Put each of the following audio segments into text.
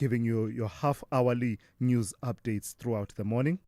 giving you your half-hourly news updates throughout the morning.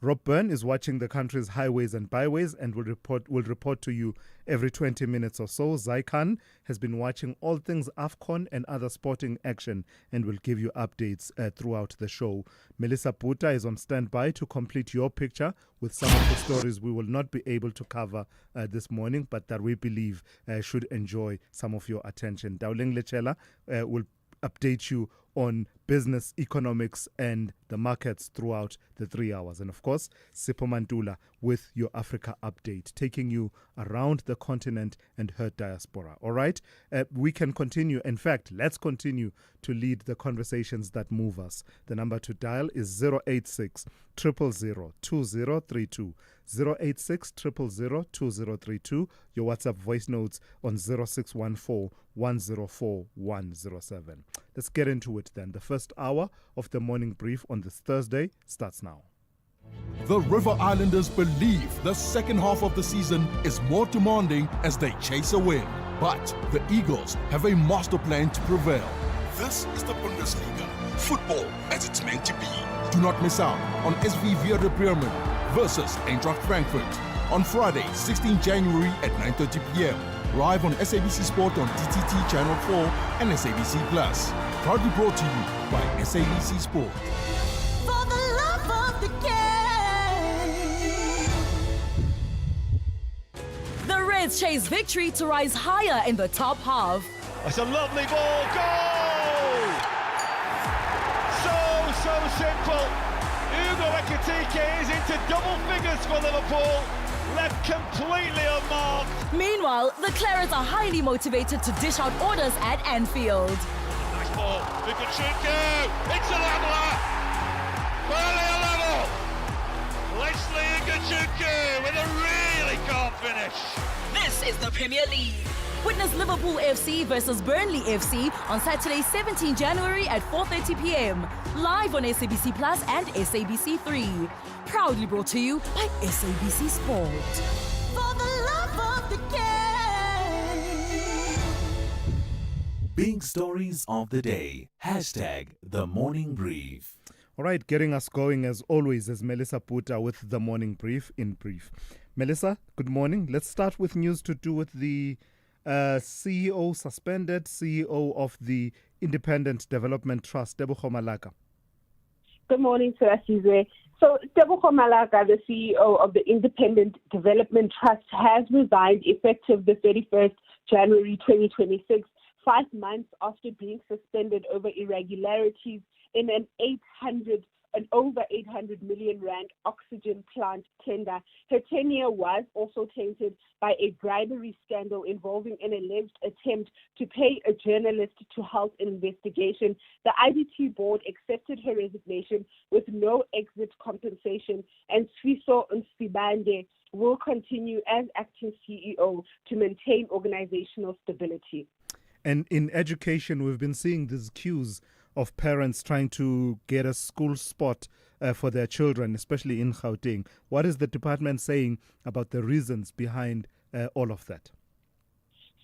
Rob Byrne is watching the country's highways and byways and will report to you every 20 minutes or so. Zaikan has been watching all things AFCON and other sporting action and will give you updates throughout the show. Melissa Puta is on standby to complete your picture with some of the stories we will not be able to cover this morning, but that we believe should enjoy some of your attention. Dowling Lechela will update you on business, economics, and the markets throughout the 3 hours. And of course, Sipho Mantula with your Africa update, taking you around the continent and her diaspora. All right, we can continue. In fact, let's continue to lead the conversations that move us. The number to dial is 086 000 2032. 086 000 2032. Your WhatsApp voice notes on 0614 104 107. Let's get into it then. The first hour of the morning brief on this Thursday starts now. The River Islanders believe the second half of the season is more demanding as they chase a win. But the Eagles have a master plan to prevail. This is the Bundesliga, football as it's meant to be. Do not miss out on SV Werder Bremen versus Eintracht Frankfurt on Friday, 16 January at 9:30 p.m. Live on SABC Sport on DTT Channel 4 and SABC Plus. Proudly brought to you by SABC Sport. For the love of the game. The Reds chase victory to rise higher in the top half. That's a lovely ball. Goal! So simple. Hugo Ekitike is into double figures for Liverpool. Left completely unmarked. Meanwhile, the Clarets are highly motivated to dish out orders at Anfield. Nice ball. Ukachukwu. It's a leveler. Barely a level. Leslie Ukachukwu with a really calm finish. This is the Premier League. Witness Liverpool FC versus Burnley FC on Saturday, 17 January at 4:30 p.m. Live on SABC Plus and SABC 3. Proudly brought to you by SABC Sport. For the love of the game. Big stories of the day. Hashtag the morning brief. All right, getting us going as always is Melissa Puta with the morning brief in brief. Melissa, good morning. Let's start with news to do with the CEO suspended, CEO of the Independent Development Trust, Tebogo Malaka. Good morning, Thulasizwe. So, Tebogo Malaka, the CEO of the Independent Development Trust, has resigned effective the 31st January 2026, 5 months after being suspended over irregularities in an over 800 million rand oxygen plant tender. Her tenure was also tainted by a bribery scandal involving an alleged attempt to pay a journalist to halt an investigation. The IDT board accepted her resignation with no exit compensation, and Thulasizwe Simelane will continue as acting CEO to maintain organizational stability. And in education, we've been seeing these queues of parents trying to get a school spot for their children, especially in Gauteng. What is the department saying about the reasons behind all of that?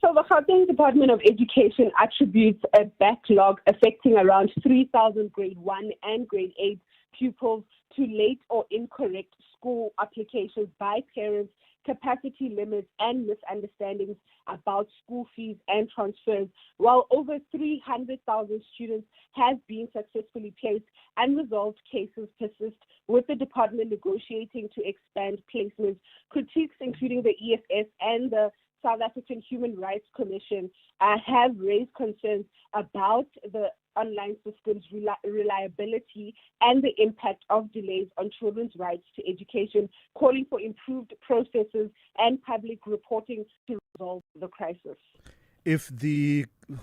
So the Gauteng Department of Education attributes a backlog affecting around 3,000 grade 1 and grade 8 pupils to late or incorrect school applications by parents, capacity limits, and misunderstandings about school fees and transfers. While over 300,000 students have been successfully placed, unresolved cases persist, with the department negotiating to expand placements. Critiques, including the EFS and the South African Human Rights Commission, have raised concerns about the online system's reliability and the impact of delays on children's rights to education, calling for improved processes and public reporting to resolve the crisis. If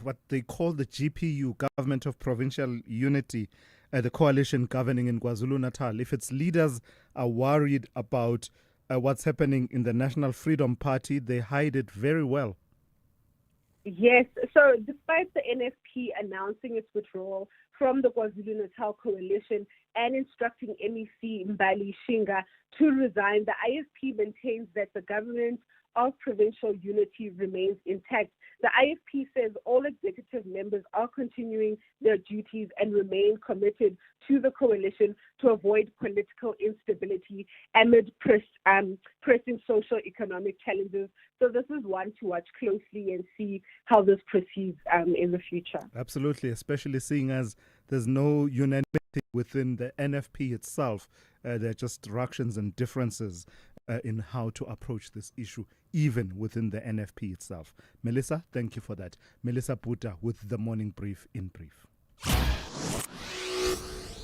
what they call the GPU, Government of Provincial Unity, the coalition governing in KwaZulu-Natal, if its leaders are worried about what's happening in the National Freedom Party, they hide it very well. Yes, so despite the NFP announcing its withdrawal from the KwaZulu-Natal coalition and instructing MEC Mbali Shinga to resign, the IFP maintains that the government of provincial unity remains intact. The IFP says all executive members are continuing their duties and remain committed to the coalition to avoid political instability amid pressing socio-economic challenges. So this is one to watch closely and see how this proceeds in the future. Absolutely, especially seeing as there's no unanimity within the NFP itself. There are just ructions and differences in how to approach this issue, even within the NFP itself. Melissa, thank you for that. Melissa Buta with the Morning Brief in brief.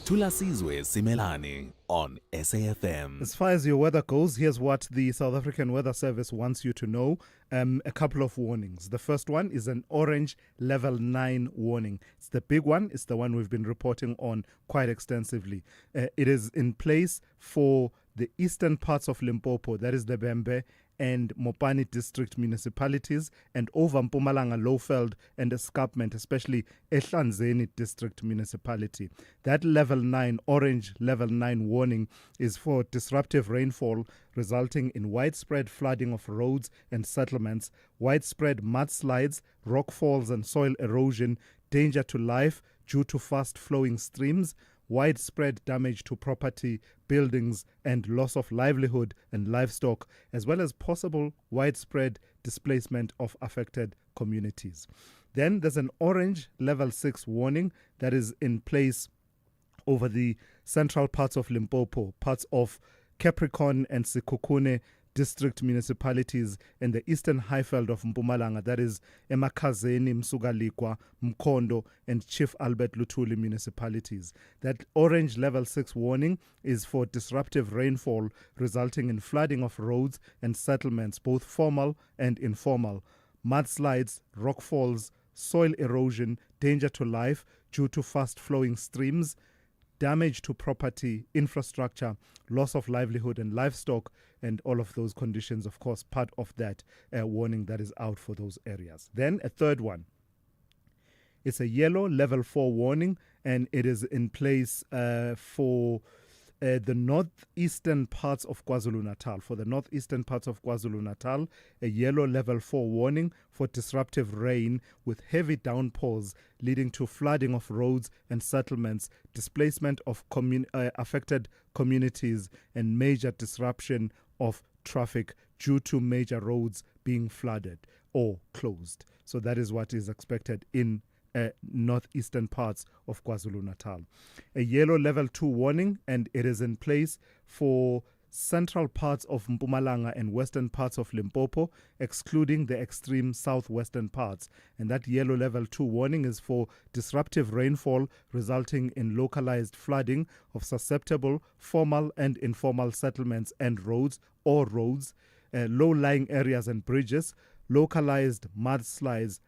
Thulasizwe Simelane on SAFM. As far as your weather goes, here's what the South African Weather Service wants you to know. A couple of warnings. The first one is an orange level 9 warning. It's the big one. It's the one we've been reporting on quite extensively. It is in place for the eastern parts of Limpopo, that is the Bembe and Mopani district municipalities, and over Mpumalanga, Lowveld and Escarpment, especially Ehlanzeni district municipality. That level 9, orange level 9 warning is for disruptive rainfall resulting in widespread flooding of roads and settlements, widespread mudslides, rockfalls and soil erosion, danger to life due to fast-flowing streams, widespread damage to property, buildings, and loss of livelihood and livestock, as well as possible widespread displacement of affected communities. Then there's an orange level 6 warning that is in place over the central parts of Limpopo, parts of Capricorn and Sekhukhune district municipalities, and the eastern highveld of Mpumalanga, that is Emakhazeni, Msugalikwa, Mkhondo, and Chief Albert Luthuli municipalities. That orange level 6 warning is for disruptive rainfall resulting in flooding of roads and settlements, both formal and informal, mudslides, rockfalls, soil erosion, danger to life due to fast-flowing streams, damage to property, infrastructure, loss of livelihood and livestock, and all of those conditions, of course, part of that warning that is out for those areas. Then a third one. It's a yellow level 4 warning, and it is in place for the northeastern parts of KwaZulu-Natal. For the northeastern parts of KwaZulu-Natal, a yellow level 4 warning for disruptive rain with heavy downpours leading to flooding of roads and settlements, displacement of affected communities, and major disruption of traffic due to major roads being flooded or closed. So that is what is expected in northeastern parts of KwaZulu-Natal. A yellow level 2 warning, and it is in place for central parts of Mpumalanga and western parts of Limpopo, excluding the extreme southwestern parts. And that yellow level 2 warning is for disruptive rainfall resulting in localized flooding of susceptible formal and informal settlements and roads, low-lying areas and bridges, localized mudslides,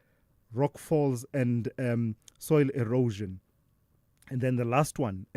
rockfalls and soil erosion. And then the last one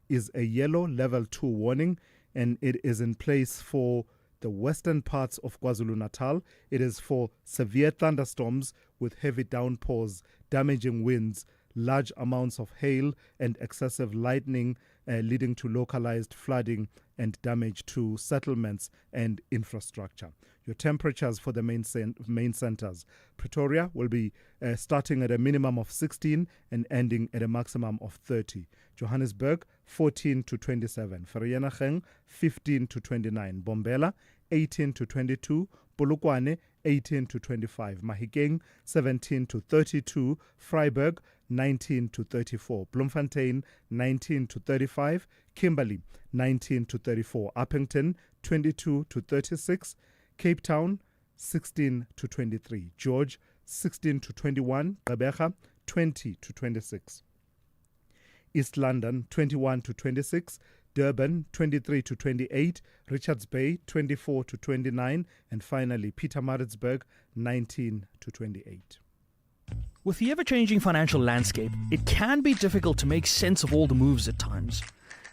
is a yellow level 2 warning, and it is in place for the western parts of KwaZulu-Natal. It is for severe thunderstorms with heavy downpours, damaging winds, large amounts of hail and excessive lightning, leading to localized flooding and damage to settlements and infrastructure. Your temperatures for the main centers. Pretoria will be starting at a minimum of 16 and ending at a maximum of 30. Johannesburg, 14 to 27. Vereeniging, 15 to 29. Bombela, 18 to 22. Polokwane, 18 to 25. Mahikeng, 17 to 32. Vryburg, 19 to 34. Bloemfontein, 19 to 35. Kimberley, 19 to 34. Uppington, 22 to 36. Cape Town, 16 to 23. George, 16 to 21. Gqeberha, 20 to 26. East London, 21 to 26. Durban, 23 to 28. Richards Bay, 24 to 29. And finally, Pietermaritzburg, 19 to 28. With the ever-changing financial landscape, it can be difficult to make sense of all the moves at times.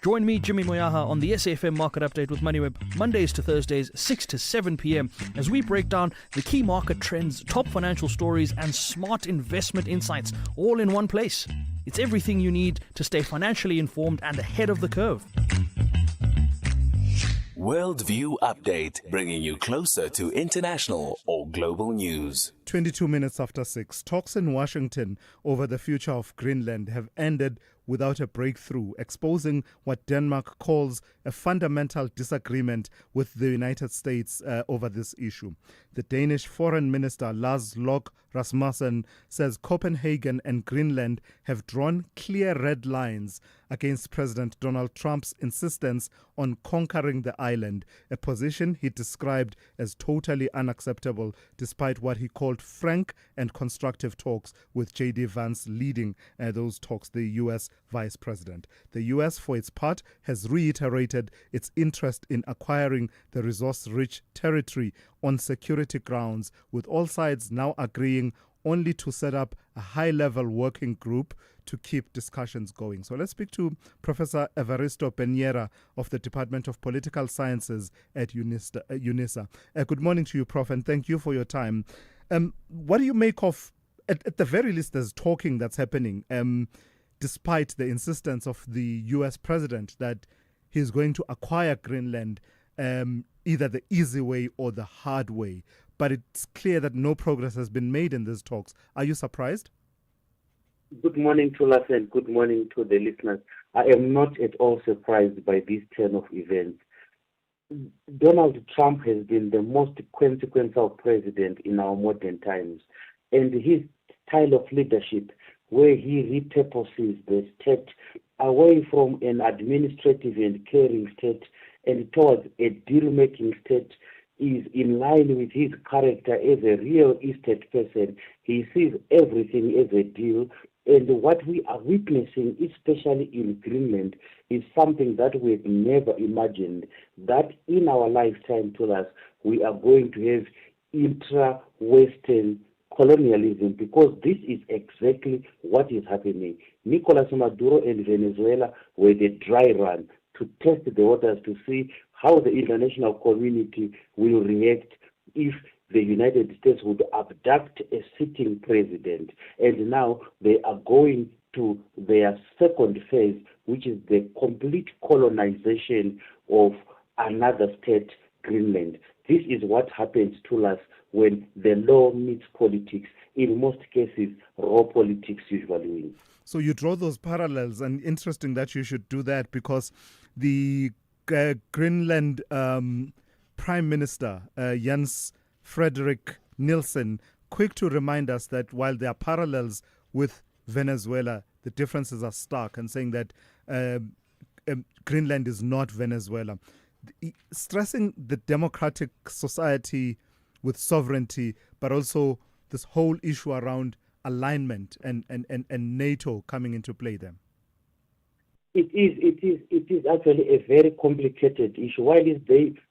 Join me, Jimmy Moyaha, on the SAFM Market Update with MoneyWeb, Mondays to Thursdays, 6 to 7 p.m, as we break down the key market trends, top financial stories, and smart investment insights, all in one place. It's everything you need to stay financially informed and ahead of the curve. Worldview Update, bringing you closer to international or global news. 22 minutes after 6. Talks in Washington over the future of Greenland have ended without a breakthrough, exposing what Denmark calls a fundamental disagreement with the United States over this issue. The Danish Foreign Minister Lars Løkke Rasmussen says Copenhagen and Greenland have drawn clear red lines against President Donald Trump's insistence on conquering the island, a position he described as totally unacceptable despite what he called frank and constructive talks with J.D. Vance leading those talks, the U.S. Vice President. The U.S., for its part, has reiterated its interest in acquiring the resource-rich territory on security grounds, with all sides now agreeing only to set up a high-level working group to keep discussions going. So let's speak to Professor Evaristo Peñera of the Department of Political Sciences at UNISA. Good morning to you, Prof, and thank you for your time. What do you make of, at the very least, there's talking that's happening, despite the insistence of the U.S. president that he's going to acquire Greenland either the easy way or the hard way. But it's clear that no progress has been made in these talks. Are you surprised? Good morning to us and good morning to the listeners. I am not at all surprised by this turn of events. Donald Trump has been the most consequential president in our modern times, and his style of leadership, where he repurposes the state away from an administrative and caring state and towards a deal-making state, is in line with his character as a real estate person. He sees everything as a deal, and what we are witnessing, especially in Greenland, is something that we've never imagined, that in our lifetime, to us, we are going to have intra-Western colonialism, because this is exactly what is happening. Nicolas Maduro and Venezuela were the dry run to test the waters to see how the international community will react if the United States would abduct a sitting president. And now they are going to their second phase, which is the complete colonization of another state, Greenland. This is what happens to us when the law meets politics. In most cases, raw politics usually wins. So you draw those parallels, and interesting that you should do that, because the Greenland Prime Minister, Jens Frederik Nielsen, quick to remind us that while there are parallels with Venezuela, the differences are stark, and saying that Greenland is not Venezuela. Stressing the democratic society with sovereignty, but also this whole issue around alignment and NATO coming into play then. It is actually a very complicated issue. While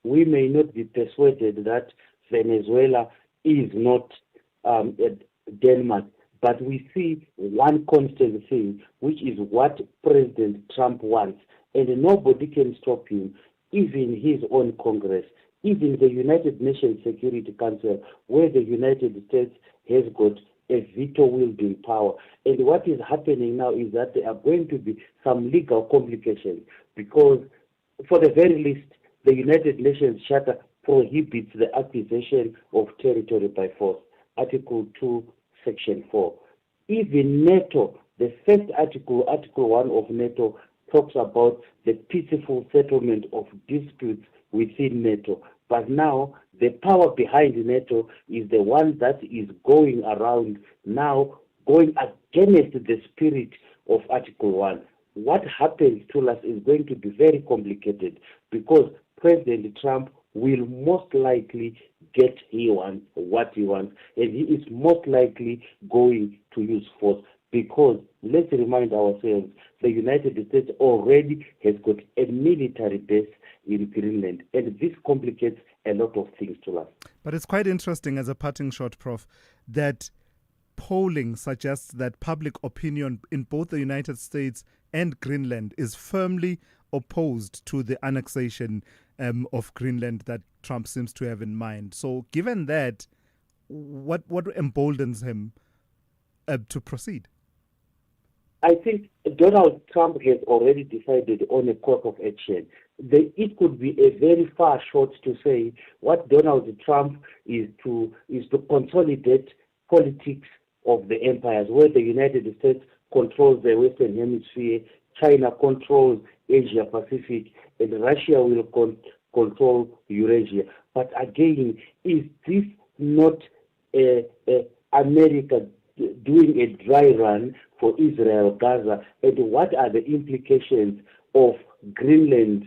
we may not be persuaded that Venezuela is not Denmark, but we see one constant thing, which is what President Trump wants, and nobody can stop him, even his own Congress, even the United Nations Security Council, where the United States has got a veto-wielding power. And what is happening now is that there are going to be some legal complications, because for the very least, the United Nations Charter prohibits the acquisition of territory by force, Article 2, Section 4. Even NATO, the first article, Article 1 of NATO, talks about the peaceful settlement of disputes within NATO. But now, the power behind NATO is the one that is going around now, going against the spirit of Article 1. What happens to us is going to be very complicated, because President Trump will most likely get what he wants, and he is most likely going to use force, because let's remind ourselves, the United States already has got a military base in Greenland, and this complicates a lot of things to us. But it's quite interesting, as a parting shot, Prof, that polling suggests that public opinion in both the United States and Greenland is firmly opposed to the annexation of Greenland that Trump seems to have in mind. So given that, what emboldens him to proceed? I think Donald Trump has already decided on a course of action. It could be a very far shot to say what Donald Trump is to consolidate politics of the empires, where the United States controls the Western Hemisphere, China controls Asia Pacific, and Russia will control Eurasia. But again, is this not America doing a dry run for Israel, Gaza, and what are the implications of Greenland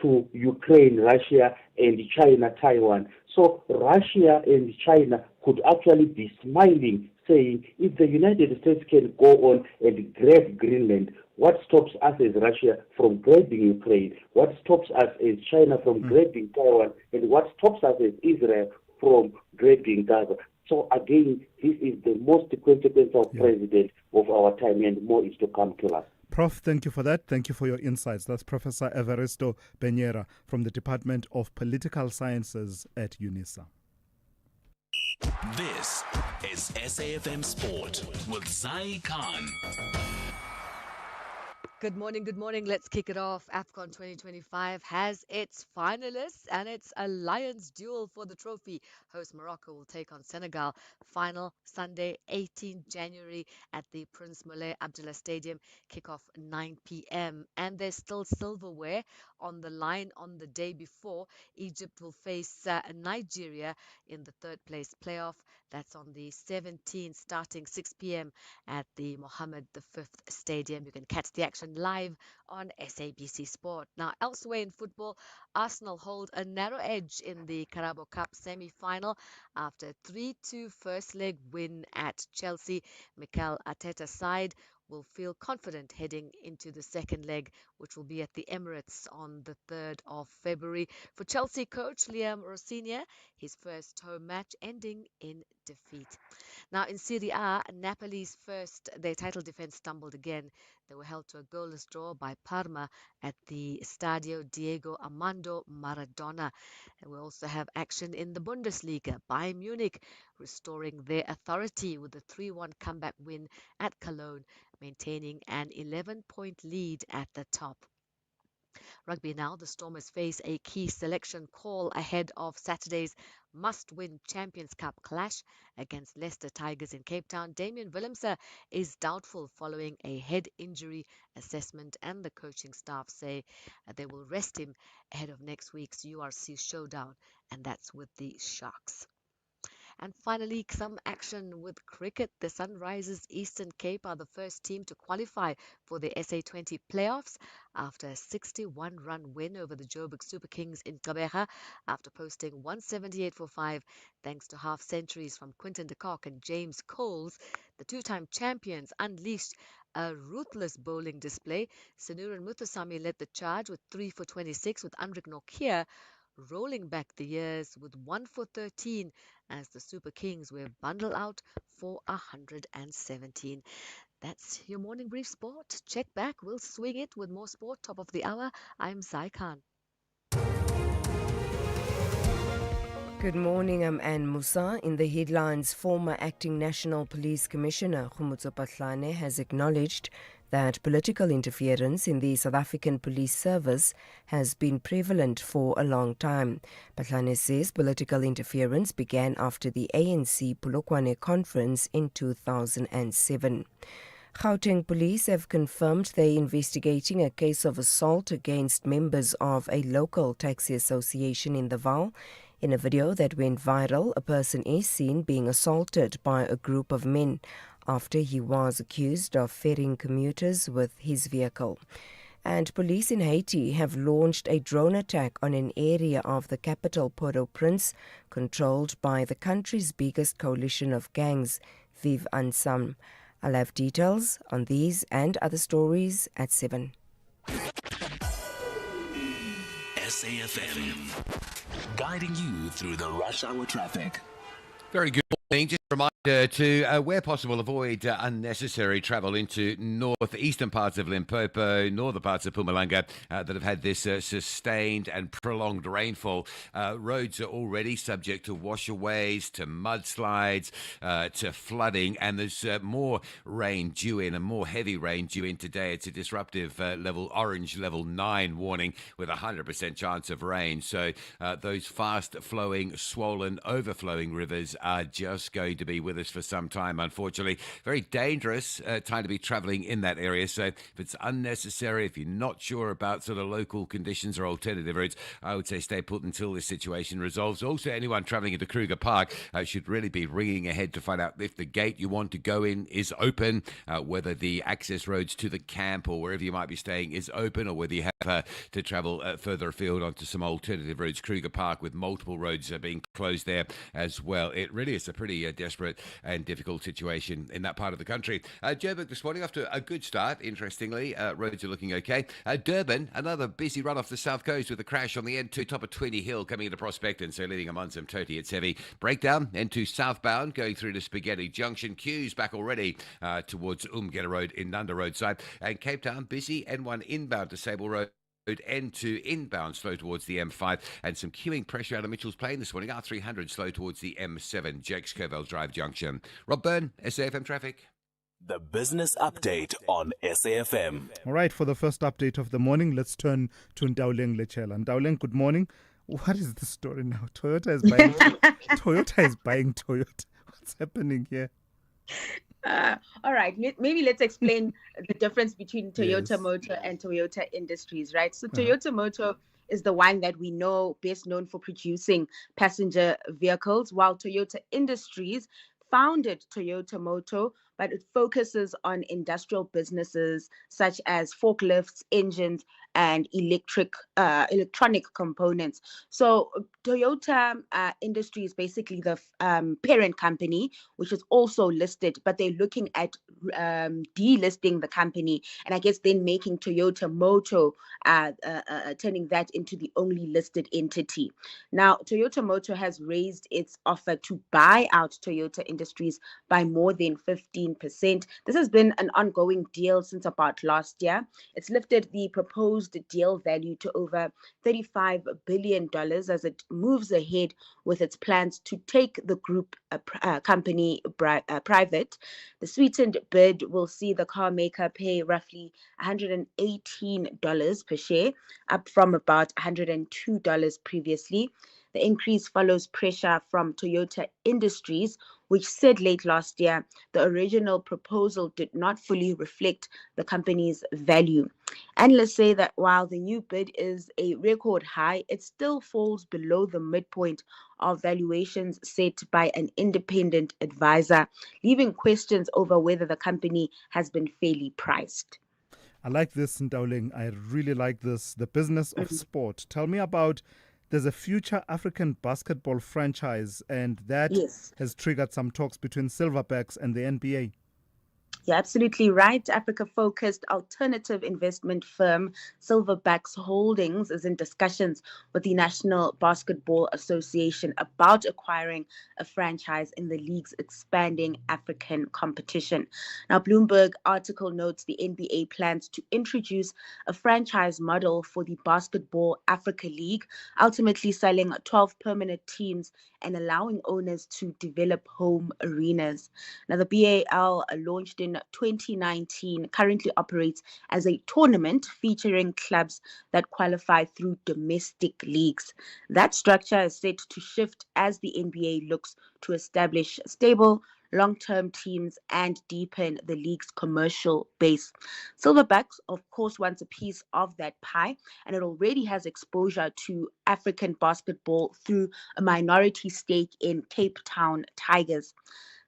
to Ukraine, Russia, and China, Taiwan? So Russia and China could actually be smiling, saying, if the United States can go on and grab Greenland, what stops us as Russia from grabbing Ukraine? What stops us as China from grabbing Taiwan? And what stops us as Israel from grabbing Gaza? So again, this is the most consequential president of our time, and more is to come to us. Prof, thank you for that. Thank you for your insights. That's Professor Evaristo Benyera from the Department of Political Sciences at UNISA. This is SAFM Sport with Zai Khan. Good morning. Let's kick it off. AFCON 2025 has its finalists, and it's a Lions duel for the trophy. Host Morocco will take on Senegal. Final Sunday, 18 January at the Prince Moulay Abdullah Stadium. Kickoff 9 p.m. And there's still silverware on the line on the day before. Egypt will face Nigeria in the third place playoff. That's on the 17th, starting 6 p.m. at the Mohammed V Stadium. You can catch the action live on SABC Sport. Now, elsewhere in football, Arsenal hold a narrow edge in the Carabao Cup semi-final after a 3-2 first leg win at Chelsea. Mikel Arteta's side will feel confident heading into the second leg, which will be at the Emirates on the 3rd of February. For Chelsea coach Liam Rossinier, his first home match ending in defeat. Now in Serie A, Napoli's their title defense stumbled again. They were held to a goalless draw by Parma at the Stadio Diego Armando Maradona. And we also have action in the Bundesliga. Bayern Munich restoring their authority with a 3-1 comeback win at Cologne, maintaining an 11-point lead at the top. Rugby now, the Stormers face a key selection call ahead of Saturday's must-win Champions Cup clash against Leicester Tigers in Cape Town. Damian Willemse is doubtful following a head injury assessment, and the coaching staff say they will rest him ahead of next week's URC showdown, and that's with the Sharks. And finally, some action with cricket. The Sunrisers Eastern Cape are the first team to qualify for the SA20 playoffs after a 61-run win over the Joburg Super Kings in Gqeberha after posting 178 for 5 thanks to half centuries from Quinton de Kock and James Coles. The two-time champions unleashed a ruthless bowling display. Sanuran Muthusamy led the charge with 3 for 26, with Andrik Nokia rolling back the years with 1 for 13 as the Super Kings were bundled out for 117. That's your morning brief sport. Check back. We'll swing it with more sport. Top of the hour. I'm Zai Khan. Good morning, I'm Anne Musa. In the headlines, former Acting National Police Commissioner Khumutso Patlane has acknowledged that political interference in the South African police service has been prevalent for a long time. Patlane says political interference began after the ANC Polokwane conference in 2007. Gauteng police have confirmed they're investigating a case of assault against members of a local taxi association in the Vaal. In a video that went viral, a person is seen being assaulted by a group of men after he was accused of ferrying commuters with his vehicle. And police in Haiti have launched a drone attack on an area of the capital Port-au-Prince controlled by the country's biggest coalition of gangs, Vive Ensemble. I'll have details on these and other stories at 7. SAFM, guiding you through the rush hour traffic. Very good morning. Reminder to, where possible, avoid unnecessary travel into northeastern parts of Limpopo, northern parts of Mpumalanga that have had this sustained and prolonged rainfall. Roads are already subject to washaways, to mudslides, to flooding, and there's more rain due in and more heavy rain due in today. It's a disruptive orange level 9 warning with 100% chance of rain. So those fast-flowing, swollen, overflowing rivers are just going to be with us for some time, unfortunately. Very dangerous time to be travelling in that area. So if it's unnecessary, if you're not sure about sort of local conditions or alternative routes, I would say stay put until this situation resolves. Also, anyone travelling into Kruger Park should really be ringing ahead to find out if the gate you want to go in is open, whether the access roads to the camp or wherever you might be staying is open, or whether you have to travel further afield onto some alternative routes. Kruger Park with multiple roads being closed there as well. It really is a pretty desperate and difficult situation in that part of the country. Joburg this morning off to a good start, interestingly. Roads are looking okay. Durban, another busy run off the south coast with a crash on the N2 top of 20 Hill coming into Prospect, and so leading them on some Toti. It's heavy. Breakdown, N2 southbound going through to Spaghetti Junction. Queues back already towards Umgeta Road in Nanda Roadside. And Cape Town, busy. N1 inbound to Sable Road. N2 inbound slow towards the M5, and some queuing pressure out of Mitchell's Plain this morning. R300 slow towards the M7, Jakes Curvell Drive Junction. Rob Byrne, SAFM Traffic. The business update on SAFM. All right, for the first update of the morning, let's turn to Ndauleng Lechela. Ndauleng, good morning. What is the story now? Toyota is buying Toyota. What's happening here? All right, maybe let's explain the difference between Toyota Motor and Toyota Industries, right? So Toyota Motor is the one that we know best known for producing passenger vehicles, while Toyota Industries founded Toyota Motor, but it focuses on industrial businesses such as forklifts, engines, and electronic components. So Toyota Industry is basically the parent company, which is also listed, but they're looking at delisting the company, and I guess then making Toyota Motor, turning that into the only listed entity. Now, Toyota Motor has raised its offer to buy out Toyota Industries by more than 15%. This has been an ongoing deal since about last year. It's lifted the proposed deal value to over $35 billion as it moves ahead with its plans to take the group company private. The sweetened bid will see the car maker pay roughly $118 per share, up from about $102 previously. The increase follows pressure from Toyota Industries, which said late last year the original proposal did not fully reflect the company's value. Analysts say that while the new bid is a record high, it still falls below the midpoint of valuations set by an independent advisor, leaving questions over whether the company has been fairly priced. I like this, Ndauleng. I really like this. The business of sport. Tell me about. There's a future African basketball franchise, and that has triggered some talks between Silverbacks and the NBA. You're absolutely right. Africa-focused alternative investment firm Silverbacks Holdings is in discussions with the National Basketball Association about acquiring a franchise in the league's expanding African competition. Now, Bloomberg article notes the NBA plans to introduce a franchise model for the Basketball Africa League, ultimately selling 12 permanent teams and allowing owners to develop home arenas. Now, the BAL launched in 2019 currently operates as a tournament featuring clubs that qualify through domestic leagues. That structure is set to shift as the NBA looks to establish stable, long-term teams and deepen the league's commercial base. Silverbacks, of course, wants a piece of that pie, and it already has exposure to African basketball through a minority stake in Cape Town Tigers.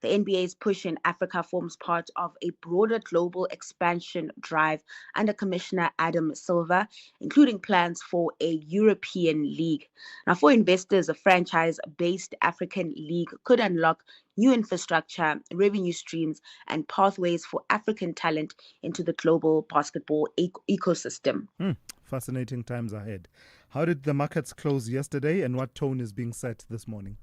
The NBA's push in Africa forms part of a broader global expansion drive under Commissioner Adam Silver, including plans for a European league. Now, for investors, a franchise-based African league could unlock new infrastructure, revenue streams, and pathways for African talent into the global basketball ecosystem. Fascinating times ahead. How did the markets close yesterday, and what tone is being set this morning?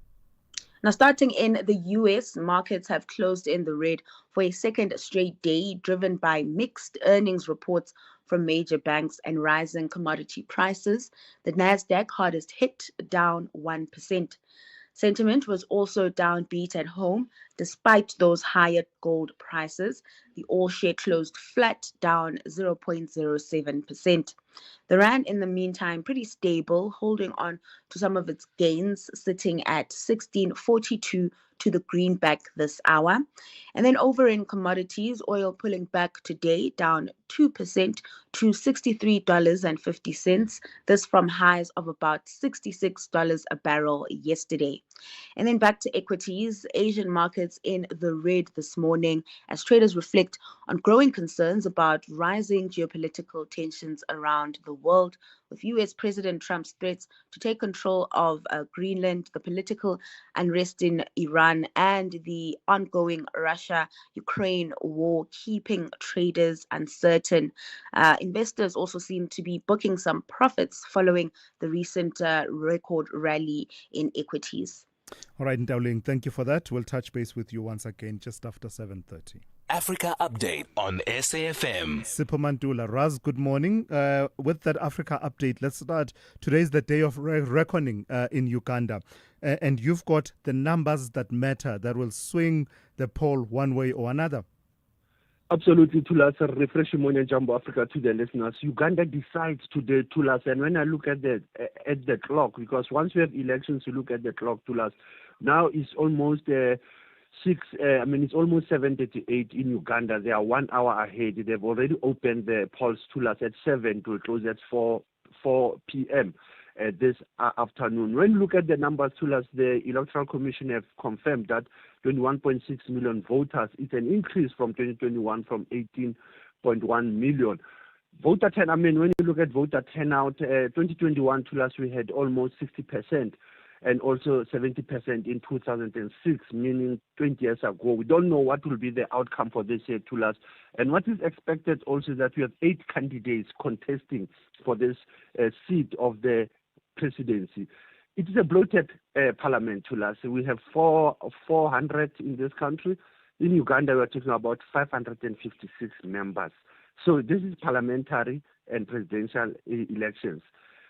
Now, starting in the US, markets have closed in the red for a second straight day, driven by mixed earnings reports from major banks and rising commodity prices. The Nasdaq hardest hit, down 1%. Sentiment was also downbeat at home despite those higher gold prices. The all share closed flat, down 0.07%. The rand, in the meantime, pretty stable, holding on to some of its gains, sitting at 16.42 to the greenback this hour. And then over in commodities, oil pulling back today, down 2% to $63.50. This from highs of about $66 a barrel yesterday. And then back to equities, Asian markets in the red this morning as traders reflect on growing concerns about rising geopolitical tensions around the world, with US President Trump's threats to take control of Greenland, the political unrest in Iran, and the ongoing Russia-Ukraine war keeping traders uncertain. Investors also seem to be booking some profits following the recent record rally in equities. All right, Ndauling, thank you for that. We'll touch base with you once again just after 7:30. Africa Update on SAFM. Sipho Mantula. Raz, good morning. With that Africa Update, let's start. Today's the day of reckoning in Uganda. And you've got the numbers that matter, that will swing the poll one way or another. Absolutely, Thulas. Refreshing morning, Jumbo Africa, to the listeners. Uganda decides today, Thulas, and when I look at the clock, because once we have elections, you look at the clock, Thulas. Now it's almost it's almost 7:38 in Uganda. They are 1 hour ahead. They've already opened the polls, Thulas, at 7 to close at 4 p.m. This afternoon. When you look at the numbers, Thulas, the Electoral Commission have confirmed that 21.6 million voters is an increase from 2021 from 18.1 million. When you look at voter turnout, 2021, Thulas, we had almost 60%. And also 70% in 2006, meaning 20 years ago. We don't know what will be the outcome for this year, Thulas. And what is expected also is that we have 8 candidates contesting for this seat of the presidency. It is a bloated parliament, Thulas. We have 400 in this country. In Uganda, we're talking about 556 members. So this is parliamentary and presidential elections.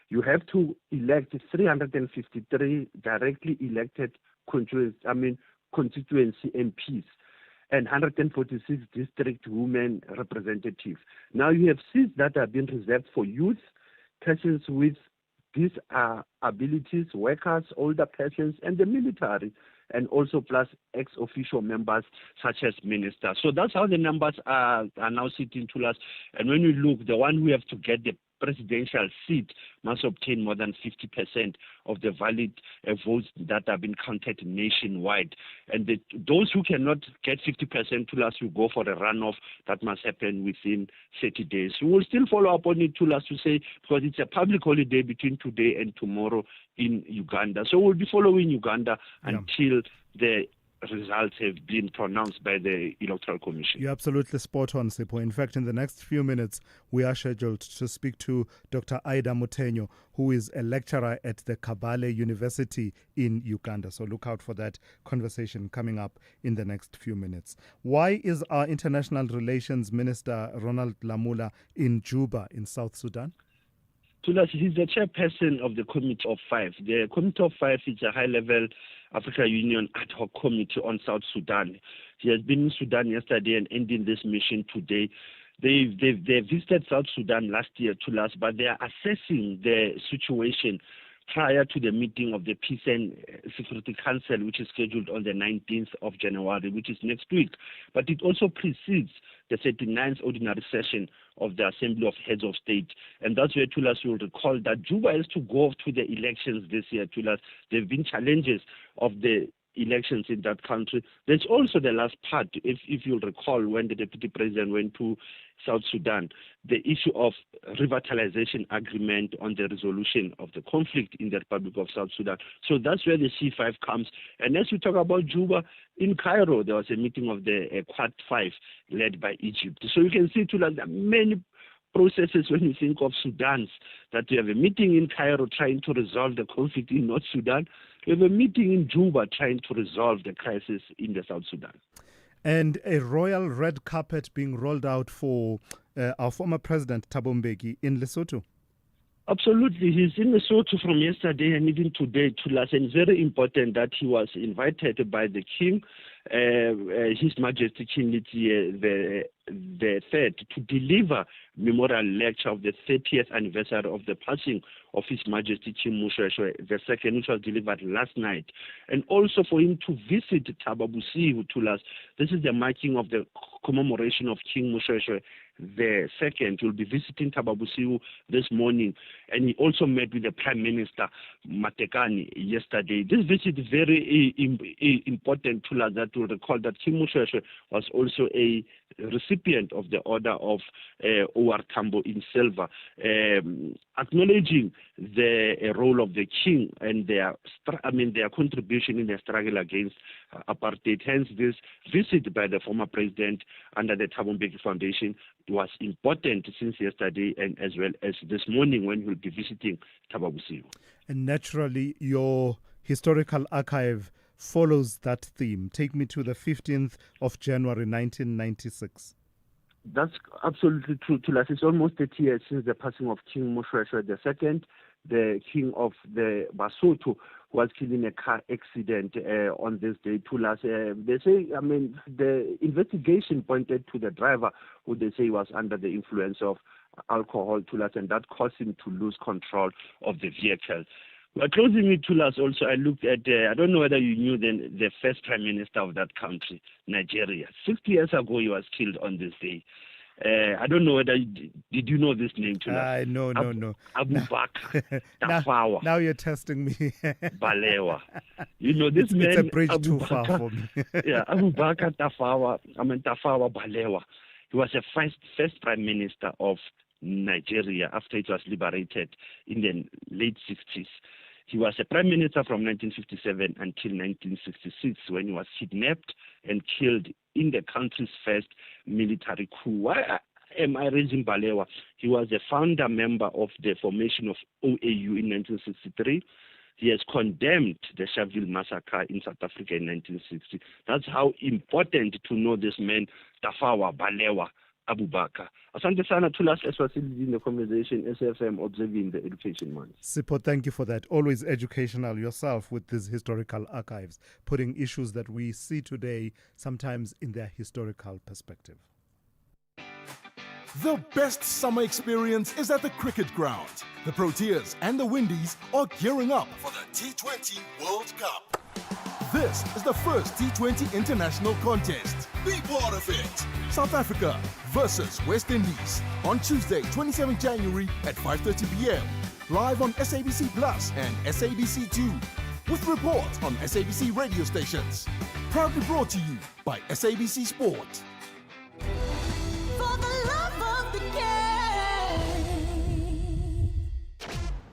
You have to elect 353 directly elected constituency MPs and 146 district women representatives. Now you have seats that have been reserved for youth, persons with disabilities, workers, older persons, and the military, and also plus ex-official members such as ministers. So that's how the numbers are now sitting to us. And when we look, the one who have to get the presidential seat must obtain more than 50% of the valid votes that have been counted nationwide. And those who cannot get 50% to us will go for a runoff that must happen within 30 days. We will still follow up on it to us to say, because it's a public holiday between today and tomorrow in Uganda. So we'll be following Uganda until the results have been pronounced by the Electoral Commission. You're absolutely spot on, Sipho. In fact, in the next few minutes, we are scheduled to speak to Dr. Aida Mutenyo, who is a lecturer at the Kabale University in Uganda. So look out for that conversation coming up in the next few minutes. Why is our International Relations Minister Ronald Lamula in Juba in South Sudan? Thulas, he's the chairperson of the Committee of Five. The Committee of Five is a high-level Africa Union ad hoc committee on South Sudan. He has been in Sudan yesterday and ending this mission today. They visited South Sudan last year, Thulas, but they are assessing the situation prior to the meeting of the Peace and Security Council, which is scheduled on the 19th of January, which is next week. But it also precedes the 39th ordinary session of the Assembly of Heads of State. And that's where, Thulas, you'll recall that Juba has to go to the elections this year, Thulas. There have been challenges of the elections in that country. There's also the last part, if you'll recall, when the Deputy President went to South Sudan, the issue of revitalization agreement on the resolution of the conflict in the Republic of South Sudan. So that's where the C5 comes. And as we talk about Juba, in Cairo, there was a meeting of the Quad 5 led by Egypt. So you can see, Thulas, there are many processes when you think of Sudan's, that we have a meeting in Cairo trying to resolve the conflict in North Sudan. We have a meeting in Juba trying to resolve the crisis in the South Sudan. And a royal red carpet being rolled out for our former president, Thabo Mbeki, in Lesotho. Absolutely. He's in Lesotho from yesterday and even today to last. And it's very important that he was invited by the king, His Majesty King Letsie the Third, to deliver memorial lecture of the 30th anniversary of the passing of His Majesty King Moshweshwe the Second, which was delivered last night. And also for him to visit Thaba Bosiu to last. This is the marking of the commemoration of King Moshweshwe the Second. Will be visiting Thaba Bosiu this morning, and he also met with the Prime Minister Matekane yesterday. This visit is very important to us, that to recall that King Moshweshwe was also a recipient of the Order of O.R. Tambo in Silver, acknowledging the role of the king and their contribution in the struggle against apartheid. Hence, this visit by the former president under the Thabo Mbeki Foundation was important since yesterday, and as well as this morning when he will be visiting Thaba Bosiu. And naturally, your historical archive follows that theme. Take me to the 15th of January 1996. That's absolutely true, Tulas. It's almost 30 years since the passing of King Moshweshwe II, the king of the Basotho, who was killed in a car accident on this day, Tulas. They say, the investigation pointed to the driver, who they say was under the influence of alcohol, Tulas, and that caused him to lose control of the vehicle. But closing with Tulas also, I looked at, I don't know whether you knew the first prime minister of that country, Nigeria. 60 years ago, he was killed on this day. I don't know whether, did you know this name, Tulas? No. Abubakar Tafawa. Now you're testing me. Balewa. You know, this man. It's a bridge too far for me. Yeah, Abubakar Tafawa Balewa. He was the first prime minister of Nigeria after it was liberated in the late 60s. He was a prime minister from 1957 until 1966, when he was kidnapped and killed in the country's first military coup. Why am I raising Balewa? He was a founder member of the formation of OAU in 1963. He has condemned the Sharpeville massacre in South Africa in 1960. That's how important to know this man, Tafawa Balewa Abubakar. Asante sana Thulas, as was in the conversation, SFM observing the education month. Sipo, thank you for that. Always educational yourself with these historical archives, putting issues that we see today sometimes in their historical perspective. The best summer experience is at the cricket ground. The Proteas and the Windies are gearing up for the T20 World Cup. This is the first T20 international contest. Be part of it. South Africa versus West Indies on Tuesday, 27 January at 5:30 p.m. Live on SABC Plus and SABC2. With reports on SABC radio stations. Proudly brought to you by SABC Sport. For the love of the game.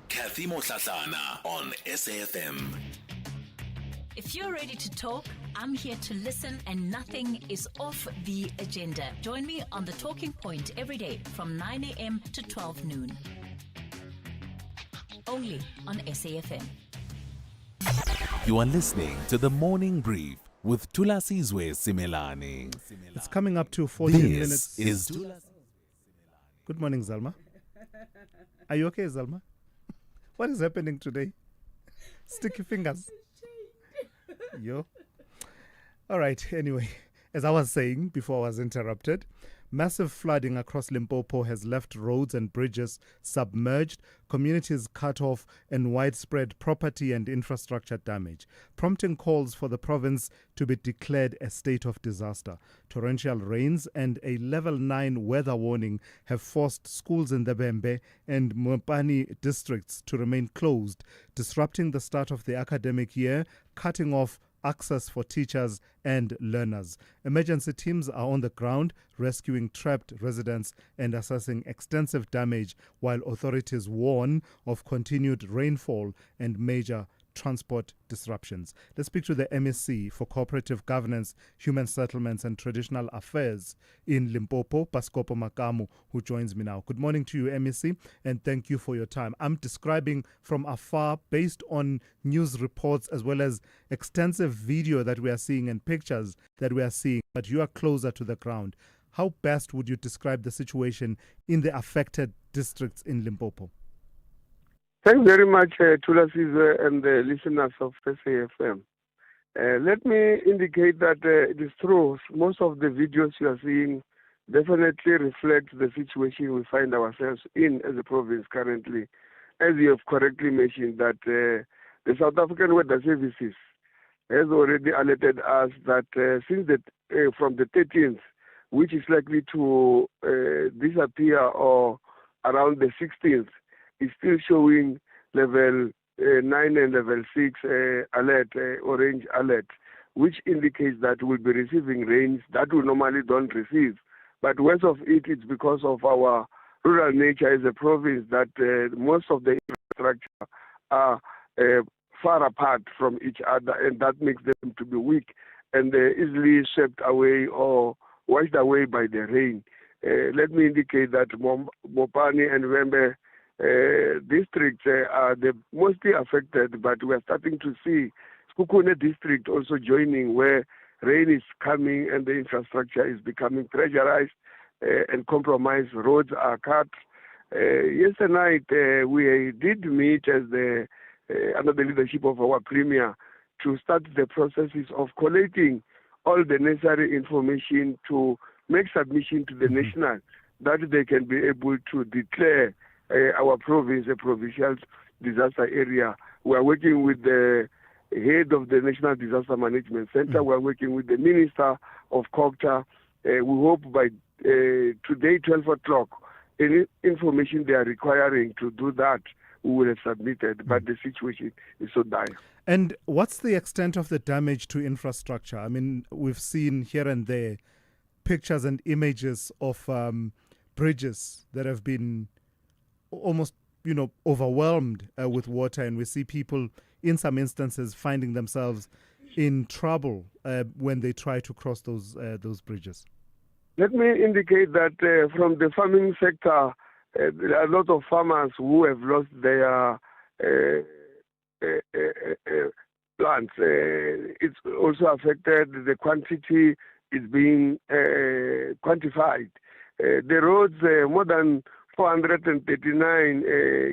Kathy Motlatlana on SAFM. If you're ready to talk, I'm here to listen, and nothing is off the agenda. Join me on The Talking Point every day from 9 a.m. to 12 noon. Only on SAFM. You are listening to The Morning Brief with Thulasizwe Simelane. It's coming up to 14 This minutes. Is Good morning, Zalma. Are you okay, Zalma? What is happening today? Sticky fingers. Yo. All right, anyway, as I was saying before I was interrupted, massive flooding across Limpopo has left roads and bridges submerged, communities cut off, and widespread property and infrastructure damage, prompting calls for the province to be declared a state of disaster. Torrential rains and a level 9 weather warning have forced schools in the Bembe and Mopani districts to remain closed, disrupting the start of the academic year, cutting off access for teachers and learners. Emergency teams are on the ground rescuing trapped residents and assessing extensive damage, while authorities warn of continued rainfall and major transport disruptions. Let's speak to the MEC for Cooperative Governance, Human Settlements and Traditional Affairs in Limpopo, Paskopo Makamu, who joins me now. Good morning to you, MEC, and thank you for your time. I'm describing from afar based on news reports as well as extensive video that we are seeing and pictures that we are seeing, but you are closer to the ground. How best would you describe the situation in the affected districts in Limpopo? Thanks very much, Thulasizwe and the listeners of SAFM. Let me indicate that it is true. Most of the videos you are seeing definitely reflect the situation we find ourselves in as a province currently. As you have correctly mentioned, that the South African Weather Services has already alerted us that since from the 13th, which is likely to disappear, or around the 16th, is still showing level 9 and level 6 alert, orange alert, which indicates that we'll be receiving rains that we normally don't receive. But worst of it is because of our rural nature as a province that most of the infrastructure are far apart from each other, and that makes them to be weak and easily swept away or washed away by the rain. Let me indicate that Mopani and Wembe districts are the mostly affected, but we are starting to see Skukune district also joining, where rain is coming and the infrastructure is becoming pressurized and compromised. Roads are cut. Yesterday night we did meet as under the leadership of our Premier to start the processes of collating all the necessary information to make submission to the national, that they can be able to declare our province a provincial disaster area. We are working with the head of the National Disaster Management Center. We are working with the Minister of COGTA. We hope by today, 12 o'clock, any information they are requiring to do that, we will have submitted, but the situation is so dire. And what's the extent of the damage to infrastructure? I mean, we've seen here and there pictures and images of bridges that have been almost, overwhelmed with water, and we see people in some instances finding themselves in trouble when they try to cross those bridges. Let me indicate that from the farming sector, there are a lot of farmers who have lost their plants. It's also affected. The quantity is being quantified. The roads, more than 439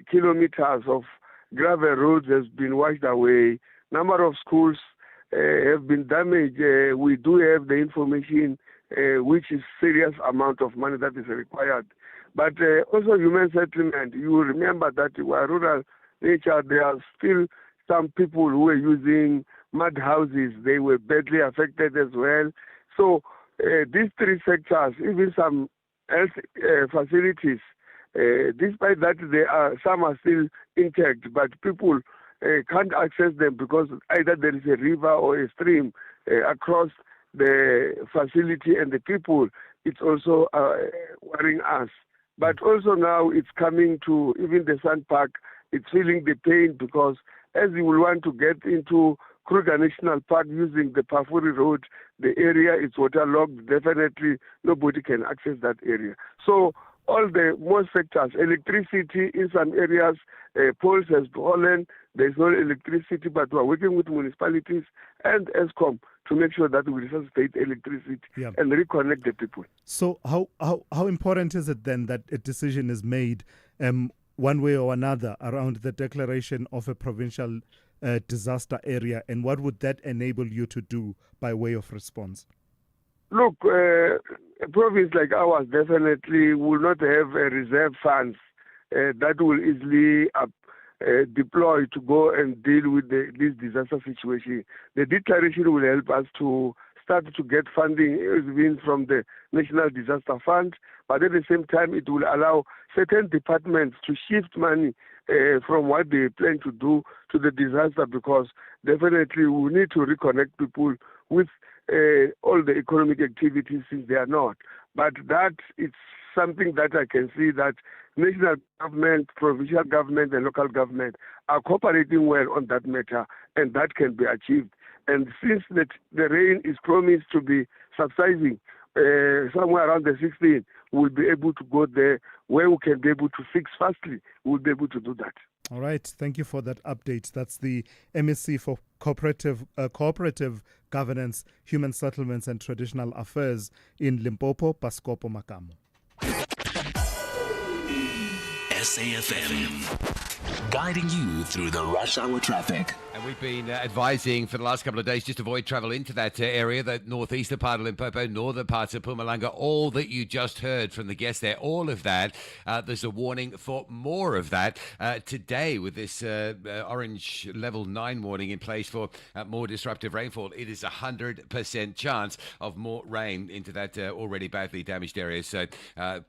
kilometers of gravel roads has been washed away. Number of schools have been damaged. We do have the information, which is serious amount of money that is required. But also human settlement. You remember that we are rural nature. There are still some people who are using mud houses. They were badly affected as well. So these three sectors, even some health facilities, despite that some are still intact, but people can't access them because either there is a river or a stream across the facility and the people. It's also worrying us. But also now it's coming to even the Sun Park. It's feeling the pain because as you will want to get into Kruger National Park using the Pafuri Road, the area is waterlogged. Definitely nobody can access that area. So all the most sectors, electricity in some areas, poles has fallen. There's no electricity, but we're working with municipalities and ESCOM to make sure that we resuscitate electricity and reconnect the people. So how important is it then that a decision is made one way or another around the declaration of a provincial disaster area, and what would that enable you to do by way of response? Look, a province like ours definitely will not have reserve funds that will easily deploy to go and deal with this disaster situation. The declaration will help us to start to get funding even from the National Disaster Fund, but at the same time it will allow certain departments to shift money from what they plan to do to the disaster, because definitely we need to reconnect people with all the economic activities since they are not. But that it's something that I can see that national government, provincial government, and local government are cooperating well on that matter, and that can be achieved. And since the rain is promised to be subsiding somewhere around the 16th, we'll be able to go there where we can be able to fix fastly. We'll be able to do that. All right. Thank you for that update. That's the MEC for Cooperative Governance, Human Settlements and Traditional Affairs in Limpopo, Paskopo Makamo. SAFM, guiding you through the rush hour traffic. And we've been advising for the last couple of days just avoid travel into that area, that northeastern part of Limpopo, northern parts of Mpumalanga, all that you just heard from the guest there, all of that. There's a warning for more of that today with this orange level 9 warning in place for more disruptive rainfall. It is 100% chance of more rain into that already badly damaged area. So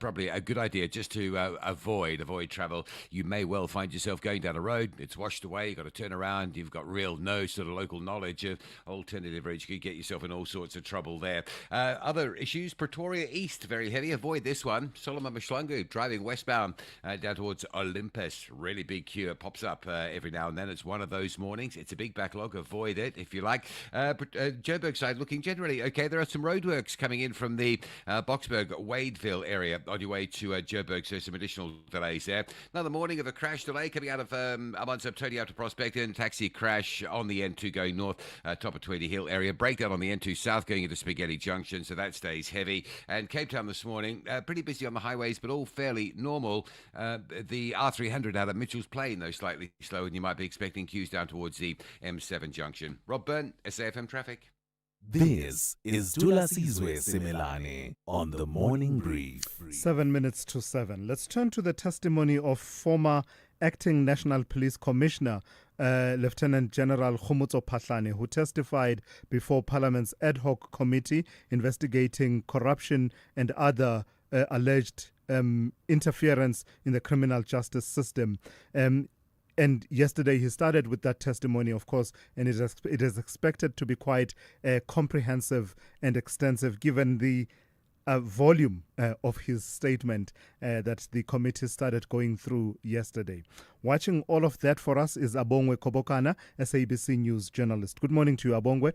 probably a good idea just to avoid travel. You may well find yourself going down a road, it's washed away, you've got to turn around, you've got no sort of local knowledge of alternative routes, you could get yourself in all sorts of trouble there. Other issues, Pretoria East, very heavy. Avoid this one. Solomon Mashlangu driving westbound down towards Olympus. Really big queue. It pops up every now and then. It's one of those mornings. It's a big backlog. Avoid it if you like. Joburg side looking generally okay. There are some roadworks coming in from the Boksburg, Wadeville area on your way to Joburg, so some additional delays there. Another morning of a crash delay coming out of Amansa Tony out to Prospect, and taxi crash on the N2 going north, top of 20 Hill area. Breakdown on the N2 south going into Spaghetti Junction, so that stays heavy. And Cape Town this morning, pretty busy on the highways, but all fairly normal. The R300 out of Mitchell's Plain, though, slightly slow, and you might be expecting queues down towards the M7 junction. Rob Byrne, SAFM Traffic. This is Thulasizwe Simelane on the Morning Brief. 7 minutes to 7. Let's turn to the testimony of former Acting National Police Commissioner Lieutenant General Khumutso Phahlane, who testified before Parliament's ad hoc committee investigating corruption and other alleged interference in the criminal justice system. And yesterday he started with that testimony, of course, and it is expected to be quite comprehensive and extensive given the volume of his statement that the committee started going through yesterday. Watching all of that for us is Abongwe Kobokana, SABC News journalist. Good morning to you, Abongwe.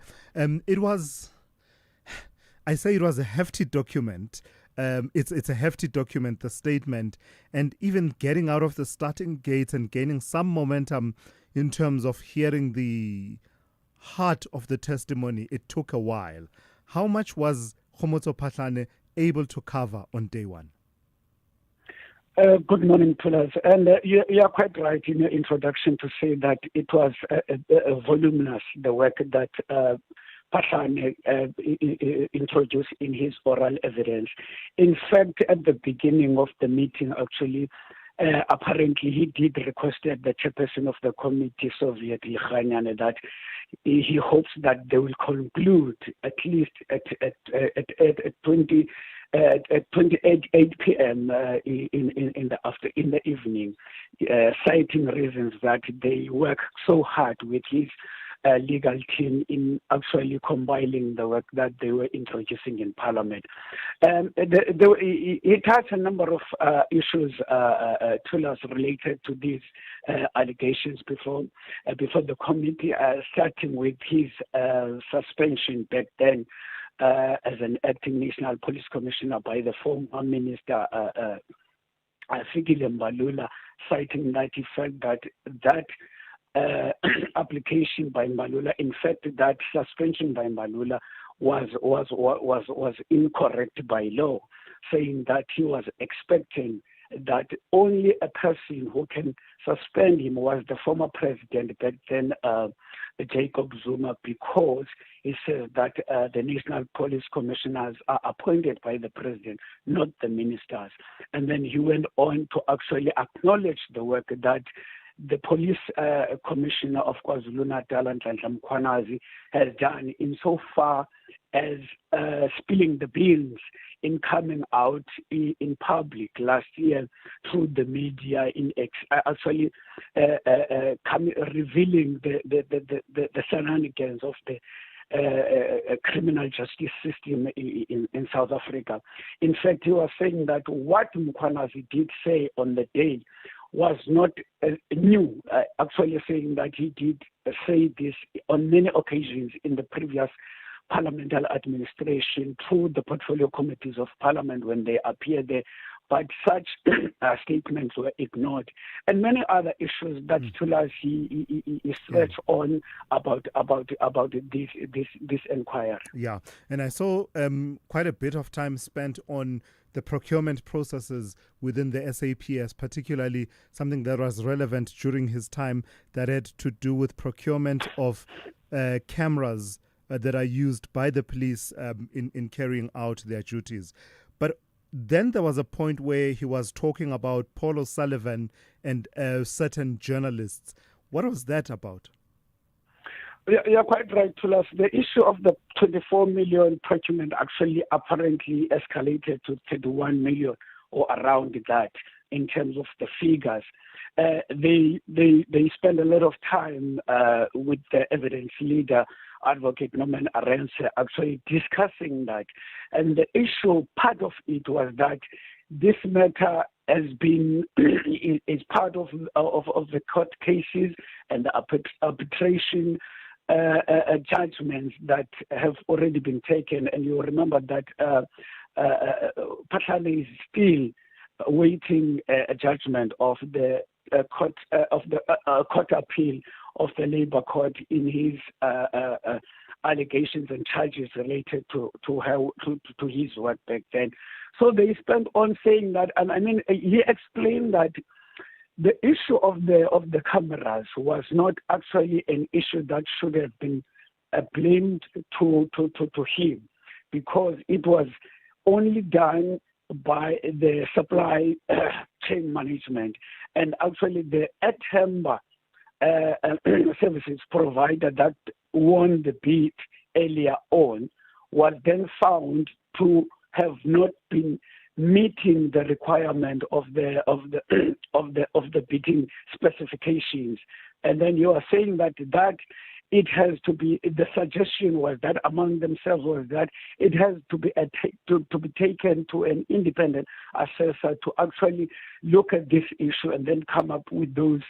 It was a hefty document. It's a hefty document, the statement, and even getting out of the starting gates and gaining some momentum in terms of hearing the heart of the testimony, it took a while. How much was Khumutso Phahlane able to cover on day one? Good morning, Thulas. And you are quite right in your introduction to say that it was voluminous, the work that Phahlane introduced in his oral evidence. In fact, at the beginning of the meeting, actually, apparently he did request the chairperson of the committee, Soviet Likhanyane, that he hopes that they will conclude at least at 28 p.m. in the evening, citing reasons that they work so hard with his legal team in actually compiling the work that they were introducing in Parliament. It has a number of issues to us related to these allegations before the committee, starting with his suspension back then as an acting National Police Commissioner by the former Minister Fikile Mbalula, citing that he felt that application by Mbalula, in fact, that suspension by Mbalula was incorrect by law, saying that he was expecting that only a person who can suspend him was the former president back then, Jacob Zuma, because he says that the National Police Commissioners are appointed by the president, not the ministers. And then he went on to actually acknowledge the work that the police commissioner of KwaZulu-Natal, Nhlanhla Mkhwanazi, has done insofar as spilling the beans in coming out in public last year through the media, actually revealing the shenanigans of the criminal justice system in South Africa. In fact, he was saying that what Mkhwanazi did say on the day was not new, actually saying that he did say this on many occasions in the previous parliamentary administration through the portfolio committees of parliament when they appeared there. But such statements were ignored, and many other issues that Thulasizwe is stretched on about this inquiry. Yeah, and I saw quite a bit of time spent on the procurement processes within the SAPS, particularly something that was relevant during his time that had to do with procurement of cameras that are used by the police in carrying out their duties. But then there was a point where he was talking about Paul O'Sullivan and certain journalists. What was that about? You're quite right, Thulas. The issue of the 24 million procurement actually apparently escalated to 31 million or around that in terms of the figures. They spend a lot of time with the evidence leader, Advocate Norman Arendse, actually discussing that. And the issue, part of it was that this matter has been is part of the court cases and the arbitration judgments that have already been taken. And you remember that Patlane is still awaiting a judgment of the court appeal of the Labour Court in his allegations and charges related to his work back then. So they spent on saying that, and I mean, he explained that the issue of the cameras was not actually an issue that should have been blamed to him, because it was only done by the supply chain management, and actually the Atemba services provider that won the bid earlier on was then found to have not been meeting the requirement of the bidding specifications. And then you are saying that it has to be, the suggestion was that among themselves was that it has to be taken to an independent assessor to actually look at this issue and then come up with those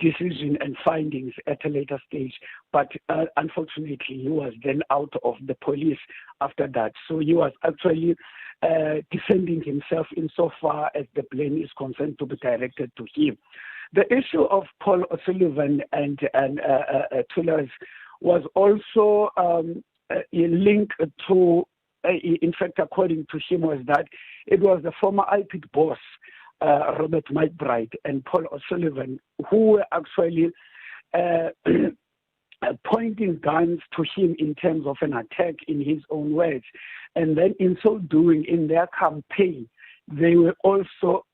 decisions and findings at a later stage. But unfortunately, he was then out of the police after that. So he was actually defending himself insofar as the blame is concerned to be directed to him. The issue of Paul O'Sullivan and Thulas was also linked to, in fact, according to him, was that it was the former IPID boss, Robert McBride, and Paul O'Sullivan, who were actually pointing guns to him in terms of an attack, in his own words. And then in so doing, in their campaign, they were also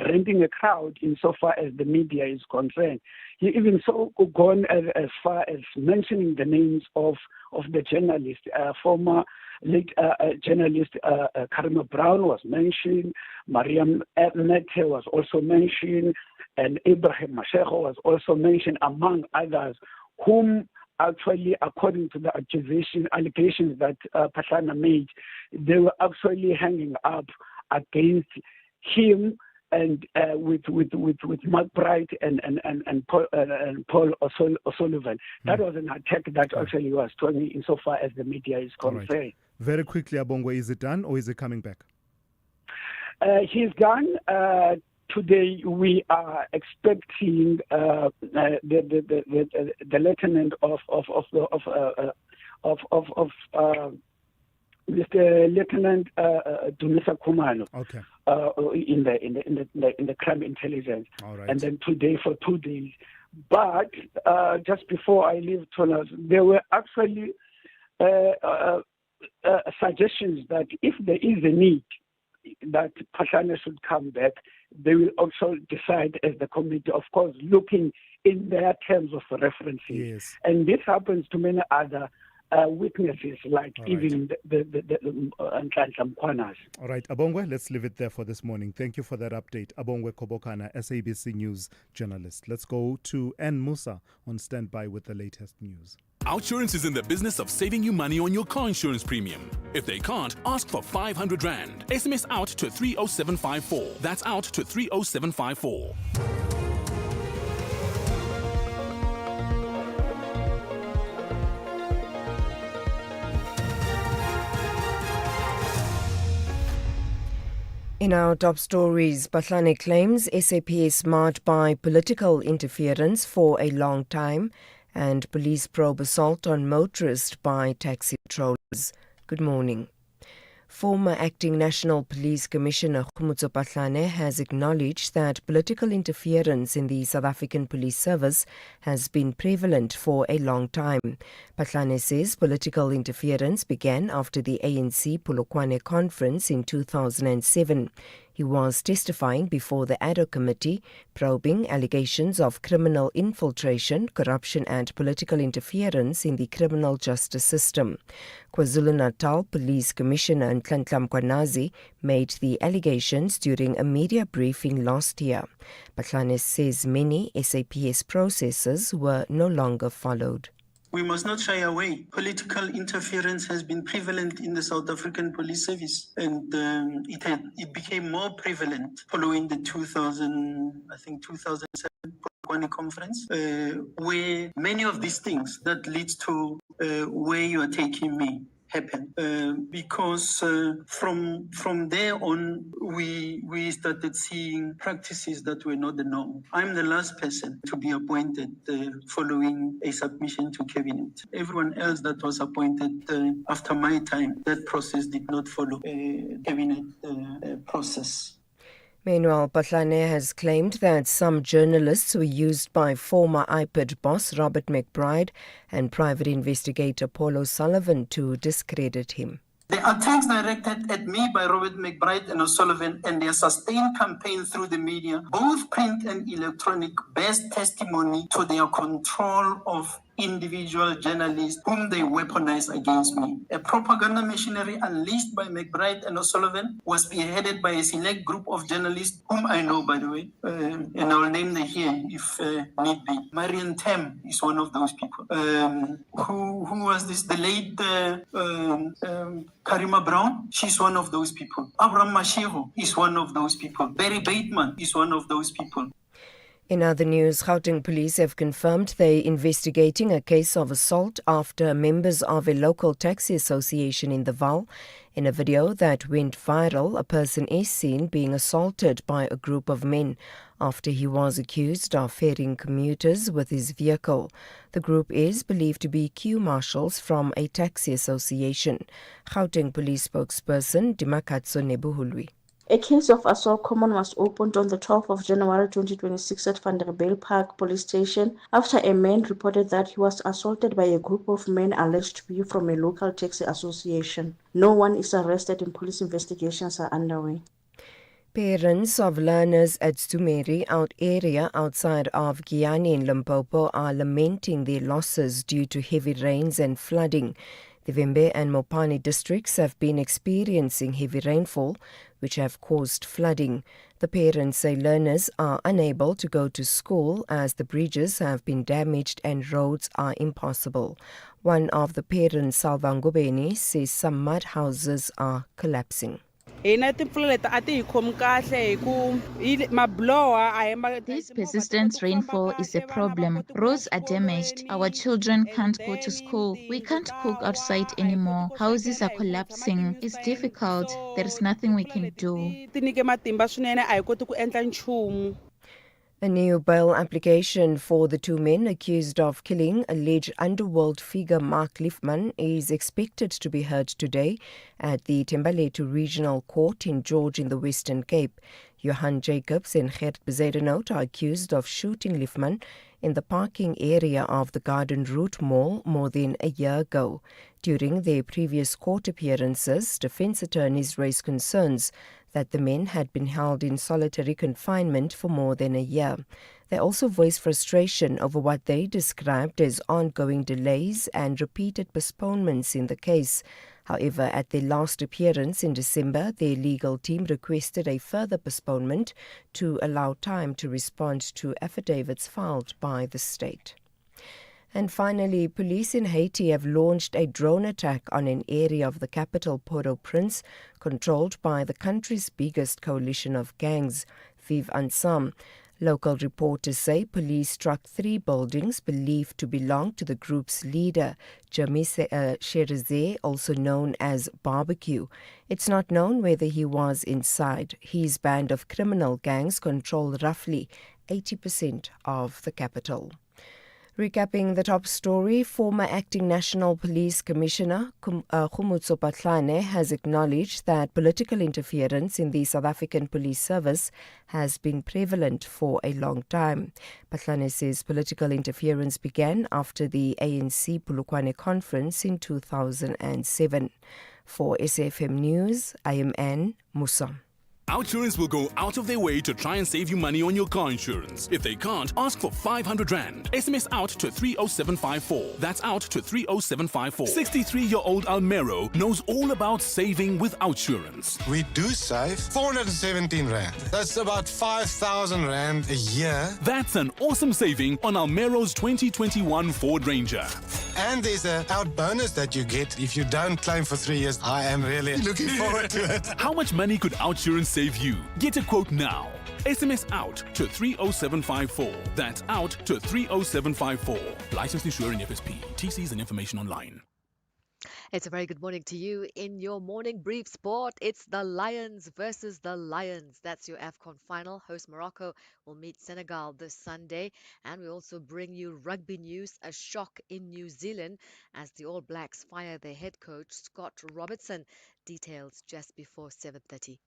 renting a crowd insofar as the media is concerned. He even so gone as far as mentioning the names of the journalist, former late journalist Karima Brown was mentioned, Mariam Mete was also mentioned, and Ibrahim Mashego was also mentioned, among others, whom actually, according to the allegations that Patlane made, they were actually hanging up against him and with McBride and Paul O'Sullivan. That was an attack that actually was turning insofar as the media is concerned. Right. Very quickly, Abongwe, is it done or is it coming back? He's done. Today we are expecting the lieutenant of Mr. Lieutenant Dunisa Kumano, okay, in the crime intelligence, all right, and then today for 2 days. But just before I leave Thulas, there were actually suggestions that if there is a need that Patlane should come back, they will also decide as the committee, of course, looking in their terms of references. Yes. And this happens to many other witnesses like even the Nhlanhla. All right, Abongwe, let's leave it there for this morning. Thank you for that update. Abongwe Kobokana, SABC News journalist. Let's go to N Musa on standby with the latest news. Outsurance is in the business of saving you money on your car insurance premium. If they can't, ask for 500 Rand. SMS out to 30754. That's out to 30754. In our top stories, Batlane claims SAP is marred by political interference for a long time, and police probe assault on motorist by taxi patrollers. Good morning. Former Acting National Police Commissioner Khumutso Batlane has acknowledged that political interference in the South African Police Service has been prevalent for a long time. Batlane says political interference began after the ANC Polokwane conference in 2007. He was testifying before the ad hoc committee probing allegations of criminal infiltration, corruption and political interference in the criminal justice system. KwaZulu-Natal Police Commissioner Nhlanhla Mkhwanazi made the allegations during a media briefing last year. Batlane says many SAPS processes were no longer followed. We must not shy away. Political interference has been prevalent in the South African Police Service, and it became more prevalent following the 2007 Polokwane conference, where many of these things that leads to where you are taking me happen, because from there on we started seeing practices that were not the norm. I'm the last person to be appointed following a submission to cabinet. Everyone else that was appointed after my time, that process did not follow a cabinet process. Meanwhile, Batlane has claimed that some journalists were used by former IPID boss Robert McBride and private investigator Paul O'Sullivan to discredit him. The attacks directed at me by Robert McBride and O'Sullivan and their sustained campaign through the media, both print and electronic, bears testimony to their control of individual journalists whom they weaponized against me. A propaganda machinery unleashed by McBride and O'Sullivan was spearheaded by a select group of journalists whom I know, by the way, and I'll name them here if need be. Marian Tem is one of those people. Who was this? The late Karima Brown, she's one of those people. Abraham Mashiro is one of those people. Barry Bateman is one of those people. In other news, Gauteng police have confirmed they're investigating a case of assault after members of a local taxi association in the Vaal. In a video that went viral, a person is seen being assaulted by a group of men after he was accused of ferrying commuters with his vehicle. The group is believed to be queue marshals from a taxi association. Gauteng police spokesperson Dimakatso Nebuhulwi. A case of assault common was opened on the 12th of January 2026 at Vanderbijl Park Police Station after a man reported that he was assaulted by a group of men alleged to be from a local taxi association. No one is arrested and police investigations are underway. Parents of learners at Stumeri area outside of Giyani in Limpopo are lamenting their losses due to heavy rains and flooding. The Vembe and Mopani districts have been experiencing heavy rainfall, which have caused flooding. The parents say learners are unable to go to school as the bridges have been damaged and roads are impassable. One of the parents, Salva Ngobeni, says some mud houses are collapsing. This persistent rainfall is a problem. Roads are damaged. Our children can't go to school. We can't cook outside anymore. Houses are collapsing. It's difficult. There is nothing we can do. A new bail application for the two men accused of killing alleged underworld figure Mark Liefman is expected to be heard today at the Thembalethu Regional Court in George in the Western Cape. Johan Jacobs and Gert Bezuidenhout are accused of shooting Liefman in the parking area of the Garden Route Mall more than a year ago. During their previous court appearances, defence attorneys raised concerns that the men had been held in solitary confinement for more than a year. They also voiced frustration over what they described as ongoing delays and repeated postponements in the case. However, at their last appearance in December, their legal team requested a further postponement to allow time to respond to affidavits filed by the state. And finally, police in Haiti have launched a drone attack on an area of the capital, Port-au-Prince, controlled by the country's biggest coalition of gangs, Vive Ensemble. Local reporters say police struck 3 buildings believed to belong to the group's leader, Jamise Sherizé, also known as Barbecue. It's not known whether he was inside. His band of criminal gangs control roughly 80% of the capital. Recapping the top story, former Acting National Police Commissioner Khumutso Patlane has acknowledged that political interference in the South African Police Service has been prevalent for a long time. Patlane says political interference began after the ANC Polokwane conference in 2007. For SAFM News, I am Anne Musa. Outsurance will go out of their way to try and save you money on your car insurance. If they can't, ask for 500 Rand. SMS out to 30754. That's out to 30754. 63-year-old Almero knows all about saving with Outsurance. We do save 417 Rand. That's about 5,000 Rand a year. That's an awesome saving on Almero's 2021 Ford Ranger. And there's an out bonus that you get if you don't claim for 3 years. I am really looking forward to it. How much money could Outsurance save you? Get a quote now. SMS out to 30754. That's out to 30754. Licensed insurer in FSP. TCs and information online. It's a very good morning to you. In your morning brief sport, it's the Lions versus the Lions. That's your AFCON final. Host Morocco will meet Senegal this Sunday. And we also bring you rugby news, a shock in New Zealand as the All Blacks fire their head coach, Scott Robertson. Details just before 7:30.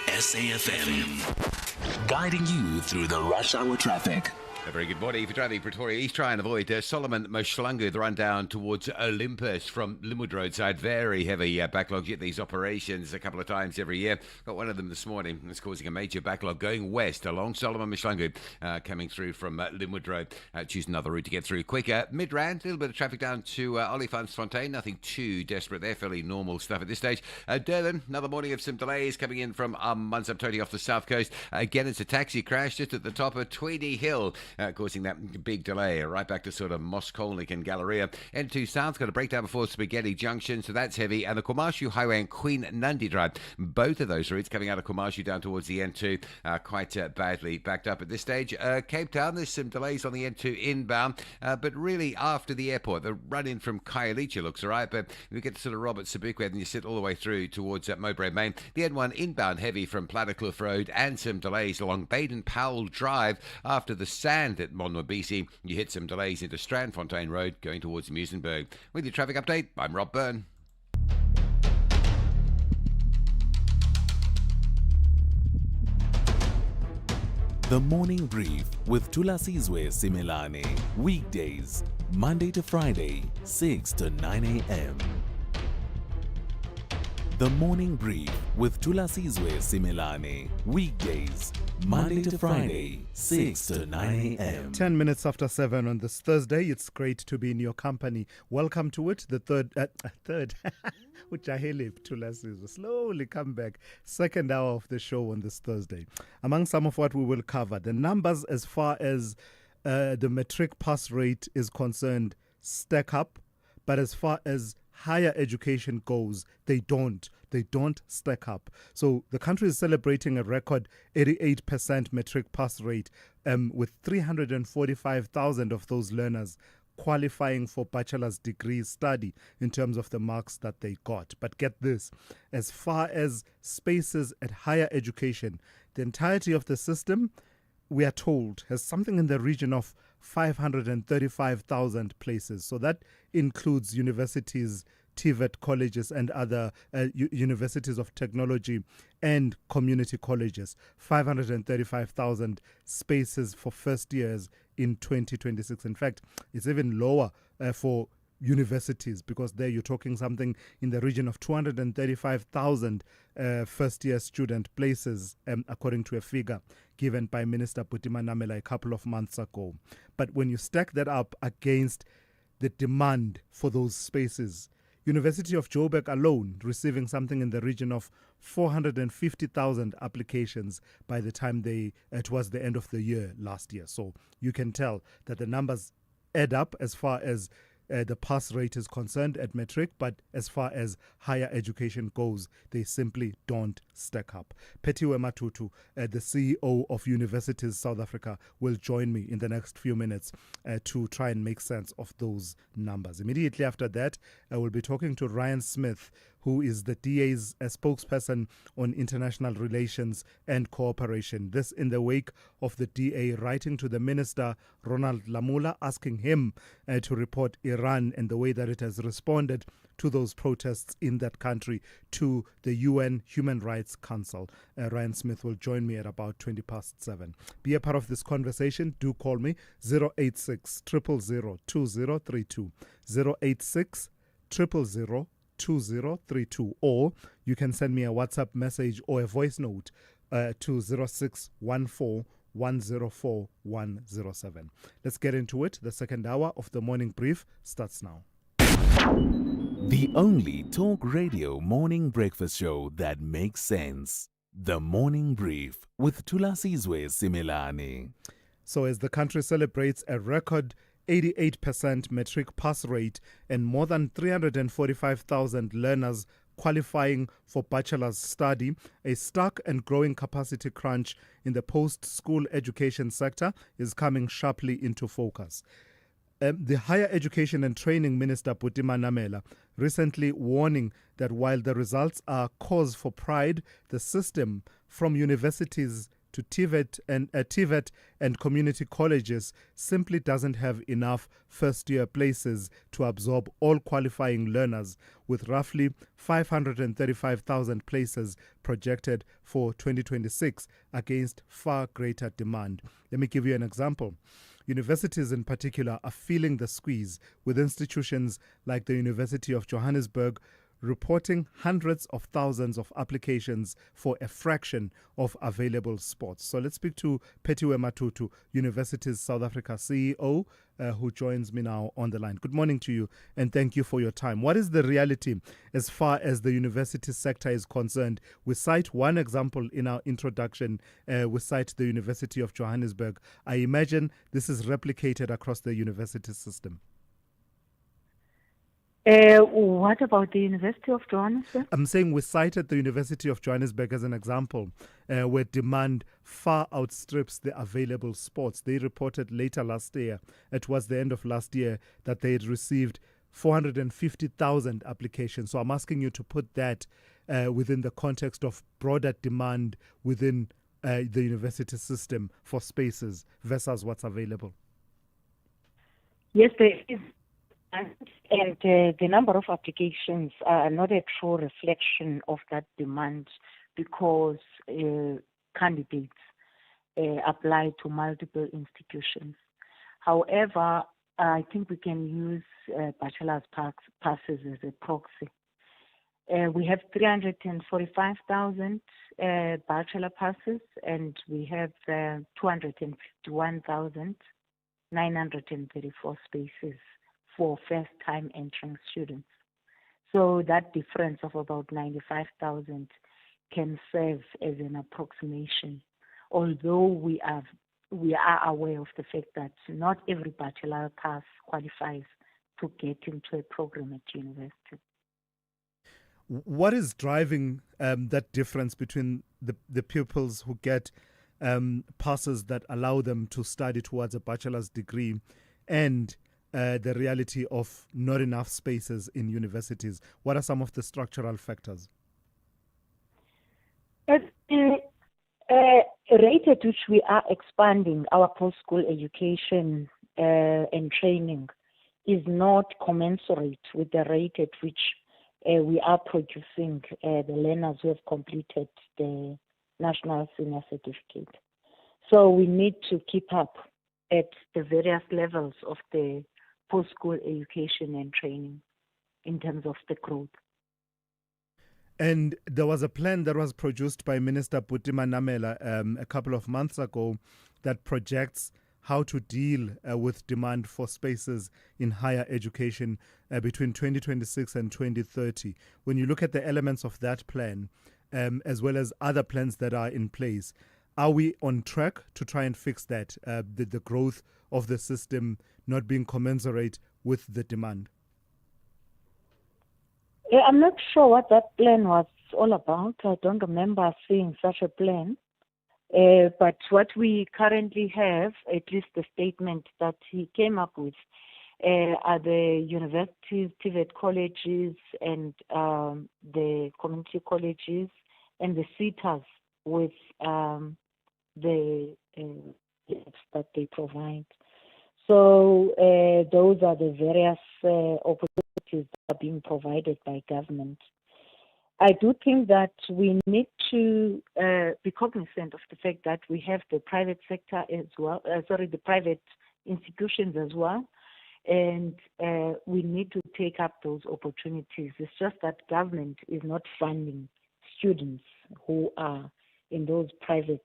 SAFM, guiding you through the rush hour traffic. A very good morning. If you're driving Pretoria East, try and avoid Solomon Mashlangu, the run down towards Olympus from Limwood Roadside. Very heavy backlog. You get these operations a couple of times every year. Got one of them this morning. It's causing a major backlog going west along Solomon Mashlangu, coming through from Limwood Road. Choose another route to get through quicker. Midrand, a little bit of traffic down to Olifantsfontein. Nothing too desperate there. Fairly normal stuff at this stage. Durban, another morning of some delays coming in from Mansaptoti off the south coast. Again, it's a taxi crash just at the top of Tweedy Hill. Causing that big delay right back to sort of Moskolnik and Galleria. N2 South got a breakdown before Spaghetti Junction, so that's heavy. And the Kwamashu Highway and Queen Nandi Drive, both of those routes coming out of Kwamashu down towards the N2, quite badly backed up at this stage. Cape Town, there's some delays on the N2 inbound, but really after the airport, the run-in from Khayelitsha looks all right, but if you get to sort of Robert Sobukwe, then you sit all the way through towards Mowbray Main. The N1 inbound heavy from Plattekloof Road, and some delays along Baden-Powell Drive after the sand at Monwabisi. You hit some delays into Strandfontein Road going towards Muizenberg. With your traffic update, I'm Rob Byrne. The Morning Brief with Thulasizwe Simelane. Weekdays, Monday to Friday, 6 to 9 a.m. The Morning Brief with Thulasizwe Simelane. Weekdays, Monday to Friday, 6 to 9 a.m. 10 minutes after 7 on this Thursday. It's great to be in your company. Welcome to it, the third, Thulasizwe. Slowly come back. Second hour of the show on this Thursday. Among some of what we will cover, the numbers as far as the matric pass rate is concerned stack up, but as far as higher education goes, they don't stack up. So the country is celebrating a record 88% matric pass rate, with 345,000 of those learners qualifying for bachelor's degree study in terms of the marks that they got. But get this, as far as spaces at higher education, the entirety of the system, we are told, has something in the region of 535,000 places. So that includes universities, TVET colleges and other universities of technology and community colleges. 535,000 spaces for first years in 2026. In fact, it's even lower for universities, because there you're talking something in the region of 235,000 first-year student places, according to a figure given by Minister Putima Namela a couple of months ago. But when you stack that up against the demand for those spaces, University of Joburg alone receiving something in the region of 450,000 applications by the time it was the end of the year last year. So you can tell that the numbers add up as far as the pass rate is concerned at matric, but as far as higher education goes, they simply don't stack up. Petiwe Matutu, the CEO of Universities South Africa, will join me in the next few minutes to try and make sense of those numbers. Immediately after that, I will be talking to Ryan Smith, who is the DA's spokesperson on international relations and cooperation. This in the wake of the DA writing to the Minister, Ronald Lamula, asking him to report Iran and the way that it has responded to those protests in that country to the UN Human Rights Council. Ryan Smith will join me at about 7:20. Be a part of this conversation. Do call me 086 000 2032, 086 000 2032, or you can send me a WhatsApp message or a voice note to 0614 104 107. Let's get into it. The second hour of the morning brief starts now. The only talk radio morning breakfast show that makes sense. The Morning Brief with Thulasizwe Simelane. So as the country celebrates a record 88% matric pass rate and more than 345,000 learners qualifying for bachelor's study, a stark and growing capacity crunch in the post-school education sector is coming sharply into focus. The Higher Education and Training Minister Putima Namela recently warning that while the results are cause for pride, the system from universities to TVET and community colleges simply doesn't have enough first-year places to absorb all qualifying learners, with roughly 535,000 places projected for 2026 against far greater demand. Let me give you an example. Universities in particular are feeling the squeeze, with institutions like the University of Johannesburg reporting hundreds of thousands of applications for a fraction of available spots. So let's speak to Petiwe Matutu, Universities South Africa CEO, who joins me now on the line. Good morning to you, and thank you for your time. What is the reality as far as the university sector is concerned? We cite one example in our introduction. We cite the University of Johannesburg. I imagine this is replicated across the university system. What about the University of Johannesburg? I'm saying we cited the University of Johannesburg as an example where demand far outstrips the available spots. They reported later last year, towards the end of last year, that they had received 450,000 applications. So I'm asking you to put that within the context of broader demand within the university system for spaces versus what's available. Yes, there is. And the number of applications are not a true reflection of that demand, because candidates apply to multiple institutions. However, I think we can use bachelor's passes as a proxy. We have 345,000 bachelor passes, and we have 251,934 spaces for first-time entering students. So that difference of about 95,000 can serve as an approximation, although we are aware of the fact that not every bachelor pass qualifies to get into a program at university. What is driving that difference between the pupils who get passes that allow them to study towards a bachelor's degree and the reality of not enough spaces in universities? What are some of the structural factors? The rate at which we are expanding our post-school education and training is not commensurate with the rate at which we are producing the learners who have completed the National Senior Certificate. So we need to keep up at the various levels of the post-school education and training in terms of the growth. And there was a plan that was produced by Minister Butima Namela a couple of months ago that projects how to deal with demand for spaces in higher education between 2026 and 2030. When you look at the elements of that plan, as well as other plans that are in place, are we on track to try and fix that, the growth of the system not being commensurate with the demand? I'm not sure what that plan was all about. I don't remember seeing such a plan. But what we currently have, at least the statement that he came up with, are the universities, TVET colleges, and the community colleges, and the SETAs with the that they provide. So those are the various opportunities that are being provided by government. I do think that we need to be cognizant of the fact that we have the private sector as well, the private institutions as well, and we need to take up those opportunities. It's just that government is not funding students who are in those private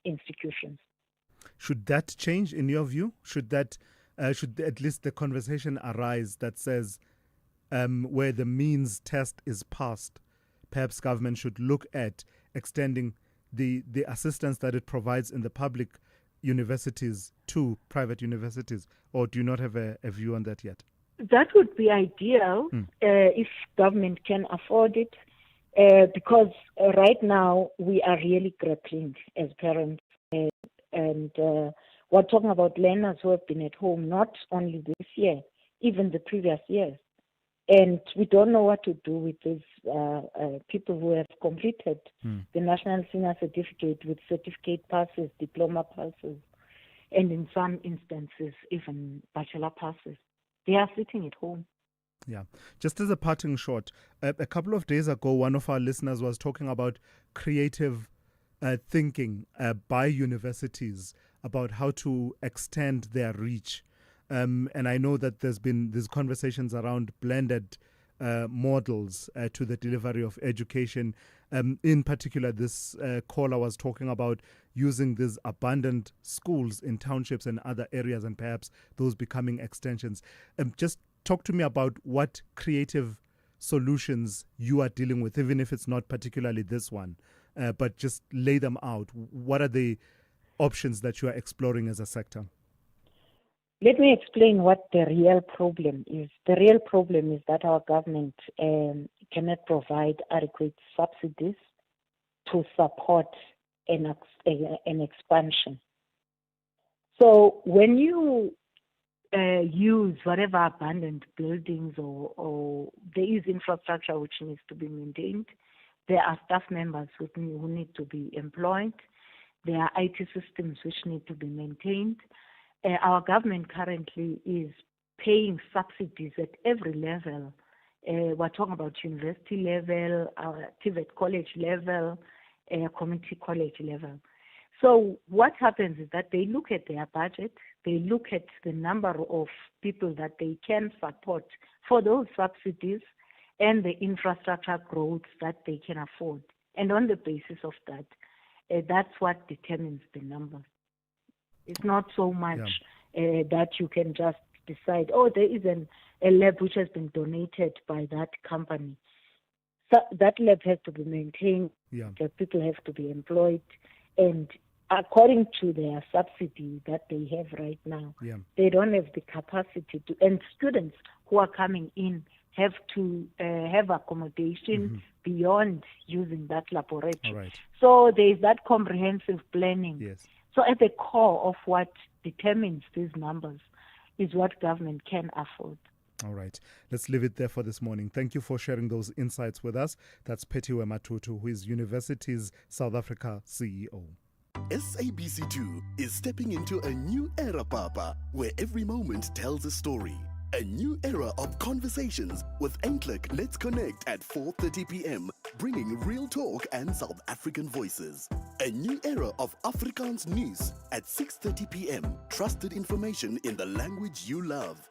institutions. Should that change in your view? Should at least the conversation arise that says, where the means test is passed, perhaps government should look at extending the assistance that it provides in the public universities to private universities? Or do you not have a view on that yet? That would be ideal if government can afford it, because right now we are really grappling as parents. And we're talking about learners who have been at home not only this year, even the previous years. And we don't know what to do with these people who have completed the National Senior Certificate with certificate passes, diploma passes, and in some instances, even bachelor passes. They are sitting at home. Yeah. Just as a parting shot, a couple of days ago, one of our listeners was talking about creative thinking by universities about how to extend their reach. And I know that there's been these conversations around blended models to the delivery of education. In particular, this caller was talking about using these abandoned schools in townships and other areas, and perhaps those becoming extensions. Just talk to me about what creative solutions you are dealing with, even if it's not particularly this one, but just lay them out. What are the options that you are exploring as a sector? Let me explain what the real problem is. The real problem is that our government cannot provide adequate subsidies to support an expansion. So when you use whatever abandoned buildings or there is infrastructure which needs to be maintained, there are staff members who need to be employed, there are IT systems which need to be maintained. Our government currently is paying subsidies at every level. We're talking about university level, TVET college level, community college level. So what happens is that they look at their budget, they look at the number of people that they can support for those subsidies and the infrastructure growth that they can afford. And on the basis of that, that's what determines the numbers. It's not so much that you can just decide, oh, there is a lab which has been donated by that company. So that lab has to be maintained, the people have to be employed, and according to their subsidy that they have right now, they don't have the capacity to, and students who are coming in have to have accommodation beyond using that laboratory. Right. So there is that comprehensive planning. Yes. So at the core of what determines these numbers is what government can afford. All right. Let's leave it there for this morning. Thank you for sharing those insights with us. That's Petiwe Matutu, who is Universities South Africa CEO. SABC2 is stepping into a new era, Papa, where every moment tells a story. A new era of conversations with Eintlik Let's Connect at 4:30 p.m., bringing real talk and South African voices. A new era of Afrikaans news at 6:30 p.m., trusted information in the language you love.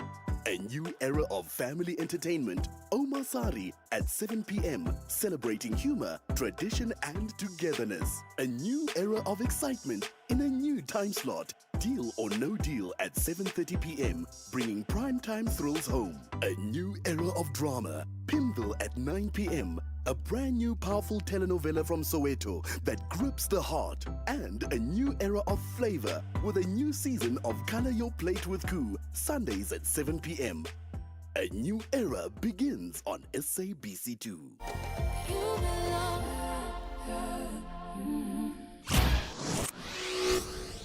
A new era of family entertainment, Omar Sari at 7 p.m., celebrating humor, tradition and togetherness. A new era of excitement in a new time slot, Deal or No Deal at 7:30 p.m., bringing primetime thrills home. A new era of drama, Pimville at 9 p.m., a brand new powerful telenovela from Soweto that grips the heart. And a new era of flavor with a new season of Color Your Plate with Koo, Sundays at 7 p.m. A new era begins on SABC2.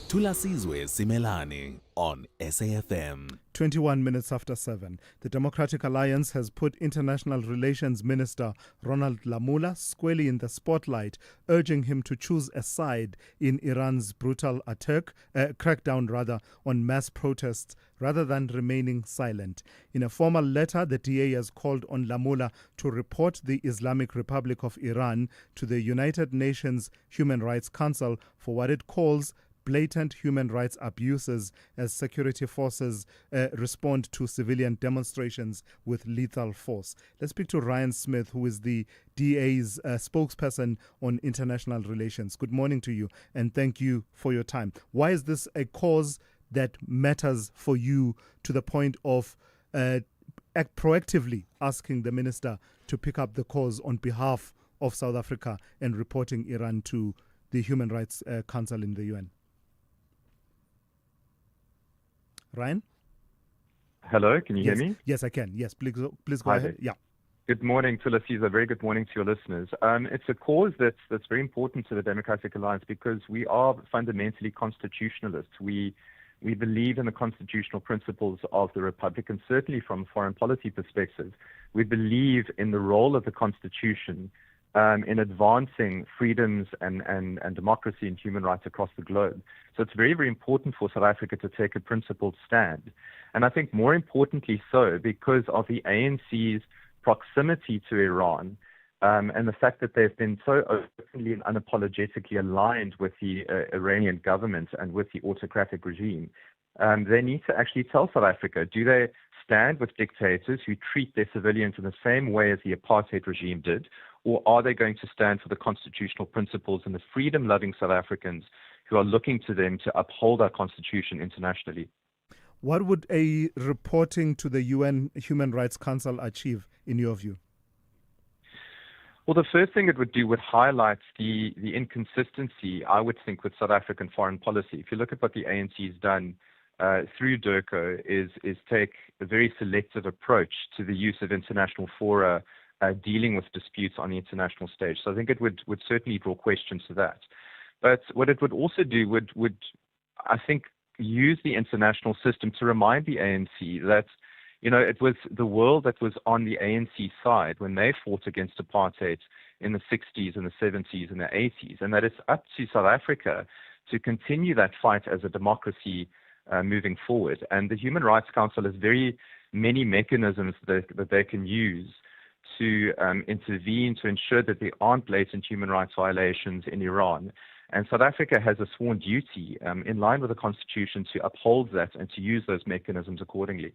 Thulasizwe Simelane on SAFM. 21 minutes after 7. The Democratic Alliance has put International Relations Minister Ronald Lamola squarely in the spotlight, urging him to choose a side in Iran's brutal crackdown on mass protests rather than remaining silent. In a formal letter, the DA has called on Lamola to report the Islamic Republic of Iran to the United Nations Human Rights Council for what it calls blatant human rights abuses as security forces respond to civilian demonstrations with lethal force. Let's speak to Ryan Smith, who is the DA's spokesperson on international relations. Good morning to you, and thank you for your time. Why is this a cause that matters for you to the point of proactively asking the minister to pick up the cause on behalf of South Africa and reporting Iran to the Human Rights Council in the UN? Ryan? Hello, can you hear me? Yes, I can. Yes, please go Hi ahead. there. Yeah. Good morning, Thulasizwe. Very good morning to your listeners. It's a cause that's very important to the Democratic Alliance because we are fundamentally constitutionalists. We believe in the constitutional principles of the Republic, and certainly from a foreign policy perspective, we believe in the role of the Constitution in advancing freedoms and democracy and human rights across the globe. So it's very, very important for South Africa to take a principled stand. And I think more importantly so because of the ANC's proximity to Iran and the fact that they've been so openly and unapologetically aligned with the Iranian government and with the autocratic regime. They need to actually tell South Africa, do they stand with dictators who treat their civilians in the same way as the apartheid regime did, or are they going to stand for the constitutional principles and the freedom-loving South Africans who are looking to them to uphold our constitution internationally? What would a reporting to the UN Human Rights Council achieve, in your view? Well, the first thing it would do would highlight the inconsistency, I would think, with South African foreign policy. If you look at what the ANC has done through DIRCO is take a very selective approach to the use of international fora dealing with disputes on the international stage. So I think it would certainly draw questions to that. But what it would also do would I think, use the international system to remind the ANC that, you know, it was the world that was on the ANC side when they fought against apartheid in the 60s and the 70s and the 80s, and that it's up to South Africa to continue that fight as a democracy moving forward. And the Human Rights Council has very many mechanisms that they can use to intervene to ensure that there aren't blatant human rights violations in Iran. And South Africa has a sworn duty in line with the Constitution to uphold that and to use those mechanisms accordingly.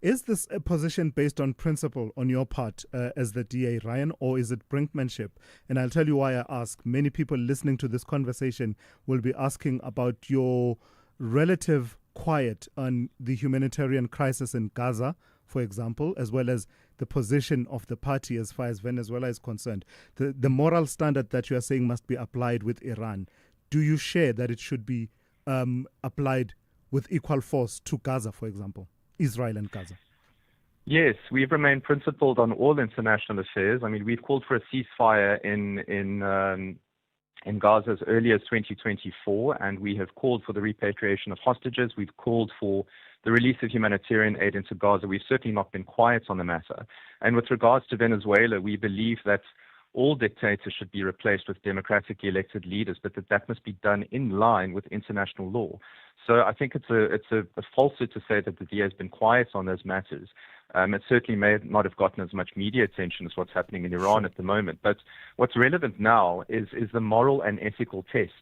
Is this a position based on principle on your part as the DA, Ryan, or is it brinkmanship? And I'll tell you why I ask. Many people listening to this conversation will be asking about your relative quiet on the humanitarian crisis in Gaza, for example, as well as the position of the party as far as Venezuela is concerned. The moral standard that you are saying must be applied with Iran. Do you share that it should be applied with equal force to Gaza, for example, Israel and Gaza? Yes, we've remained principled on all international affairs. I mean, we've called for a ceasefire in Gaza as early as 2024, and we have called for the repatriation of hostages. We've called for the release of humanitarian aid into Gaza. We've certainly not been quiet on the matter. And with regards to Venezuela, we believe that all dictators should be replaced with democratically elected leaders, but that must be done in line with international law. So I think it's a falsehood to say that the DA has been quiet on those matters. It certainly may not have gotten as much media attention as what's happening in Iran at the moment. But what's relevant now is the moral and ethical test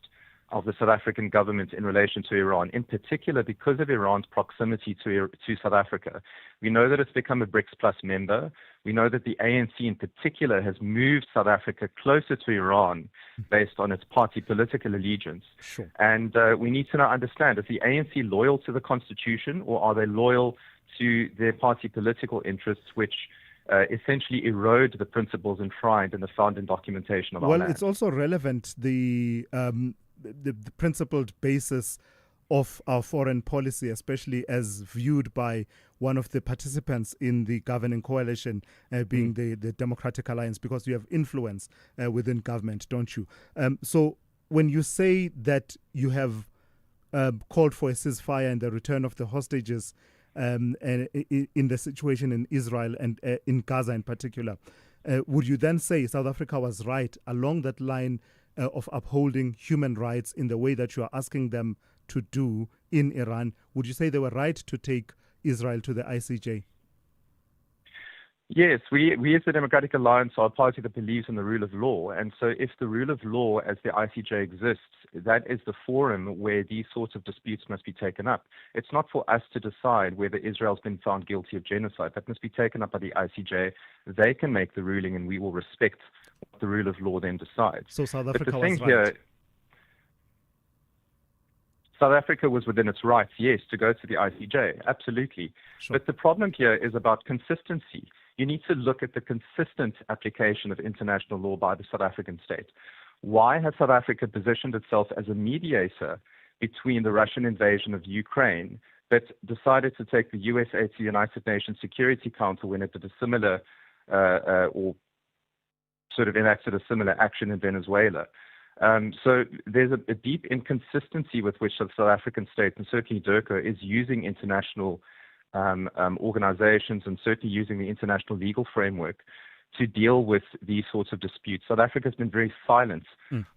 of the South African government in relation to Iran, in particular because of Iran's proximity to South Africa. We know that it's become a BRICS Plus member. We know that the ANC in particular has moved South Africa closer to Iran based on its party political allegiance. Sure. And we need to now understand, is the ANC loyal to the Constitution, or are they loyal to their party political interests, which essentially erode the principles enshrined in the founding documentation of our land? Well, it's also relevant, the principled basis of our foreign policy, especially as viewed by one of the participants in the governing coalition, being the Democratic Alliance, because you have influence within government, don't you? So when you say that you have called for a ceasefire and the return of the hostages and in the situation in Israel and in Gaza in particular, would you then say South Africa was right along that line of upholding human rights in the way that you are asking them to do in Iran? Would you say they were right to take Israel to the ICJ? Yes, we as the Democratic Alliance are a party that believes in the rule of law. And so if the rule of law as the ICJ exists, that is the forum where these sorts of disputes must be taken up. It's not for us to decide whether Israel's been found guilty of genocide. That must be taken up by the ICJ. They can make the ruling and we will respect what the rule of law then decides. So South Africa was right. Here, South Africa was within its rights, yes, to go to the ICJ, absolutely. Sure. But the problem here is about consistency. You need to look at the consistent application of international law by the South African state. Why has South Africa positioned itself as a mediator between the Russian invasion of Ukraine, but decided to take the USA to the United Nations Security Council when it did a similar or sort of enacted a similar action in Venezuela? So there's a deep inconsistency with which the South African state, and certainly DIRCO, is using international organizations and certainly using the international legal framework to deal with these sorts of disputes. South Africa has been very silent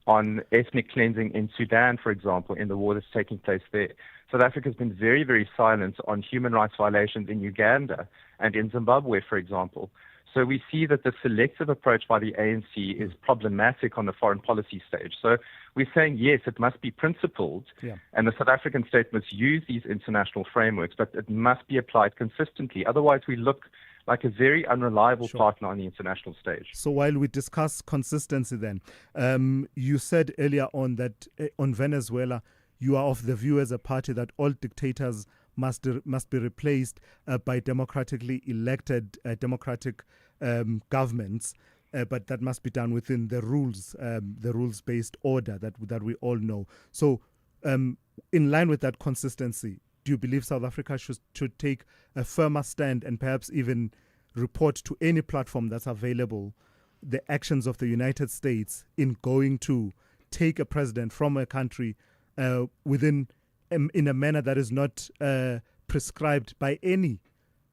on ethnic cleansing in Sudan, for example, in the war that's taking place there. South Africa has been very, very silent on human rights violations in Uganda and in Zimbabwe, for example. So we see that the selective approach by the ANC is problematic on the foreign policy stage. So we're saying, yes, it must be principled, and the South African state must use these international frameworks, but it must be applied consistently. Otherwise, we look like a very unreliable partner on the international stage. So while we discuss consistency then, you said earlier on that on Venezuela, you are of the view as a party that all dictators must be replaced by democratically elected democratic governments, but that must be done within the rules-based order that we all know. So in line with that consistency, do you believe South Africa should take a firmer stand and perhaps even report to any platform that's available the actions of the United States in going to take a president from a country in a manner that is not prescribed by any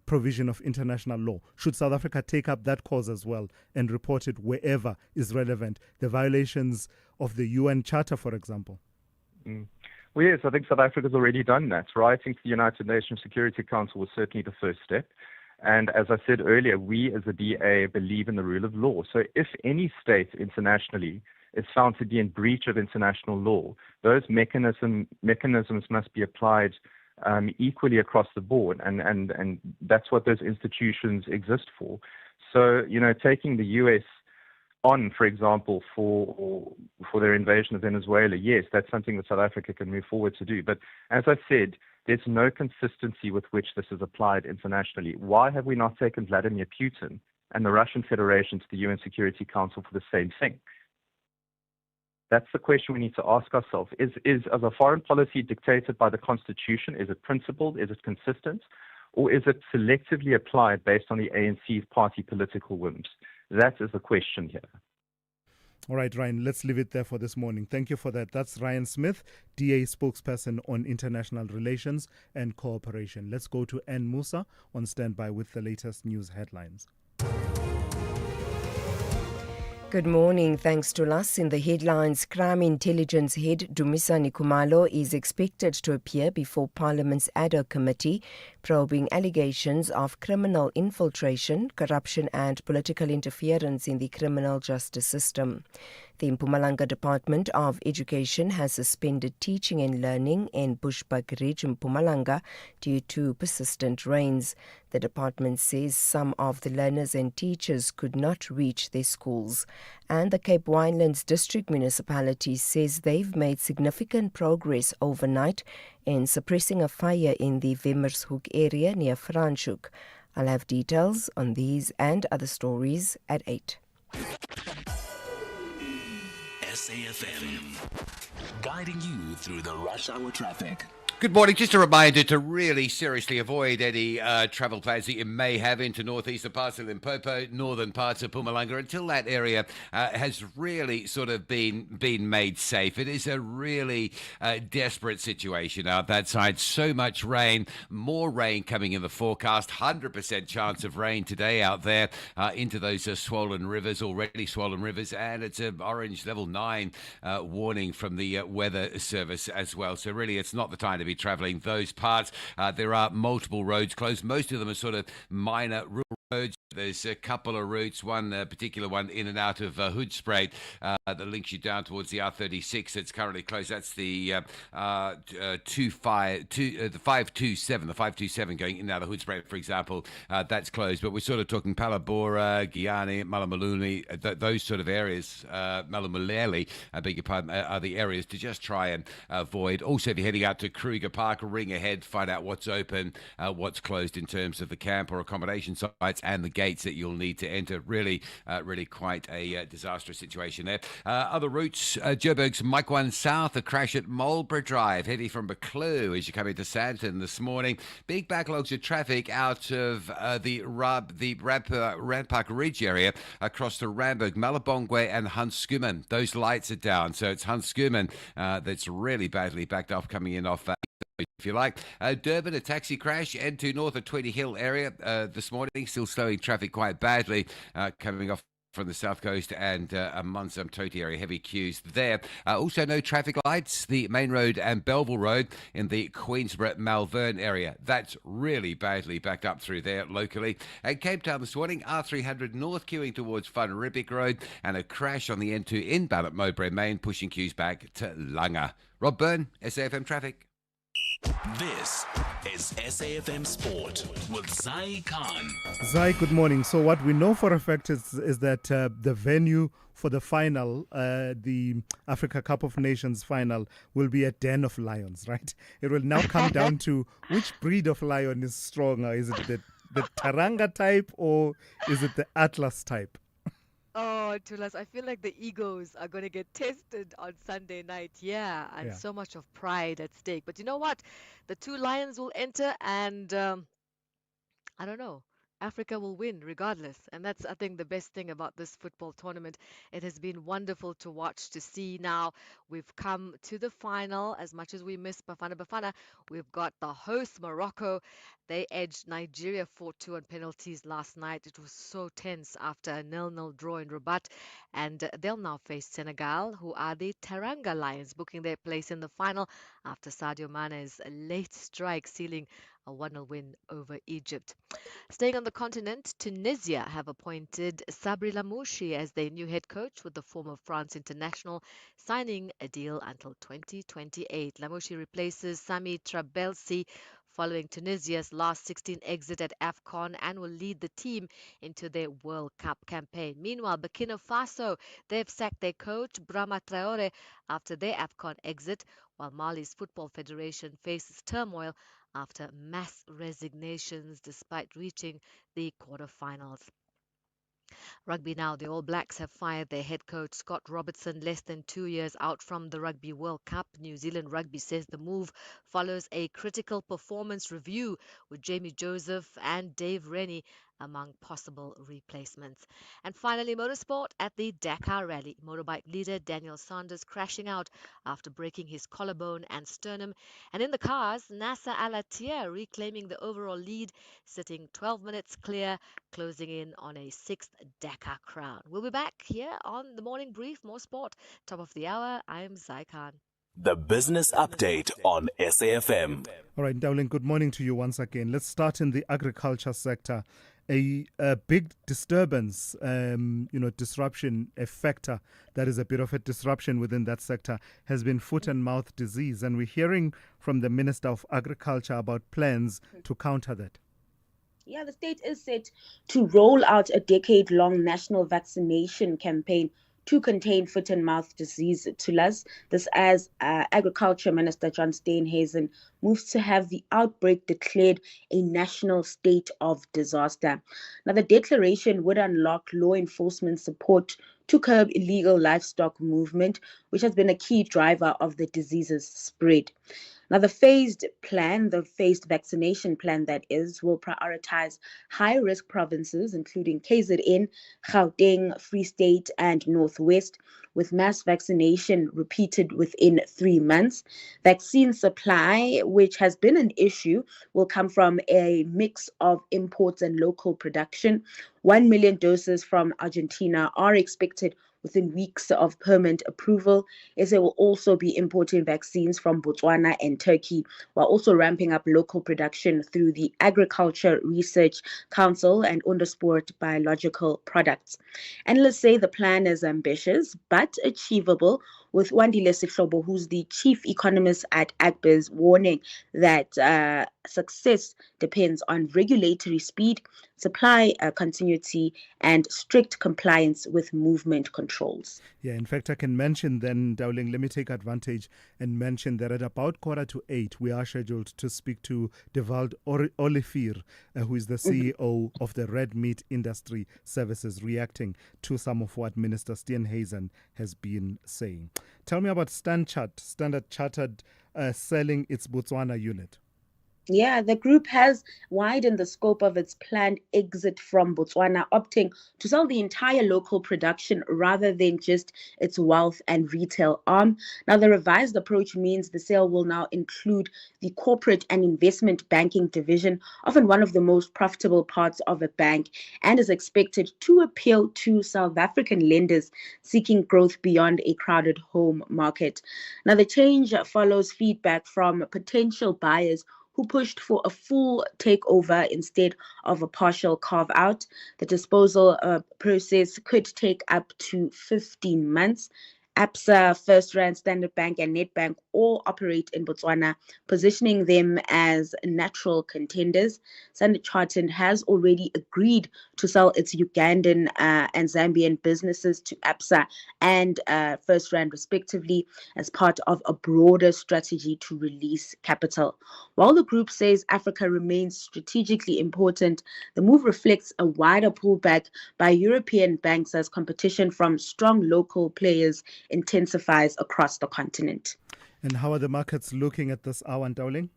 provision of international law? Should South Africa take up that cause as well and report it wherever is relevant? The violations of the UN Charter, for example. Well, yes, I think South Africa's already done that. Writing to the United Nations Security Council was certainly the first step. And as I said earlier, we as the DA believe in the rule of law. So if any state internationally is found to be in breach of international law, those mechanisms must be applied equally across the board, and that's what those institutions exist for. So, taking the US on, for example, for their invasion of Venezuela, yes, that's something that South Africa can move forward to do. But as I said, there's no consistency with which this is applied internationally. Why have we not taken Vladimir Putin and the Russian Federation to the UN Security Council for the same thing? That's the question we need to ask ourselves. Is a foreign policy dictated by the Constitution? Is it principled? Is it consistent? Or is it selectively applied based on the ANC's party political whims? That is the question here. All right, Ryan, let's leave it there for this morning. Thank you for that. That's Ryan Smith, DA spokesperson on international relations and cooperation. Let's go to Ann Musa on standby with the latest news headlines. Good morning. Thanks to us. In the headlines, Crime Intelligence Head Dumisani Khumalo is expected to appear before Parliament's ad hoc committee probing allegations of criminal infiltration, corruption and political interference in the criminal justice system. The Mpumalanga Department of Education has suspended teaching and learning in Bushbuck Ridge, Mpumalanga, due to persistent rains. The department says some of the learners and teachers could not reach their schools. And the Cape Winelands District Municipality says they've made significant progress overnight in suppressing a fire in the Wimmershoek area near Franschhoek. I'll have details on these and other stories at 8. SAFM, guiding you through the rush hour traffic. Good morning. Just a reminder to really seriously avoid any travel plans that you may have into northeastern parts of Limpopo, northern parts of Mpumalanga, until that area has really sort of been made safe. It is a really desperate situation out that side. So much rain, more rain coming in the forecast. 100% chance of rain today out there into those swollen rivers, already swollen rivers, and it's an orange level 9 warning from the weather service as well. So really, it's not the time to be travelling those parts. There are multiple roads closed. Most of them are sort of minor rural roads. There's a couple of routes, one particular one in and out of Hoedspruit that links you down towards the R36. It's currently closed. That's the 527 going in and out of Hoedspruit, for example. That's closed. But we're sort of talking Palabora, Guyane, Malamaluni, those sort of areas. Malamulele, I beg your pardon, are the areas to just try and avoid. Also, if you're heading out to Kruger Park, ring ahead, find out what's open, what's closed in terms of the camp or accommodation sites and the gates that you'll need to enter. Really quite a disastrous situation there. Other routes, Joburg's Mike 1 South, a crash at Marlborough Drive, heading from Buccleuch as you come into Sandton this morning. Big backlogs of traffic out of the Randpark Ridge area across to Randburg, Malabongwe and Hanskuman. Those lights are down, so it's Hanskuman that's really badly backed off coming in off if you like. Durban, a taxi crash, N2 north of 20 Hill area this morning, still slowing traffic quite badly coming off from the south coast and Munsum Toti area, heavy queues there. Also no traffic lights, the main road and Belleville Road in the Queensborough Malvern area. That's really badly backed up through there locally. And Cape Town this morning, R300 north queuing towards Van Riebeeck Road and a crash on the N2 inbound at Mowbray Main, pushing queues back to Langa. Rob Byrne, SAFM Traffic. This is SAFM Sport with Zai Khan. Zai, good morning. So what we know for a fact is that the venue for the final, the Africa Cup of Nations final, will be a den of lions, right? It will now come down to which breed of lion is stronger. Is it the Taranga type or is it the Atlas type? Oh, Tulas, I feel like the egos are going to get tested on Sunday night. Yeah, and so much of pride at stake. But you know what? The two lions will enter and I don't know. Africa will win regardless. And that's, I think, the best thing about this football tournament. It has been wonderful to watch, to see now. We've come to the final. As much as we miss Bafana, we've got the host, Morocco. They edged Nigeria 4-2 on penalties last night. It was so tense after a 0-0 draw in Rabat. And they'll now face Senegal, who are the Teranga Lions, booking their place in the final after Sadio Mane's late strike sealing a 1-0 win over Egypt. Staying on the continent, Tunisia have appointed Sabri Lamouchi as their new head coach, with the former France international signing a deal until 2028. Lamouchi replaces Sami Trabelsi following Tunisia's last 16 exit at AFCON and will lead the team into their World Cup campaign. Meanwhile, Burkina Faso, they've sacked their coach, Brahma Traore, after their AFCON exit, while Mali's Football Federation faces turmoil after mass resignations despite reaching the quarterfinals. Rugby now, the All Blacks have fired their head coach Scott Robertson less than 2 years out from the Rugby World Cup. New Zealand Rugby says the move follows a critical performance review with Jamie Joseph and Dave Rennie among possible replacements. And finally, motorsport at the Dakar Rally. Motorbike leader Daniel Sanders crashing out after breaking his collarbone and sternum. And in the cars, Nasser Al-Attiyah reclaiming the overall lead, sitting 12 minutes clear, closing in on a 6th Dakar crown. We'll be back here on the Morning Brief. More sport. Top of the hour. I'm Zaikan. The Business Update on SAFM. All right, Dowling, good morning to you once again. Let's start in the agriculture sector. A big disturbance, disruption, a factor that is a bit of a disruption within that sector has been foot and mouth disease. And we're hearing from the Minister of Agriculture about plans to counter that. Yeah, the state is set to roll out a decade-long national vaccination campaign to contain foot and mouth disease, Thulas. This as Agriculture Minister John Steenhuisen moves to have the outbreak declared a national state of disaster. Now, the declaration would unlock law enforcement support to curb illegal livestock movement, which has been a key driver of the disease's spread. Now, the phased vaccination plan, that is, will prioritize high-risk provinces, including KZN, Gauteng, Free State, and Northwest, with mass vaccination repeated within 3 months. Vaccine supply, which has been an issue, will come from a mix of imports and local production. 1 million doses from Argentina are expected within weeks of permit approval, as they will also be importing vaccines from Botswana and Turkey, while also ramping up local production through the Agriculture Research Council and Ondersport Biological Products. And let's say the plan is ambitious but achievable, with Wandile Sihlobo, who's the chief economist at Agbiz, warning that success depends on regulatory speed, supply continuity, and strict compliance with movement controls. Yeah, in fact, I can mention then, Dowling, let me take advantage and mention that at about 7:45, we are scheduled to speak to Devald Olivier, who is the CEO of the Red Meat Industry Services, reacting to some of what Minister Steenhuisen has been saying. Tell me about Standard Chartered selling its Botswana unit. Yeah, the group has widened the scope of its planned exit from Botswana, opting to sell the entire local production rather than just its wealth and retail arm. Now, the revised approach means the sale will now include the corporate and investment banking division, often one of the most profitable parts of a bank, and is expected to appeal to South African lenders seeking growth beyond a crowded home market. Now, the change follows feedback from potential buyers who pushed for a full takeover instead of a partial carve-out. The disposal process could take up to 15 months. Absa, First Rand, Standard Bank, and Nedbank all operate in Botswana, positioning them as natural contenders. Standard Chartered has already agreed to sell its Ugandan and Zambian businesses to Absa and First Rand, respectively, as part of a broader strategy to release capital. While the group says Africa remains strategically important, the move reflects a wider pullback by European banks as competition from strong local players intensifies across the continent. And how are the markets looking at this hour, Dowling?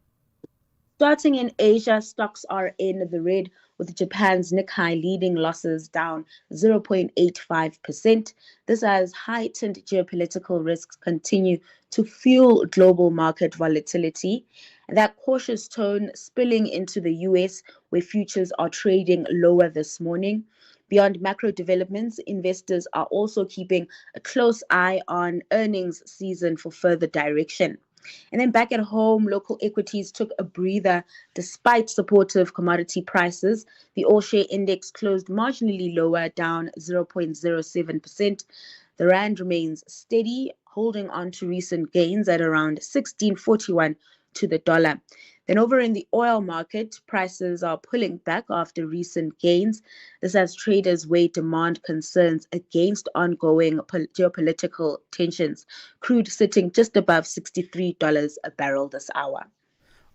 Starting in Asia, stocks are in the red, with Japan's Nikkei leading losses down 0.85%. This as heightened geopolitical risks continue to fuel global market volatility. And that cautious tone spilling into the US, where futures are trading lower this morning. Beyond macro developments, investors are also keeping a close eye on earnings season for further direction. And then back at home, local equities took a breather despite supportive commodity prices. The all-share index closed marginally lower, down 0.07%. The rand remains steady, holding on to recent gains at around 16.41 to the dollar. Then over in the oil market, prices are pulling back after recent gains. This as traders weigh demand concerns against ongoing geopolitical tensions. Crude sitting just above $63 a barrel this hour.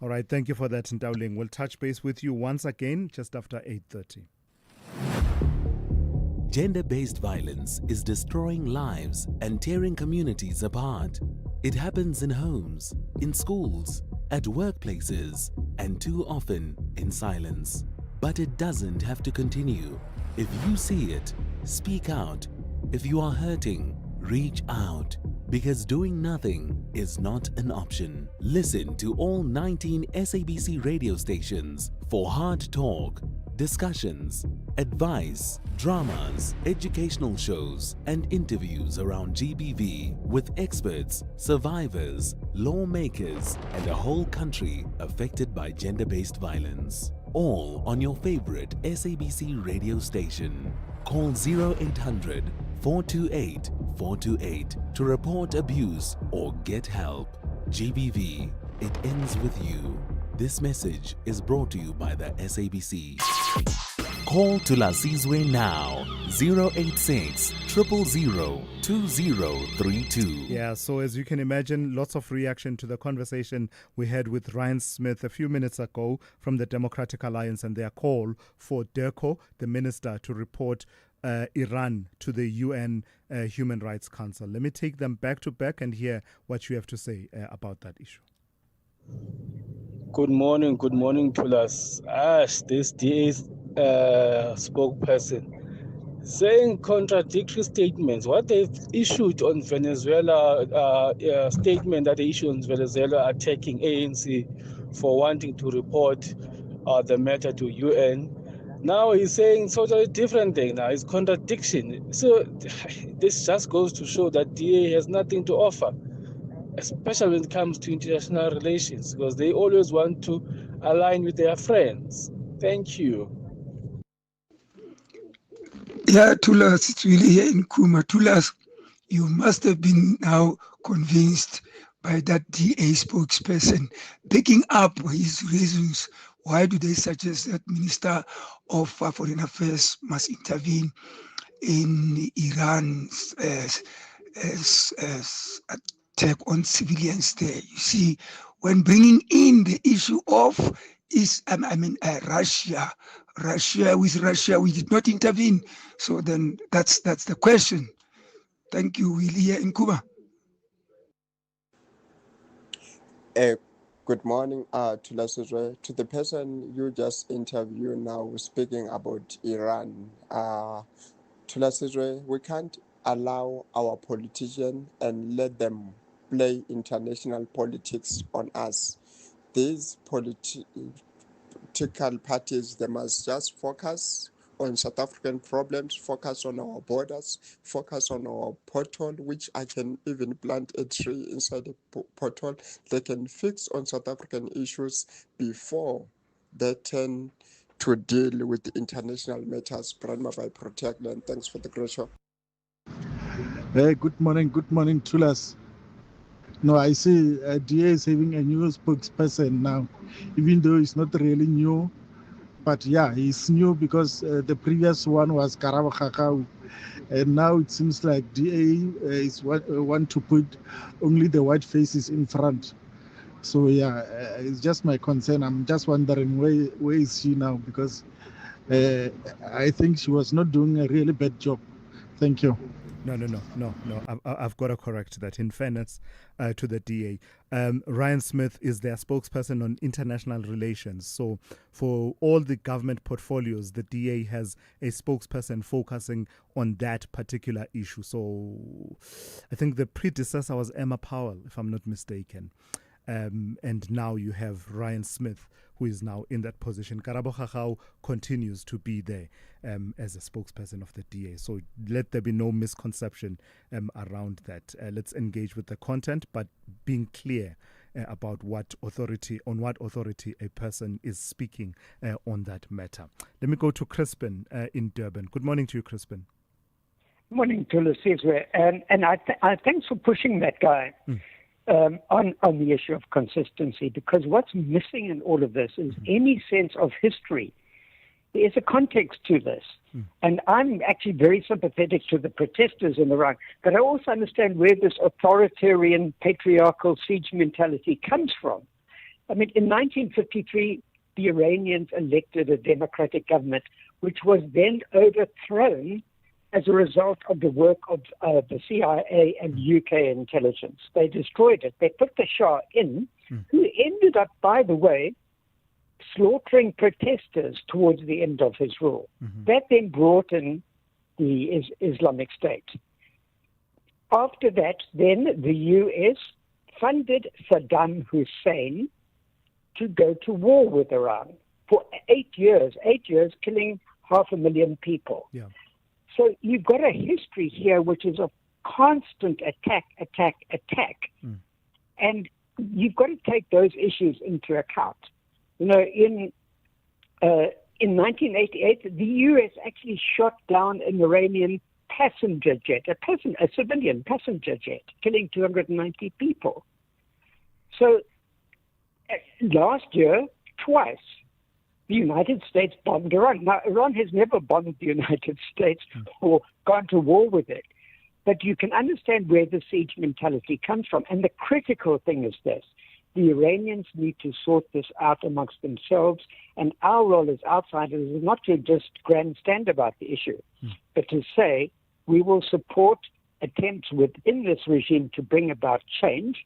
All right, thank you for that, Dowling. We'll touch base with you once again just after 8:30. Gender-based violence is destroying lives and tearing communities apart. It happens in homes, in schools, at workplaces, and too often in silence. But it doesn't have to continue. If you see it, speak out. If you are hurting, reach out. Because doing nothing is not an option. Listen to all 19 SABC radio stations for hard talk, discussions, advice, dramas, educational shows, and interviews around GBV with experts, survivors, lawmakers, and a whole country affected by gender-based violence. All on your favorite SABC radio station. Call 0800 428 428 to report abuse or get help. GBV, it ends with you. This message is brought to you by the SABC. Call Thulasizwe now, 086 000 2032. Yeah, so as you can imagine, lots of reaction to the conversation we had with Ryan Smith a few minutes ago from the Democratic Alliance and their call for Durko, the minister, to report Iran to the UN Human Rights Council. Let me take them back to back and hear what you have to say about that issue. Good morning, Thulas. This DA's spokesperson saying contradictory statements. What they've issued on Venezuela, statement that they issued on Venezuela attacking ANC for wanting to report the matter to UN. Now he's saying totally different thing. Now it's contradiction. So this just goes to show that DA has nothing to offer, especially when it comes to international relations, because they always want to align with their friends. Thank you. Yeah, Thulas, it's really here in Kuma. Thulas, you must have been now convinced by that DA spokesperson, picking up his reasons. Why do they suggest that Minister of Foreign Affairs must intervene in Iran's attack on civilians there? You see, when bringing in the issue of Russia, with Russia, we did not intervene. So then that's the question. Thank you, Willie in Cuba. Good morning, Thulasizwe. To the person you just interviewed now, speaking about Iran, Thulasizwe, we can't allow our politicians and let them play international politics on us. These political parties, they must just focus on South African problems, focus on our borders, focus on our portal, which I can even plant a tree inside the portal. They can fix on South African issues before they turn to deal with the international matters. Brahma by Protect, and thanks for the great show. Hey, good morning, Thulas. No, I see DA is having a new spokesperson now, even though it's not really new. But yeah, he's new because the previous one was Karabo Kakao. And now it seems like DA is want to put only the white faces in front. So yeah, it's just my concern. I'm just wondering where is she now, because I think she was not doing a really bad job. Thank you. No. I've got to correct that. In fairness to the DA, Ryan Smith is their spokesperson on international relations. So for all the government portfolios, the DA has a spokesperson focusing on that particular issue. So I think the predecessor was Emma Powell, if I'm not mistaken. And now you have Ryan Smith, who is now in that position. Karabo Kakao continues to be there as a spokesperson of the DA. So let there be no misconception around that. Let's engage with the content, but being clear about on what authority a person is speaking on that matter. Let me go to Crispin in Durban. Good morning to you, Crispin. Morning, Thulasizwe. And I thanks for pushing that guy. On the issue of consistency, because what's missing in all of this is any sense of history. There's a context to this. And I'm actually very sympathetic to the protesters in Iran, but I also understand where this authoritarian, patriarchal siege mentality comes from. I mean, in 1953, the Iranians elected a democratic government, which was then overthrown as a result of the work of the CIA and UK intelligence. They destroyed it. They put the Shah in, who ended up, by the way, slaughtering protesters towards the end of his rule. That then brought in the Islamic State. After that, then the US funded Saddam Hussein to go to war with Iran for 8 years, killing 500,000 people. Yeah. So you've got a history here which is of constant attack. And you've got to take those issues into account. You know, in 1988, the U.S. actually shot down an Iranian passenger jet, a civilian passenger jet, killing 290 people. So last year, twice, the United States bombed Iran. Now, Iran has never bombed the United States or gone to war with it. But you can understand where the siege mentality comes from. And the critical thing is this. The Iranians need to sort this out amongst themselves. And our role as outsiders is not to just grandstand about the issue, but to say we will support attempts within this regime to bring about change.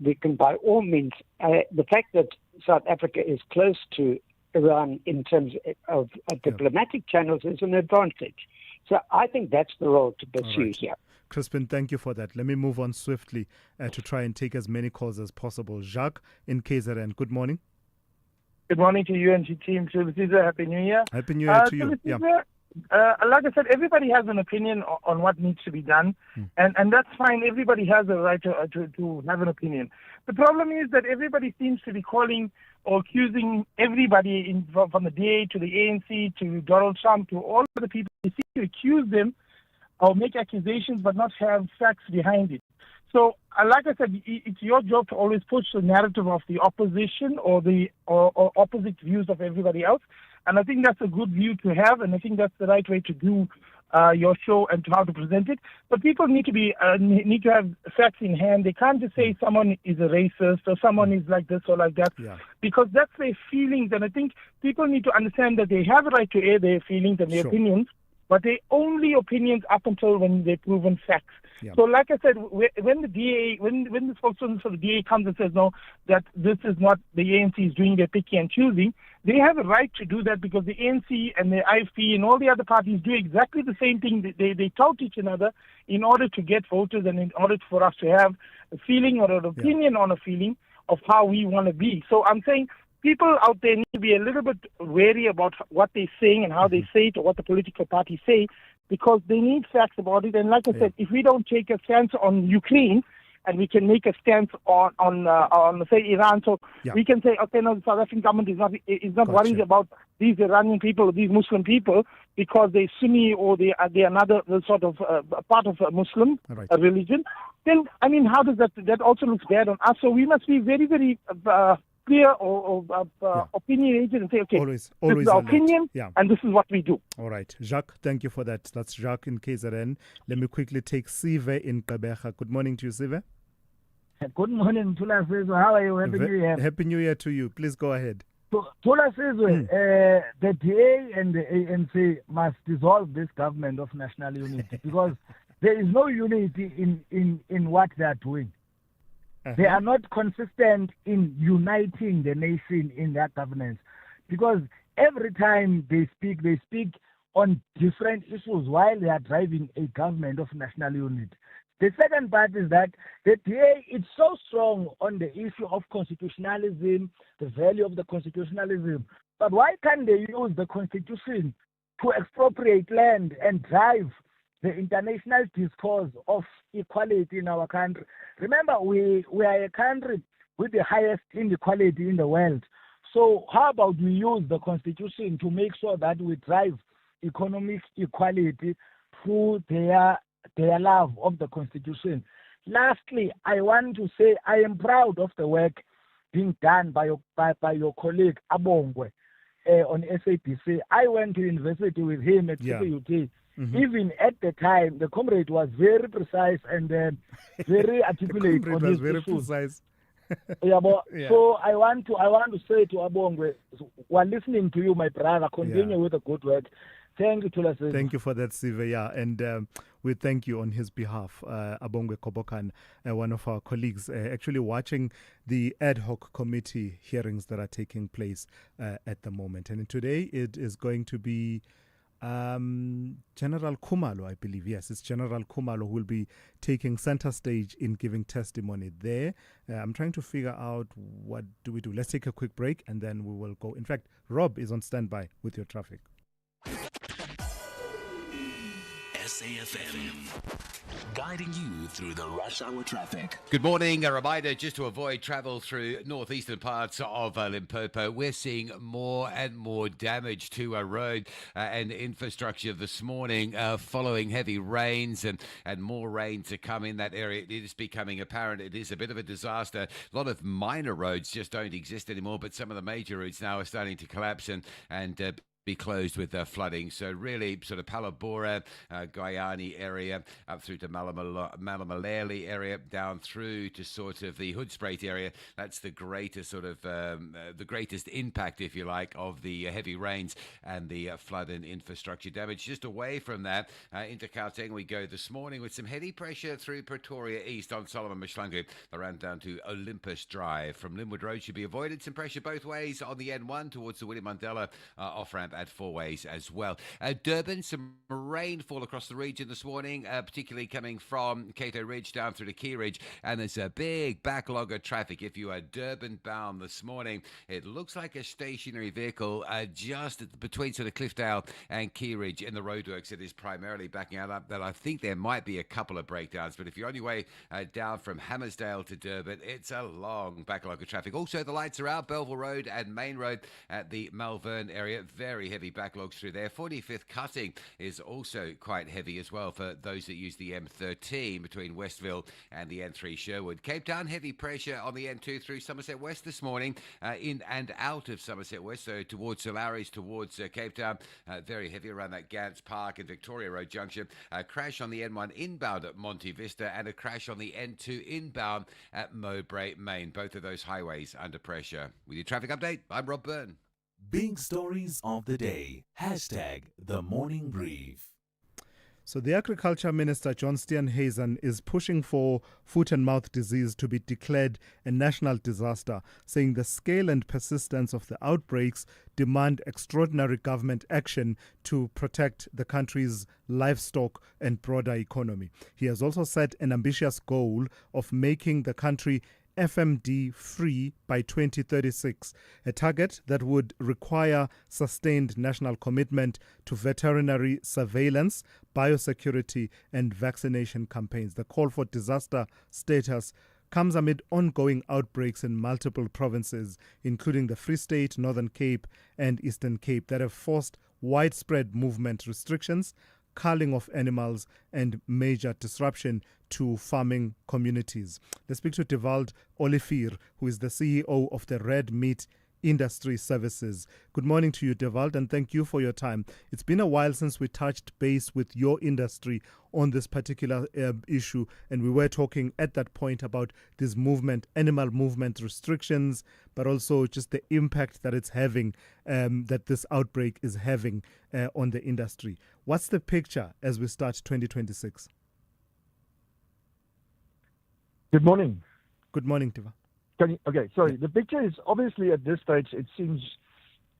We can, by all means, the fact that South Africa is close to Iran in terms of diplomatic channels is an advantage. So I think that's the role to pursue here. Crispin, thank you for that. Let me move on swiftly to try and take as many calls as possible. Jacques in KZN, good morning. Good morning to you and your team. Thulasizwe, Happy New Year. Happy New Year to you. Yeah. Like I said, everybody has an opinion on what needs to be done, and that's fine. Everybody has a right to have an opinion. The problem is that everybody seems to be calling or accusing everybody from the DA to the ANC to Donald Trump to all of the people. They seem to accuse them or make accusations but not have facts behind it. So, like I said, it's your job to always push the narrative of the opposition or the opposite views of everybody else. And I think that's a good view to have, and I think that's the right way to do your show and to how to present it. But people need to have facts in hand. They can't just say someone is a racist or someone is like this or like that, because that's their feelings. And I think people need to understand that they have a right to air their feelings and their opinions, but they're only opinions up until when they're proven facts. So, like I said, when the DA, when the spokesperson for the DA comes and says no, that this is not the ANC is doing their picking and choosing, they have a right to do that because the ANC and the IFP and all the other parties do exactly the same thing. They tout each other in order to get voters and in order for us to have a feeling or an opinion on a feeling of how we want to be. So I'm saying people out there need to be a little bit wary about what they're saying and how they say it or what the political parties say, because they need facts about it. And like I said, if we don't take a stance on Ukraine, and we can make a stance on say Iran, so we can say, okay, no, the South African government is not worried about these Iranian people or these Muslim people because they're Sunni or they are another sort of part of a Muslim religion. Then I mean, how does that also looks bad on us? So we must be very, very clear or opinionated and say, okay, always this is our opinion, and this is what we do. All right. Jacques, thank you for that. That's Jacques in KZN. Let me quickly take Sive in Gqeberha. Good morning to you, Sive. Good morning, Thulasizwe. How are you? Happy New Year. Happy New Year to you. Please go ahead. Thulasizwe, the DA and the ANC must dissolve this government of national unity because there is no unity in what they are doing. They are not consistent in uniting the nation in their governance because every time they speak on different issues while they are driving a government of national unity. The second part is that the DA is so strong on the issue of constitutionalism, the value of the constitutionalism. But why can't they use the constitution to expropriate land and drive the international discourse of equality in our country? Remember, we are a country with the highest inequality in the world. So how about we use the constitution to make sure that we drive economic equality through their love of the constitution? Lastly, I want to say I am proud of the work being done by your colleague Abongwe on SABC. I went to university with him at CUT. Even at the time, the comrade was very precise and very articulate. The comrade was very precise. So I want to say to Abongwe, while listening to you, my brother, continue with the good work. Thank you, Thulasizwe. Thank you for that, Sive. Yeah, and we thank you on his behalf, Abongwe Kobokan, one of our colleagues, actually watching the ad hoc committee hearings that are taking place at the moment. And today it is going to be General Khumalo, I believe. Yes, it's General Khumalo who will be taking center stage in giving testimony there. I'm trying to figure out what do we do. Let's take a quick break and then we will go. In fact, Rob is on standby with your traffic. SAFM, guiding you through the rush hour traffic. Good morning. A reminder just to avoid travel through northeastern parts of Limpopo. We're seeing more and more damage to our road and infrastructure this morning following heavy rains and more rain to come in that area. It is becoming apparent it is a bit of a disaster. A lot of minor roads just don't exist anymore, but some of the major routes now are starting to collapse and be closed with flooding. So really sort of Palabora, Guyani area, up through to Malamalele area, down through to sort of the Hoedspruit area. That's the greatest sort of, the greatest impact, if you like, of the heavy rains and the flood and infrastructure damage. Just away from that, into Gauteng we go this morning with some heavy pressure through Pretoria East on Solomon Mashlangu, around down to Olympus Drive. From Linwood Road should be avoided. Some pressure both ways on the N1 towards the William Mandela off-ramp at four ways as well. Durban, some rainfall across the region this morning, particularly coming from Cato Ridge down through to Key Ridge, and there's a big backlog of traffic. If you are Durban bound this morning, it looks like a stationary vehicle just between sort of Cliffdale and Key Ridge in the roadworks. It is primarily backing out that I think there might be a couple of breakdowns, but if you're on your way down from Hammersdale to Durban, it's a long backlog of traffic. Also, the lights are out, Belleville Road and Main Road at the Malvern area, very heavy backlogs through there. 45th cutting is also quite heavy as well for those that use the M13 between Westville and the N3 Sherwood. Cape Town, heavy pressure on the N2 through Somerset West this morning, in and out of Somerset West, so towards St Lowry's, towards Cape Town, very heavy around that Gants Park and Victoria Road junction. A crash on the N1 inbound at Monte Vista and a crash on the N2 inbound at Mowbray Main. Both of those highways under pressure. With your traffic update, I'm Rob Byrne. Big stories of the day. Hashtag the morning brief. So the Agriculture Minister, John Steenhuisen, is pushing for foot and mouth disease to be declared a national disaster, saying the scale and persistence of the outbreaks demand extraordinary government action to protect the country's livestock and broader economy. He has also set an ambitious goal of making the country FMD free by 2036, a target that would require sustained national commitment to veterinary surveillance, biosecurity and vaccination campaigns. The call for disaster status comes amid ongoing outbreaks in multiple provinces, including the Free State, Northern Cape and Eastern Cape, that have forced widespread movement restrictions, culling of animals and major disruption to farming communities. Let's speak to Devald Olivier, who is the CEO of the Red Meat Industry Services. Good morning to you, Devald, and thank you for your time. It's been a while since we touched base with your industry on this particular issue, and we were talking at that point about this movement, animal movement restrictions, but also just the impact that it's having, that this outbreak is having on the industry. What's the picture as we start 2026? Good morning. Good morning, Tiva. Okay, sorry. The picture is obviously at this stage, it seems,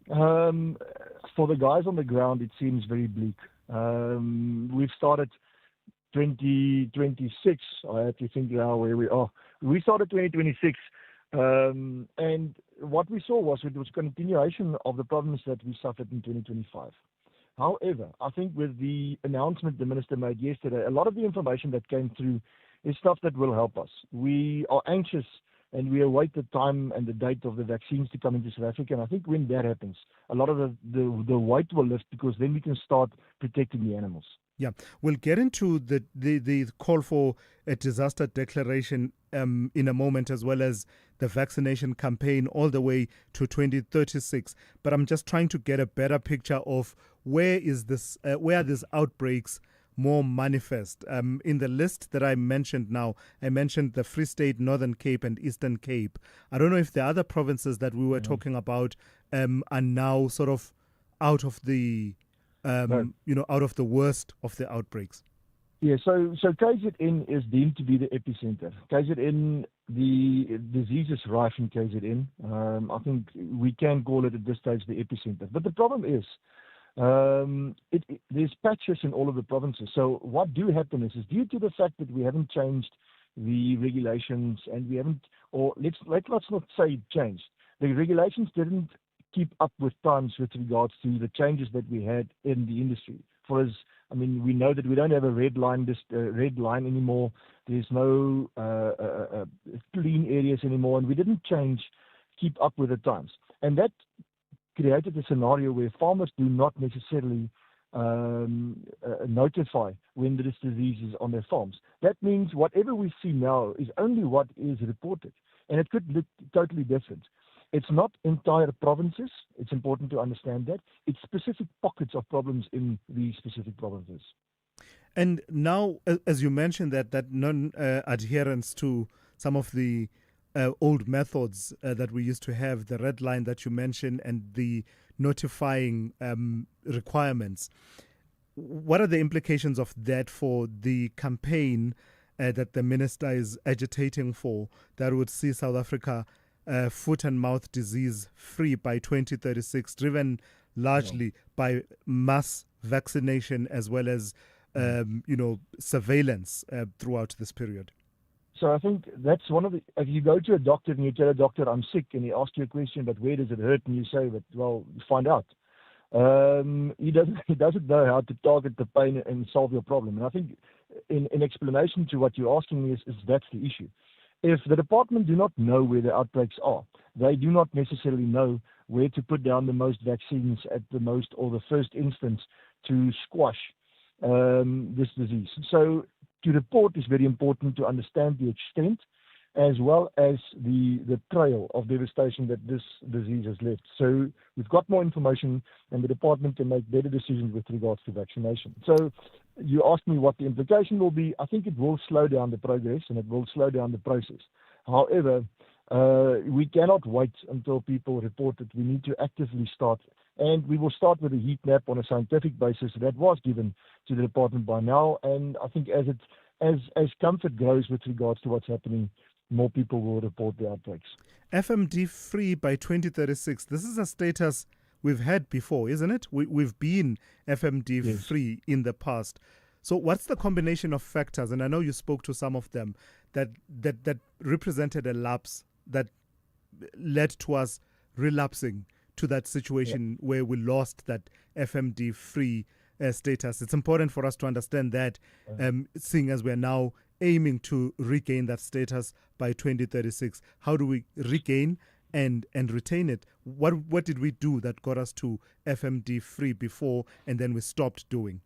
for the guys on the ground, it seems very bleak. We've started 2026. I have to think now where we are. We started 2026, and what we saw was it was continuation of the problems that we suffered in 2025. However, I think with the announcement the minister made yesterday, a lot of the information that came through is stuff that will help us. We are anxious and we await the time and the date of the vaccines to come into South Africa. And I think when that happens, a lot of the weight will lift, because then we can start protecting the animals. Yeah, we'll get into the call for a disaster declaration in a moment, as well as the vaccination campaign all the way to 2036. But I'm just trying to get a better picture of where are these outbreaks more manifest. In the list that I mentioned now, I mentioned the Free State, Northern Cape and Eastern Cape. I don't know if the other provinces that we were talking about are now sort of out of the out of the worst of the outbreaks? Yeah, so KZN is deemed to be the epicenter. KZN, the disease is rife in KZN. I think we can call it at this stage the epicenter. But the problem is, there's patches in all of the provinces. So what do happen is due to the fact that we haven't changed the regulations and we haven't, or let's not say changed. The regulations didn't keep up with times with regards to the changes that we had in the industry. For us, I mean, we know that we don't have a red line anymore. There's no clean areas anymore, and we didn't keep up with the times. And that created a scenario where farmers do not necessarily notify when this disease is on their farms. That means whatever we see now is only what is reported, and it could look totally different. It's not entire provinces. It's important to understand that. It's specific pockets of problems in these specific provinces. And now, as you mentioned, that non-adherence to some of the old methods that we used to have, the red line that you mentioned, and the notifying requirements. What are the implications of that for the campaign that the minister is agitating for that would see South Africa foot and mouth disease free by 2036, driven largely by mass vaccination as well as surveillance throughout this period? So I think that's one of the, if you go to a doctor and you tell a doctor, I'm sick, and he asks you a question, but where does it hurt? And you say, but well, find out. He doesn't know how to target the pain and solve your problem. And I think in explanation to what you're asking me is that's the issue. If the department do not know where the outbreaks are, they do not necessarily know where to put down the most vaccines at the most or the first instance to squash this disease. So to report is very important to understand the extent as well as the trail of devastation that this disease has left. So we've got more information and the department can make better decisions with regards to vaccination. So you asked me what the implication will be. I think it will slow down the progress and it will slow down the process. However, we cannot wait until people report it. We need to actively start. And we will start with a heat map on a scientific basis that was given to the department by now. And I think as comfort grows with regards to what's happening, more people will report the outbreaks. FMD free by 2036. This is a status we've had before, isn't it? We've been FMD free in the past. So what's the combination of factors? And I know you spoke to some of them that represented a lapse that led to us relapsing to that situation where we lost that FMD free status. It's important for us to understand that, seeing as we're now aiming to regain that status by 2036. How do we regain and retain it? What did we do that got us to FMD free before and then we stopped doing?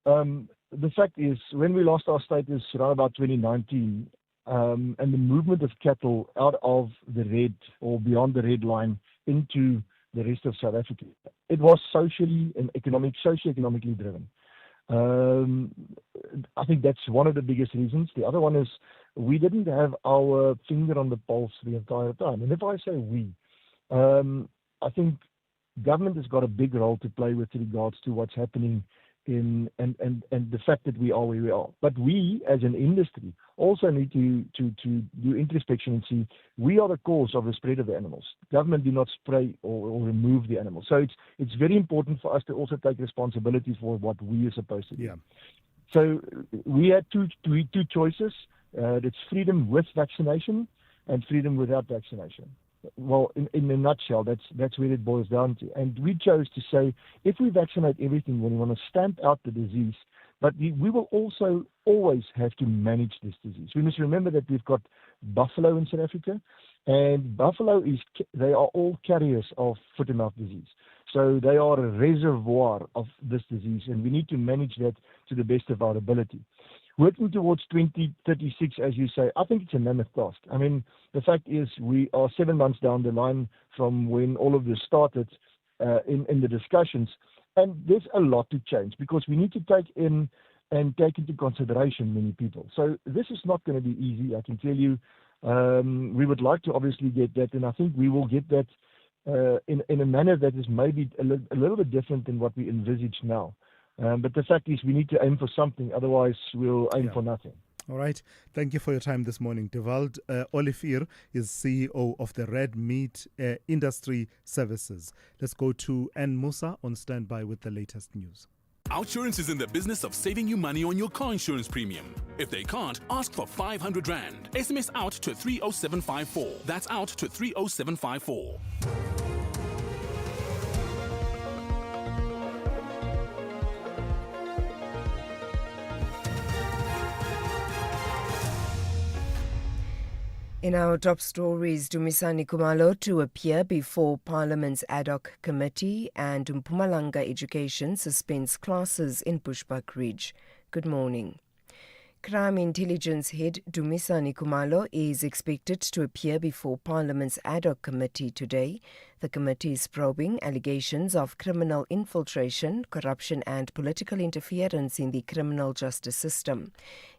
The fact is, when we lost our status around about 2019, and the movement of cattle out of the red or beyond the red line into the rest of South Africa, it was socioeconomically driven. I think that's one of the biggest reasons. The other one is we didn't have our finger on the pulse the entire time. And if I say we, I think government has got a big role to play with regards to what's happening and the fact that we are where we are. But we, as an industry, also need to do introspection and see we are the cause of the spread of the animals. Government do not spray or remove the animals. So it's very important for us to also take responsibility for what we are supposed to do. Yeah. So we had two choices. It's freedom with vaccination and freedom without vaccination. Well, in a nutshell, that's where it boils down to. And we chose to say, if we vaccinate everything, when we want to stamp out the disease, but we will also always have to manage this disease. We must remember that we've got buffalo in South Africa, and buffalo they are all carriers of foot and mouth disease. So they are a reservoir of this disease, and we need to manage that to the best of our ability. Working towards 2036, as you say, I think it's a mammoth task. I mean, the fact is we are 7 months down the line from when all of this started in the discussions, and there's a lot to change because we need to take into consideration many people. So this is not going to be easy, I can tell you. We would like to obviously get that, and I think we will get that in a manner that is maybe a little bit different than what we envisage now. But the fact is we need to aim for something, otherwise we'll aim for nothing. All right. Thank you for your time this morning. Devald Olivier is CEO of the Red Meat Industry Services. Let's go to Ann Musa on standby with the latest news. Outsurance is in the business of saving you money on your car insurance premium. If they can't, ask for 500 Rand. SMS out to 30754. That's out to 30754. In our top stories, Dumisani Khumalo to appear before Parliament's ad hoc committee and Mpumalanga Education suspends classes in Bushbuckridge. Good morning. Crime Intelligence Head Dumisani Khumalo is expected to appear before Parliament's ad hoc committee today. The committee is probing allegations of criminal infiltration, corruption and political interference in the criminal justice system.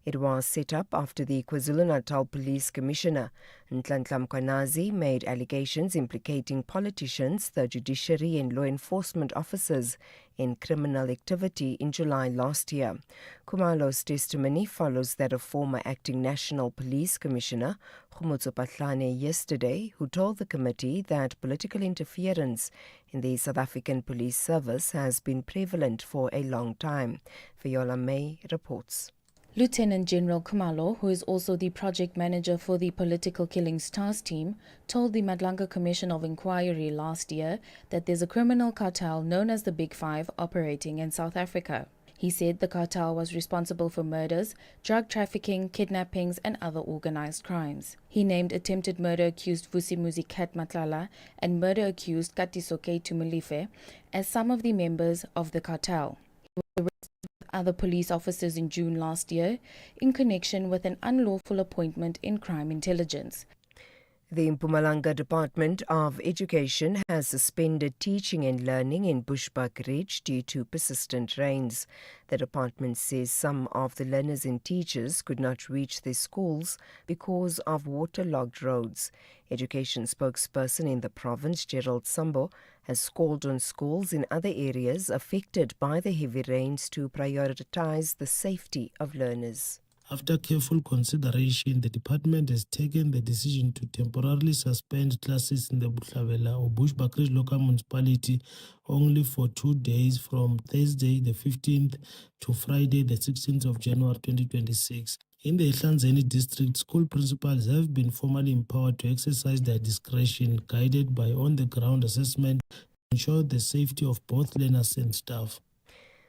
It was set up after the KwaZulu-Natal Police Commissioner, Nhlanhla Mkhwanazi, made allegations implicating politicians, the judiciary and law enforcement officers in criminal activity in July last year. Khumalo's testimony follows that of former acting National Police Commissioner, Khumutso yesterday, who told the committee that political interference in the South African Police Service has been prevalent for a long time. Viola May reports. Lieutenant General Khumalo, who is also the project manager for the Political Killings Task Team, told the Madlanga Commission of Inquiry last year that there's a criminal cartel known as the Big Five operating in South Africa. He said the cartel was responsible for murders, drug trafficking, kidnappings and other organized crimes. He named attempted murder accused Vusimuzi Kat Matlala and murder accused Katiso Tumulife as some of the members of the cartel. Other police officers in June last year in connection with an unlawful appointment in crime intelligence. The Mpumalanga Department of Education has suspended teaching and learning in Bushbuckridge due to persistent rains. The department says some of the learners and teachers could not reach their schools because of waterlogged roads. Education spokesperson in the province, Gerald Sambo, has called on schools in other areas affected by the heavy rains to prioritize the safety of learners. After careful consideration, the department has taken the decision to temporarily suspend classes in the Buhlabela or Bushbuckridge local municipality only for 2 days from Thursday the 15th to Friday the 16th of January 2026. In the Ehlanzeni district, school principals have been formally empowered to exercise their discretion, guided by on-the-ground assessment to ensure the safety of both learners and staff.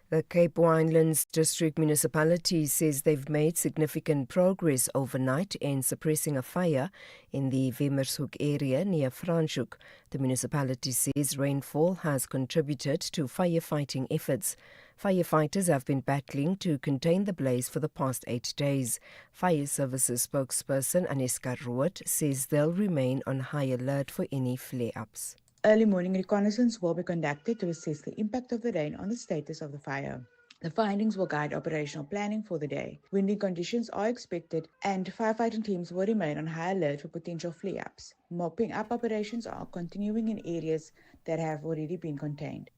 The Cape Winelands District Municipality says they've made significant progress overnight in suppressing a fire in the Vemershoek area near Franschhoek. The municipality says rainfall has contributed to firefighting efforts. Firefighters have been battling to contain the blaze for the past 8 days. Fire Services spokesperson Aneska Root says they'll remain on high alert for any flare-ups. Early morning reconnaissance will be conducted to assess the impact of the rain on the status of the fire. The findings will guide operational planning for the day. Windy conditions are expected and firefighting teams will remain on high alert for potential flare-ups. Mopping up operations are continuing in areas that have already been contained.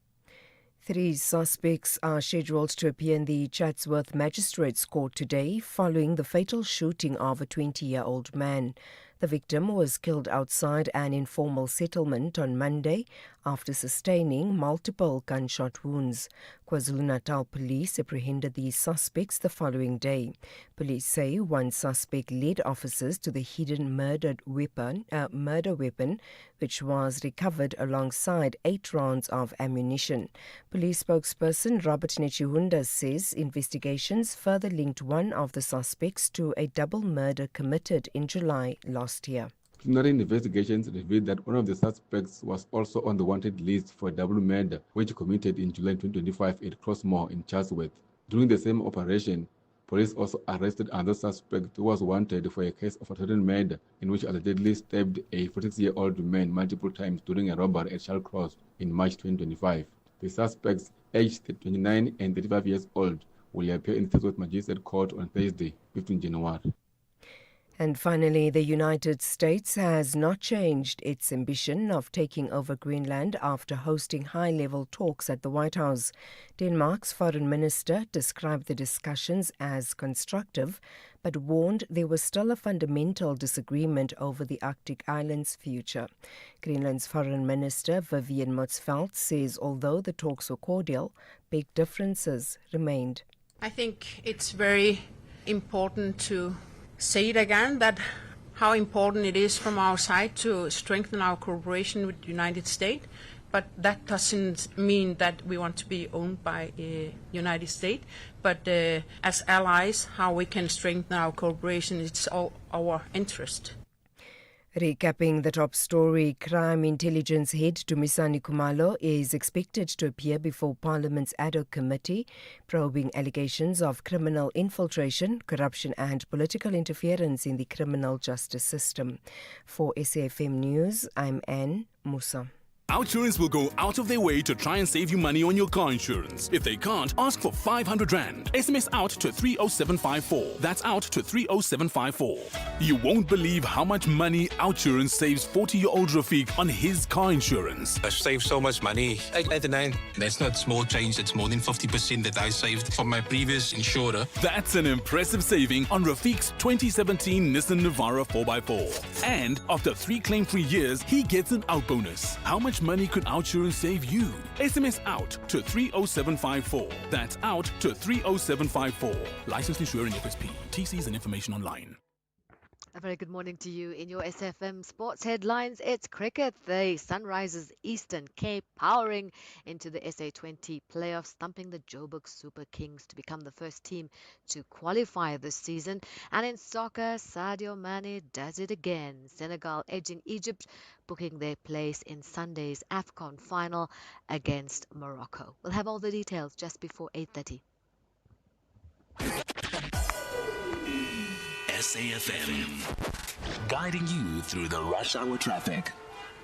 3 suspects are scheduled to appear in the Chatsworth Magistrates Court today following the fatal shooting of a 20-year-old man. The victim was killed outside an informal settlement on Monday after sustaining multiple gunshot wounds. KwaZulu-Natal police apprehended the suspects the following day. Police say one suspect led officers to the hidden murder weapon, which was recovered alongside 8 rounds of ammunition. Police spokesperson Robert Nechihunda says investigations further linked one of the suspects to a double murder committed in July last year. Preliminary investigations revealed that one of the suspects was also on the wanted list for a double murder, which committed in July 2025 at Crossmoor in Chatsworth. During the same operation, police also arrested another suspect who was wanted for a case of attempted murder, in which allegedly stabbed a 46-year-old man multiple times during a robbery at Shell Cross in March 2025. The suspects, aged 29 and 35 years old, will appear in the Chatsworth Magistrate Court on Thursday, 15 January. And finally, the United States has not changed its ambition of taking over Greenland after hosting high-level talks at the White House. Denmark's foreign minister described the discussions as constructive, but warned there was still a fundamental disagreement over the Arctic island's future. Greenland's foreign minister, Vivian Motzfeldt, says although the talks were cordial, big differences remained. I think it's very important to say it again, that how important it is from our side to strengthen our cooperation with the United States, but that doesn't mean that we want to be owned by the United States, but as allies, how we can strengthen our cooperation, it's all our interest. Recapping the top story, crime intelligence head Dumisani Khumalo is expected to appear before Parliament's ad hoc committee probing allegations of criminal infiltration, corruption and political interference in the criminal justice system. For SAFM News, I'm Anne Musa. Outsurance will go out of their way to try and save you money on your car insurance. If they can't, ask for 500 Rand. SMS out to 30754. That's out to 30754. You won't believe how much money Outsurance saves 40-year-old Rafiq on his car insurance. I saved so much money. 899. That's not small change. That's more than 50% that I saved from my previous insurer. That's an impressive saving on Rafiq's 2017 Nissan Navara 4x4. And after 3 claim-free years, he gets an out bonus. How much money could Outsurance save you? SMS out to 30754. That's out to 30754. Licensed insurer in FSP. TCs and information online. A very good morning to you. In your SFM sports headlines, it's cricket. The Sunrisers Eastern Cape powering into the SA20 playoffs, thumping the Joburg Super Kings to become the first team to qualify this season. And in soccer, Sadio Mane does it again. Senegal edging Egypt, booking their place in Sunday's AFCON final against Morocco. We'll have all the details just before 8:30. SAFM, guiding you through the rush hour traffic.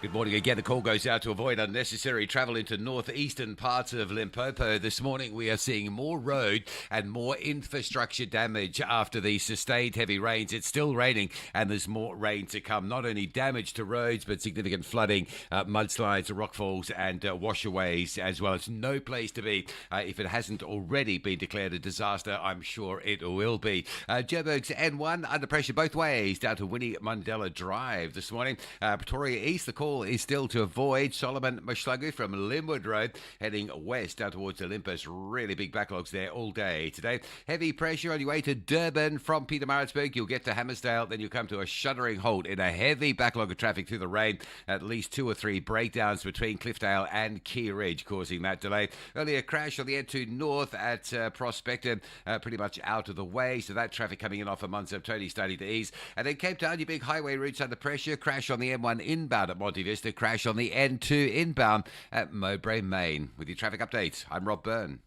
Good morning again. The call goes out to avoid unnecessary travel into northeastern parts of Limpopo. This morning we are seeing more road and more infrastructure damage after the sustained heavy rains. It's still raining and there's more rain to come. Not only damage to roads but significant flooding, mudslides, rockfalls and washaways as well. It's no place to be if it hasn't already been declared a disaster. I'm sure it will be. Joburg's N1 under pressure both ways down to Winnie Mandela Drive this morning. Pretoria East, the call is still to avoid Solomon Mashlagu from Linwood Road heading west down towards Olympus. Really big backlogs there all day today. Heavy pressure on your way to Durban from Pietermaritzburg. You'll get to Hammersdale, then you'll come to a shuddering halt in a heavy backlog of traffic through the rain. At least 2 or 3 breakdowns between Cliffdale and Key Ridge causing that delay. Earlier crash on the N2 North at Prospector, pretty much out of the way, so that traffic coming in off of Munster Tony starting to ease. And then Cape Town, your big highway routes under pressure. Crash on the M1 inbound at Monte Vista, crash on the N2 inbound at Mowbray Main. With your traffic updates, I'm Rob Byrne.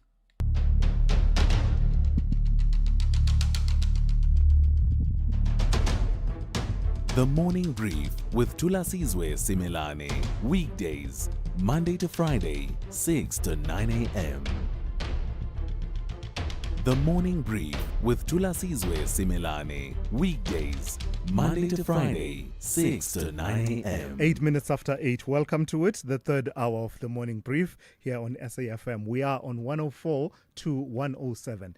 The Morning Brief with Thulasizwe Simelane. Weekdays, Monday to Friday, 6 to 9 a.m. The Morning Brief with Thulasizwe Simelane. Weekdays, Monday to Friday, 6 to 9 a.m. 8 minutes after 8. Welcome to it, the third hour of the Morning Brief here on SAFM. We are on 104 to 107.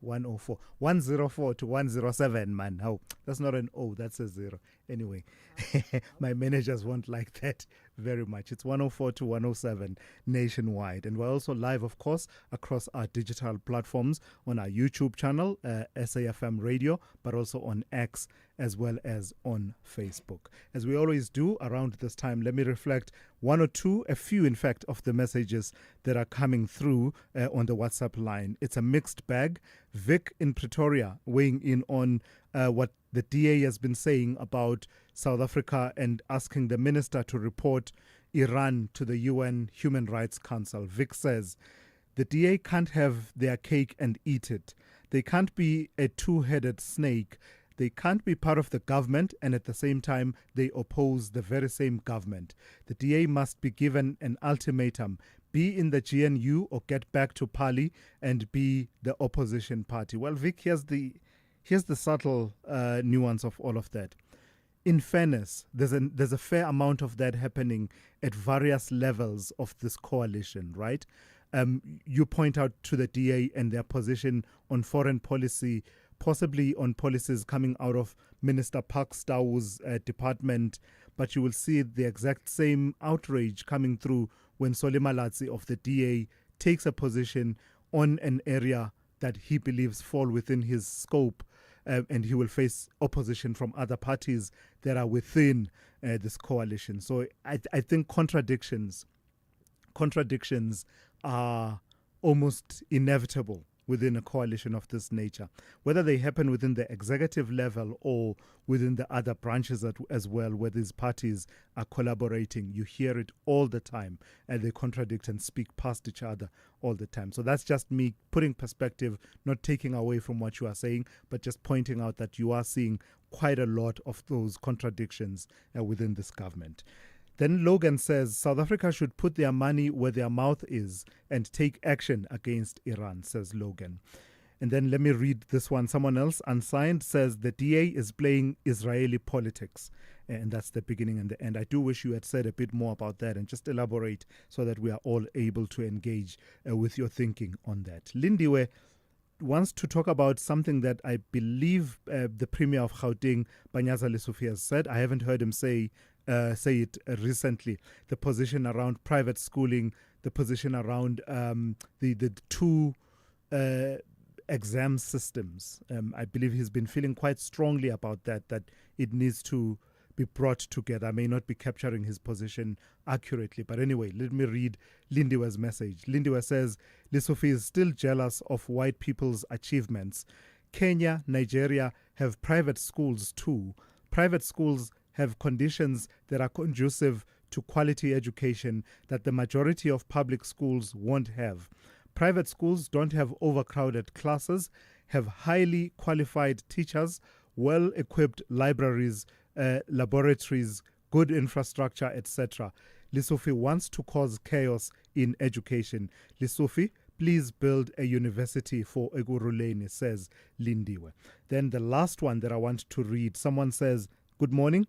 104 104 to 107, man. Oh, that's not an O, that's a 0. Anyway, my managers won't like that very much. It's 104 to 107 nationwide. And we're also live, of course, across our digital platforms on our YouTube channel, SAFM Radio, but also on X as well as on Facebook. As we always do around this time, let me reflect a few, in fact, of the messages that are coming through on the WhatsApp line. It's a mixed bag. Vic in Pretoria weighing in on what the DA has been saying about South Africa and asking the minister to report Iran to the UN Human Rights Council. Vic says, the DA can't have their cake and eat it. They can't be a two-headed snake. They can't be part of the government and at the same time they oppose the very same government. The DA must be given an ultimatum. Be in the GNU or get back to Pali and be the opposition party. Well, Vic, here's here's the subtle nuance of all of that. In fairness, there's a fair amount of that happening at various levels of this coalition, right? You point out to the DA and their position on foreign policy, possibly on policies coming out of Minister Park Stau's department, but you will see the exact same outrage coming through when Solimalatsi of the DA takes a position on an area that he believes fall within his scope, and he will face opposition from other parties that are within this coalition. So I think contradictions are almost inevitable within a coalition of this nature, whether they happen within the executive level or within the other branches as well, where these parties are collaborating. You hear it all the time, and they contradict and speak past each other all the time. So that's just me putting perspective, not taking away from what you are saying, but just pointing out that you are seeing quite a lot of those contradictions within this government. Then Logan says South Africa should put their money where their mouth is and take action against Iran, says Logan. And then let me read this one. Someone else, unsigned, says the DA is playing Israeli politics. And that's the beginning and the end. I do wish you had said a bit more about that and just elaborate so that we are all able to engage with your thinking on that. Lindiwe wants to talk about something that I believe the Premier of Gauteng, Panyaza Lesufi, has said. I haven't heard him say it recently. The position around private schooling, the position around the two exam systems. I believe he's been feeling quite strongly about that it needs to be brought together. I may not be capturing his position accurately, but anyway, let me read Lindiwe's message. Lindiwe says, Lesufi is still jealous of white people's achievements. Kenya, Nigeria have private schools too. Private schools have conditions that are conducive to quality education that the majority of public schools won't have. Private schools don't have overcrowded classes, have highly qualified teachers, well-equipped libraries, laboratories, good infrastructure, etc. Lesufi wants to cause chaos in education. Lesufi, please build a university for Ekurhuleni, says Lindiwe. Then the last one that I want to read, someone says, good morning.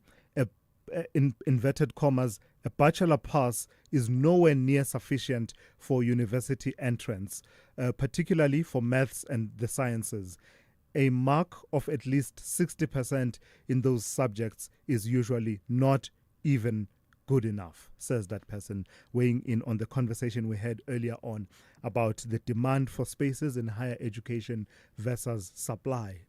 In inverted commas, a bachelor pass is nowhere near sufficient for university entrance, particularly for maths and the sciences. A mark of at least 60% in those subjects is usually not even good enough, says that person, weighing in on the conversation we had earlier on about the demand for spaces in higher education versus supply.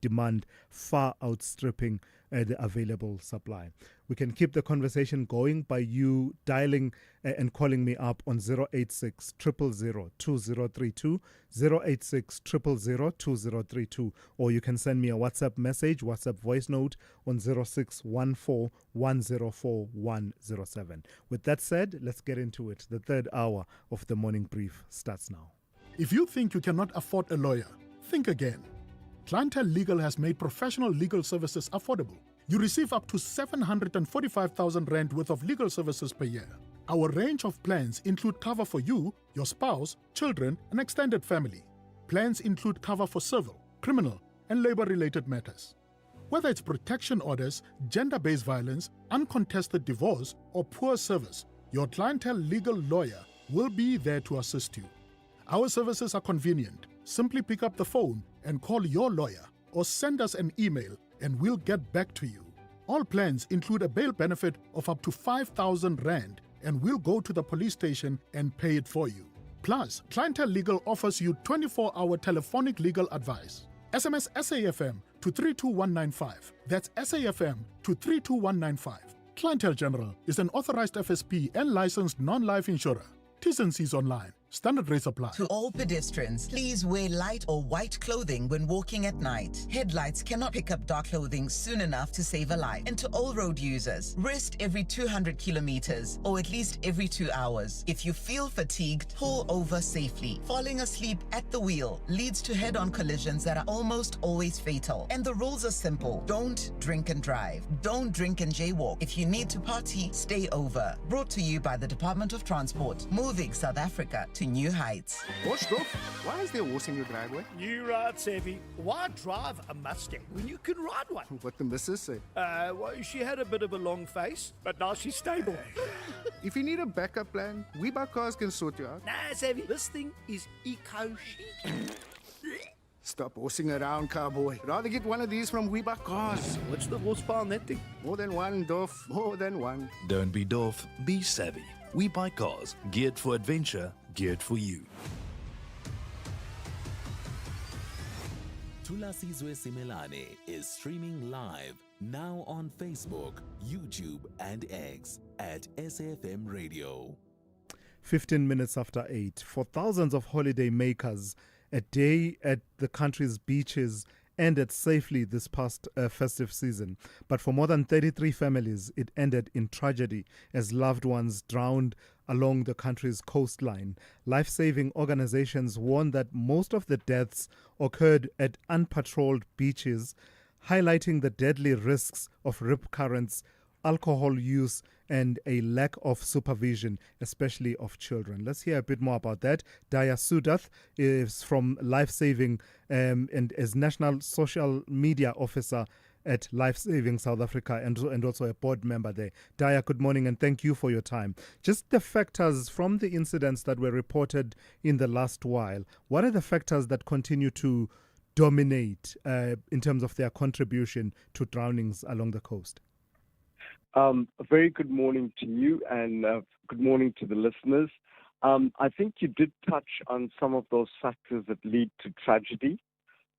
Demand far outstripping the available supply. We can keep the conversation going by you dialing and calling me up on 086 000 2032, 086 000 2032, or you can send me a WhatsApp message, WhatsApp voice note on 0614 104 107. With that said, let's get into it. The third hour of the morning brief starts now. If you think you cannot afford a lawyer, think again. Clientele Legal has made professional legal services affordable. You receive up to 745,000 Rand worth of legal services per year. Our range of plans include cover for you, your spouse, children, and extended family. Plans include cover for civil, criminal, and labor-related matters. Whether it's protection orders, gender-based violence, uncontested divorce, or poor service, your Clientele Legal lawyer will be there to assist you. Our services are convenient. Simply pick up the phone and call your lawyer or send us an email and we'll get back to you. All plans include a bail benefit of up to 5,000 Rand and we'll go to the police station and pay it for you. Plus, Clientele Legal offers you 24-hour telephonic legal advice. SMS SAFM to 32195. That's SAFM to 32195. Clientele General is an authorized FSP and licensed non-life insurer. T's and C's online. Standard rates apply. To all pedestrians, please wear light or white clothing when walking at night. Headlights cannot pick up dark clothing soon enough to save a life. And to all road users, rest every 200 kilometers or at least every 2 hours. If you feel fatigued, pull over safely. Falling asleep at the wheel leads to head-on collisions that are almost always fatal. And the rules are simple. Don't drink and drive. Don't drink and jaywalk. If you need to party, stay over. Brought to you by the Department of Transport, moving South Africa to to new heights. What's up? Why is there a horse in your driveway? You ride savvy. Why drive a Mustang when you can ride one? What the missus say? Well, she had a bit of a long face, but now she's stable. If you need a backup plan, We Buy Cars can sort you out. Nah, savvy. This thing is eco-chic. Stop horsing around, cowboy. Rather get one of these from We Buy Cars. What's the horsepower on that thing? More than one, Doff. More than one. Don't be Doff, be savvy. We Buy Cars, geared for adventure, geared for you. Thulasizwe Simelane is streaming live now on Facebook, YouTube, and X at SAFM Radio. 15 minutes after 8. For thousands of holiday makers, a day at the country's beaches ended safely this past festive season. But for more than 33 families, it ended in tragedy as loved ones drowned along the country's coastline. Life-saving organizations warn that most of the deaths occurred at unpatrolled beaches, highlighting the deadly risks of rip currents, alcohol use, and a lack of supervision, especially of children. Let's hear a bit more about that. Daya Sudath is from Life Saving and is National Social Media Officer at Life Saving South Africa and also a board member there. Daya, good morning and thank you for your time. Just the factors from the incidents that were reported in the last while, what are the factors that continue to dominate in terms of their contribution to drownings along the coast? A very good morning to you and good morning to the listeners. I think you did touch on some of those factors that lead to tragedy.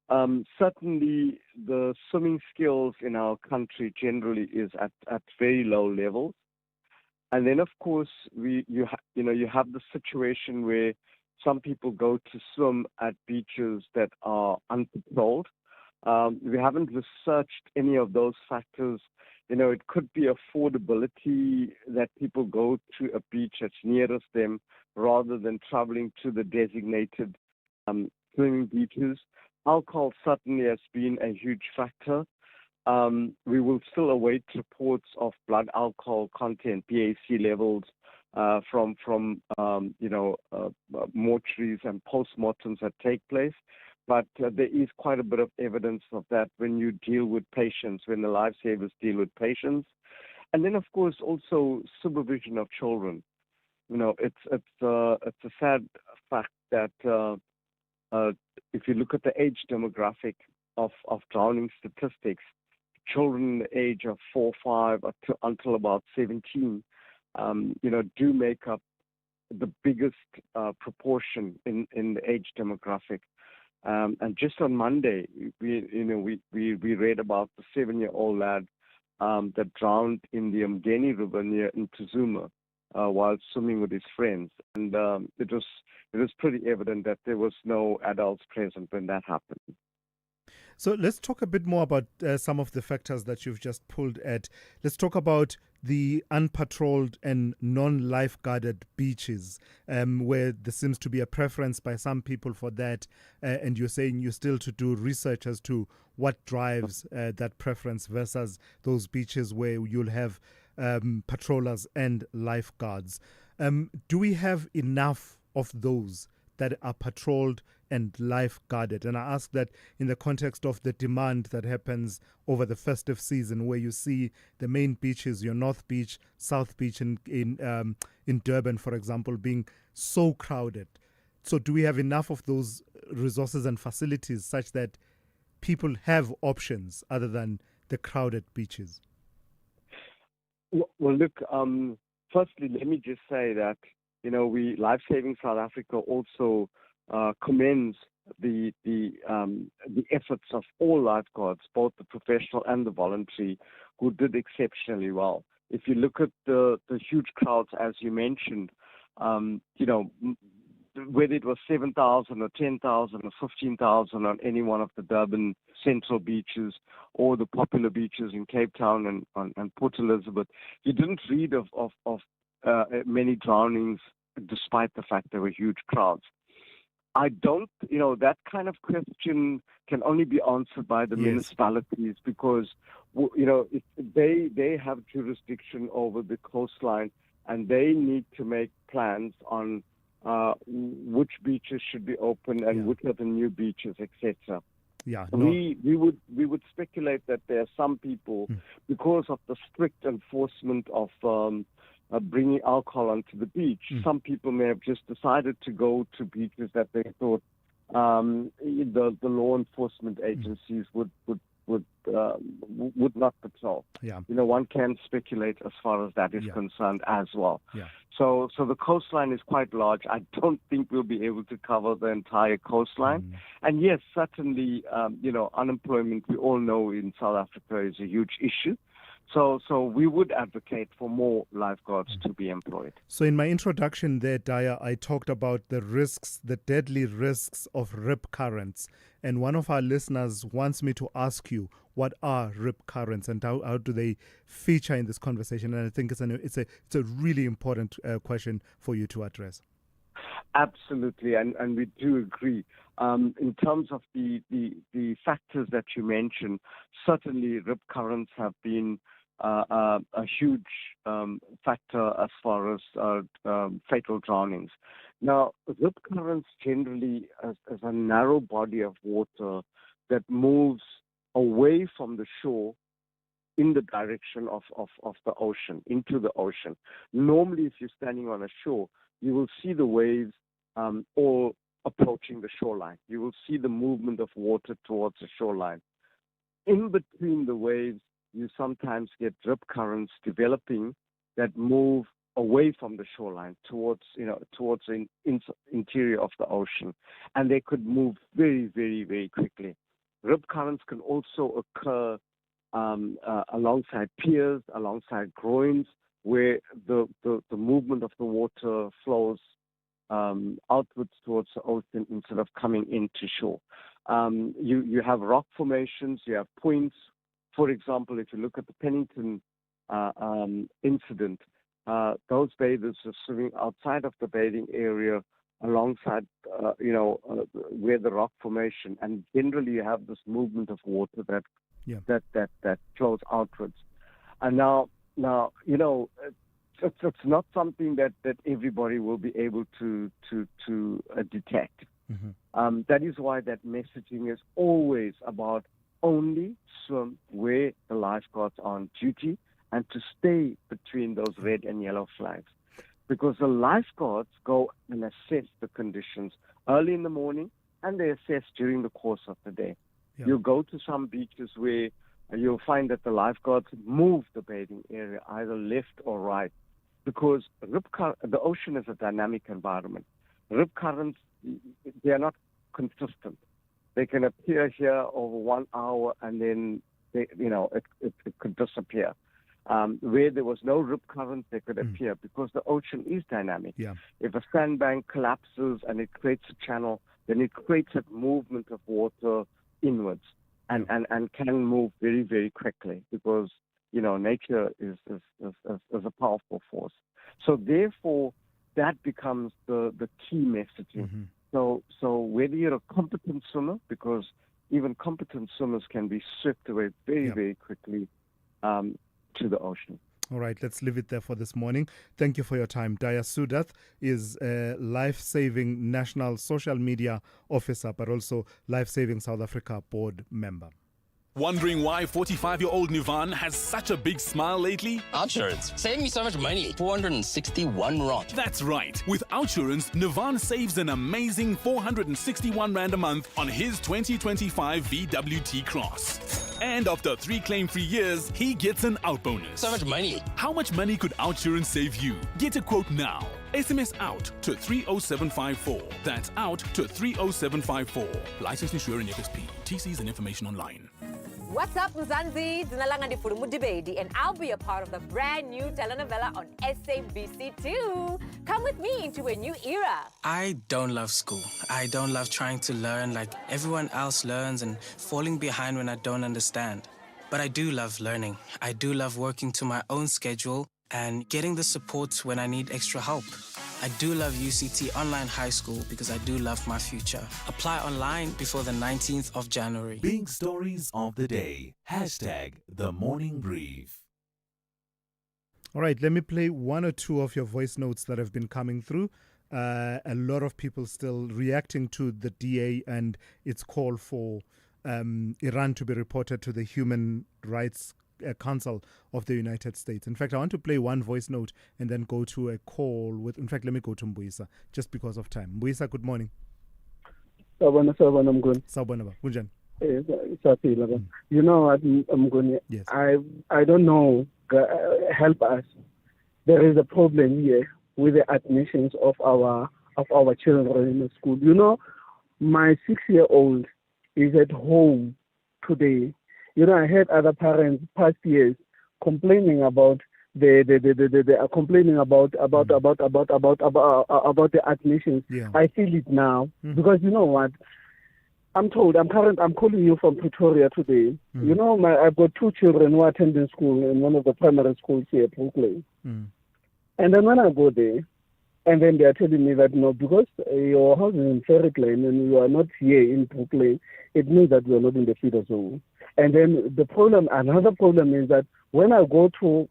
Certainly, the swimming skills in our country generally is at very low levels. And then, of course, you have the situation where some people go to swim at beaches that are unpatrolled. We haven't researched any of those factors. It could be affordability that people go to a beach that's nearest them rather than traveling to the designated swimming beaches. Alcohol certainly has been a huge factor. We will still await reports of blood alcohol content, PAC levels, from mortuaries and postmortems that take place. But there is quite a bit of evidence of that when you deal with patients, when the lifesavers deal with patients. And then, of course, also supervision of children. It's a sad fact that if you look at the age demographic of drowning statistics, children in the age of 4, 5 until about 17, do make up the biggest proportion in the age demographic. And just on Monday, we read about the 7-year-old lad that drowned in the Mgeni River near Ntuzuma while swimming with his friends. And it was pretty evident that there was no adults present when that happened. So let's talk a bit more about some of the factors that you've just pulled at. Let's talk about the unpatrolled and non-lifeguarded beaches, where there seems to be a preference by some people for that. And you're saying you're still to do research as to what drives that preference versus those beaches where you'll have patrollers and lifeguards. Do we have enough of those that are patrolled and lifeguarded? And I ask that in the context of the demand that happens over the festive season, where you see the main beaches, your North Beach, South Beach in Durban, for example, being so crowded. So do we have enough of those resources and facilities such that people have options other than the crowded beaches? Well, look, firstly, let me just say that we Life Saving South Africa also commends the efforts of all lifeguards, both the professional and the voluntary, who did exceptionally well. If you look at the huge crowds, as you mentioned, whether it was 7,000 or 10,000 or 15,000 on any one of the Durban central beaches or the popular beaches in Cape Town and Port Elizabeth, you didn't read of many drownings despite the fact there were huge crowds. I don't, that kind of question can only be answered by the municipalities because, they have jurisdiction over the coastline and they need to make plans on which beaches should be open and which are the new beaches, etc. Yeah, we would speculate that there are some people, because of the strict enforcement of bringing alcohol onto the beach, some people may have just decided to go to beaches that they thought the law enforcement agencies would not patrol. Yeah. One can speculate as far as that is concerned as well. Yeah. So the coastline is quite large. I don't think we'll be able to cover the entire coastline. And yes, certainly, unemployment, we all know in South Africa is a huge issue. So we would advocate for more lifeguards to be employed. So in my introduction there, Daya, I talked about the risks, the deadly risks of rip currents. And one of our listeners wants me to ask you, what are rip currents and how do they feature in this conversation? And I think it's a really important question for you to address. Absolutely, and we do agree. In terms of the factors that you mentioned, certainly rip currents have been a huge factor as far as fatal drownings. Now, rip currents generally is a narrow body of water that moves away from the shore in the direction of the ocean, into the ocean. Normally, if you're standing on a shore, you will see the waves all approaching the shoreline. You will see the movement of water towards the shoreline. In between the waves, you sometimes get rip currents developing that move away from the shoreline towards the interior of the ocean, and they could move very, very, very quickly. Rip currents can also occur alongside piers, alongside groins, where the movement of the water flows outwards towards the ocean instead of coming into shore. You have rock formations, you have points. For example, if you look at the Pennington incident, those bathers are swimming outside of the bathing area alongside, where the rock formation, and generally you have this movement of water that flows outwards. And now, it's not something that everybody will be able to detect. That is why that messaging is always about only swim where the lifeguards are on duty and to stay between those red and yellow flags. Because the lifeguards go and assess the conditions early in the morning and they assess during the course of the day. Yeah. You'll go to some beaches where you'll find that the lifeguards move the bathing area either left or right, because the ocean is a dynamic environment. Rip currents, they are not consistent. They can appear here over 1 hour and then it could disappear. Where there was no rip current, they could appear because the ocean is dynamic. Yeah. If a sandbank collapses and it creates a channel, then it creates a movement of water inwards and can move very, very quickly because, nature is a powerful force. So therefore, that becomes the key messaging. So whether you're a competent swimmer, because even competent swimmers can be swept away very, very quickly to the ocean. All right, let's leave it there for this morning. Thank you for your time. Daya Sudath is a Life-Saving National Social Media Officer, but also Life-Saving South Africa Board member. Wondering why 45-year-old Nivan has such a big smile lately? Outsurance. Saved me so much money. 461 rand. That's right. With Outsurance, Nivan saves an amazing 461 rand a month on his 2025 VWT Cross. And after 3 claim-free years, he gets an out bonus. So much money. How much money could Outsurance save you? Get a quote now. SMS out to 30754. That's out to 30754. Licensed insurer in FSP. TCs and information online. What's up, Mzansi? Dinalanga Difuru Mudibedi, and I'll be a part of the brand new telenovela on SABC2. Come with me into a new era. I don't love school. I don't love trying to learn like everyone else learns and falling behind when I don't understand. But I do love learning. I do love working to my own schedule and getting the support when I need extra help. I do love UCT Online High School because I do love my future. Apply online before the 19th of January. Big stories of the day. #The Morning Brief. All right, let me play one or two of your voice notes that have been coming through. A lot of people still reacting to the DA and its call for Iran to be reported to the Human Rights Council of the United States. In fact, I want to play one voice note and then go to a call with, in fact, let me go to Mbuyisa just because of time. Mbuyisa, good morning. Sawubona Mnguni. Sawubona ba. Kunjani? Saphila ba. You know what, Mnguni? Yes. I don't know. Help us. There is a problem here with the admissions of our children in the school. You know, my 6-year-old is at home today. You know, I heard other parents past years complaining about they are complaining about the admissions. Yeah. I feel it now because you know what? I'm calling you from Pretoria today. You know, I've got 2 children who are attending school in one of the primary schools here, Brooklyn. And then when I go there, and then they are telling me that no, because your house is in Ferryclane and you are not here in Brooklyn, it means that you are not in the feeder zone. And then another problem is that when I go to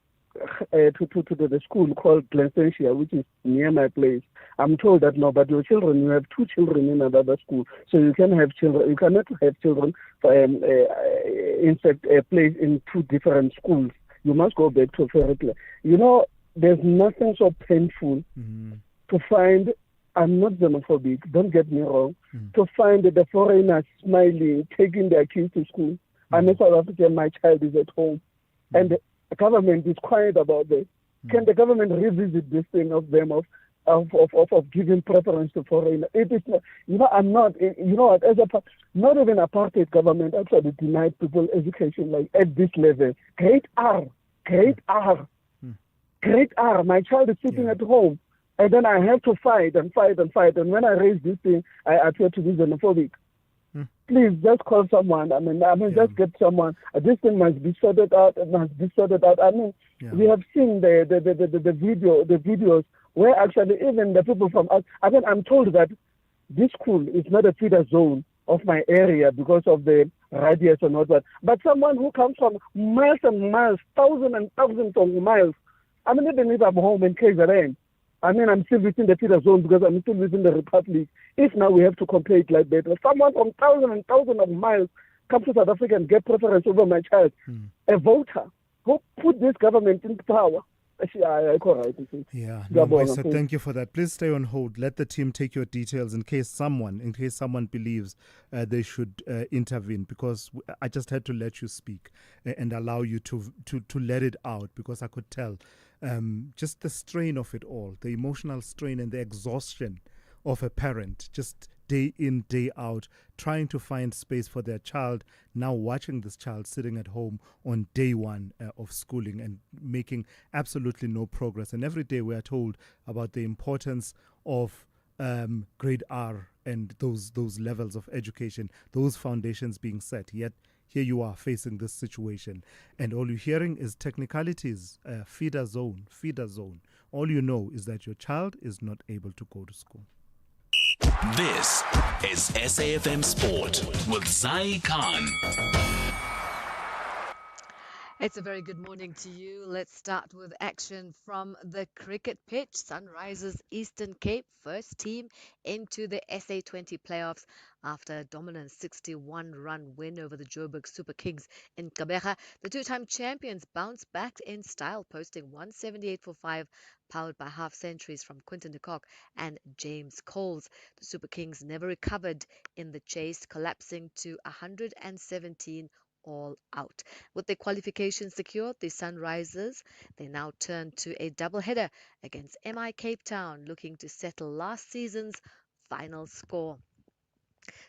the school called Glensensia, which is near my place, I'm told that no, but your children, you have 2 children in another school, so you cannot have children in fact placed in 2 different schools. You must go back to Ferryclane. You know, there's nothing so painful to find. I'm not xenophobic, don't get me wrong, to find the foreigners smiling, taking their kids to school. I'm a South African, my child is at home. And the government is quiet about this. Can the government revisit this thing of them of giving preference to foreigners? It is not, you know, I'm not, you know what, not even apartheid government actually denied people education like at this level. Grade R. My child is sitting at home, and then I have to fight. And when I raise this thing, I appear to be xenophobic. Please just call someone. Just get someone. This thing must be sorted out. It must be sorted out. We have seen the videos where actually even the people from us. I'm told that this school is not a feeder zone of my area because of the radius or not. But someone who comes from miles and miles, thousands and thousands of miles. Even if I'm home in KZN, I'm still within the feeder zone because I'm still within the Republic. If now we have to compare it like that, someone from thousands and thousands of miles come to South Africa and get preference over my child, a voter who put this government into power. Yeah, no, so thank you for that. Please stay on hold. Let the team take your details in case someone believes they should intervene, because I just had to let you speak and allow you to let it out, because I could tell just the strain of it all, the emotional strain and the exhaustion of a parent, just day in, day out, trying to find space for their child, now watching this child sitting at home on day 1 of schooling and making absolutely no progress. And every day we are told about the importance of grade R and those levels of education, those foundations being set. Yet here you are facing this situation, and all you're hearing is technicalities, feeder zone. All you know is that your child is not able to go to school. This is SAFM Sport with Zai Khan. It's a very good morning to you. Let's start with action from the cricket pitch. Sunrisers Eastern Cape, first team into the SA20 playoffs after a dominant 61-run win over the Joburg Super Kings in Gqeberha. The 2-time champions bounced back in style, posting 178 for 5, powered by half centuries from Quinton de Kock and James Coles. The Super Kings never recovered in the chase, collapsing to 117 all out. With their qualification secured, the Sunrisers, they now turn to a doubleheader against MI Cape Town, looking to settle last season's final score.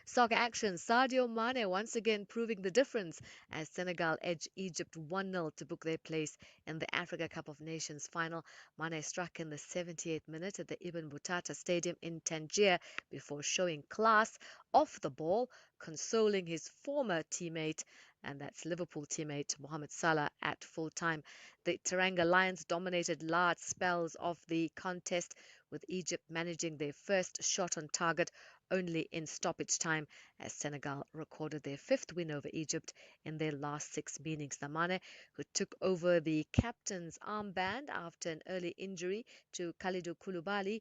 Soccer action, Sadio Mane once again proving the difference as Senegal edged Egypt 1-0 to book their place in the Africa Cup of Nations final. Mane struck in the 78th minute at the Ibn Battuta Stadium in Tangier before showing class off the ball, consoling his former teammate, and that's Liverpool teammate Mohamed Salah, at full time. The Teranga Lions dominated large spells of the contest, with Egypt managing their first shot on target only in stoppage time as Senegal recorded their 5th win over Egypt in their last 6 meetings. Simelane, who took over the captain's armband after an early injury to Kalidou Koulibaly,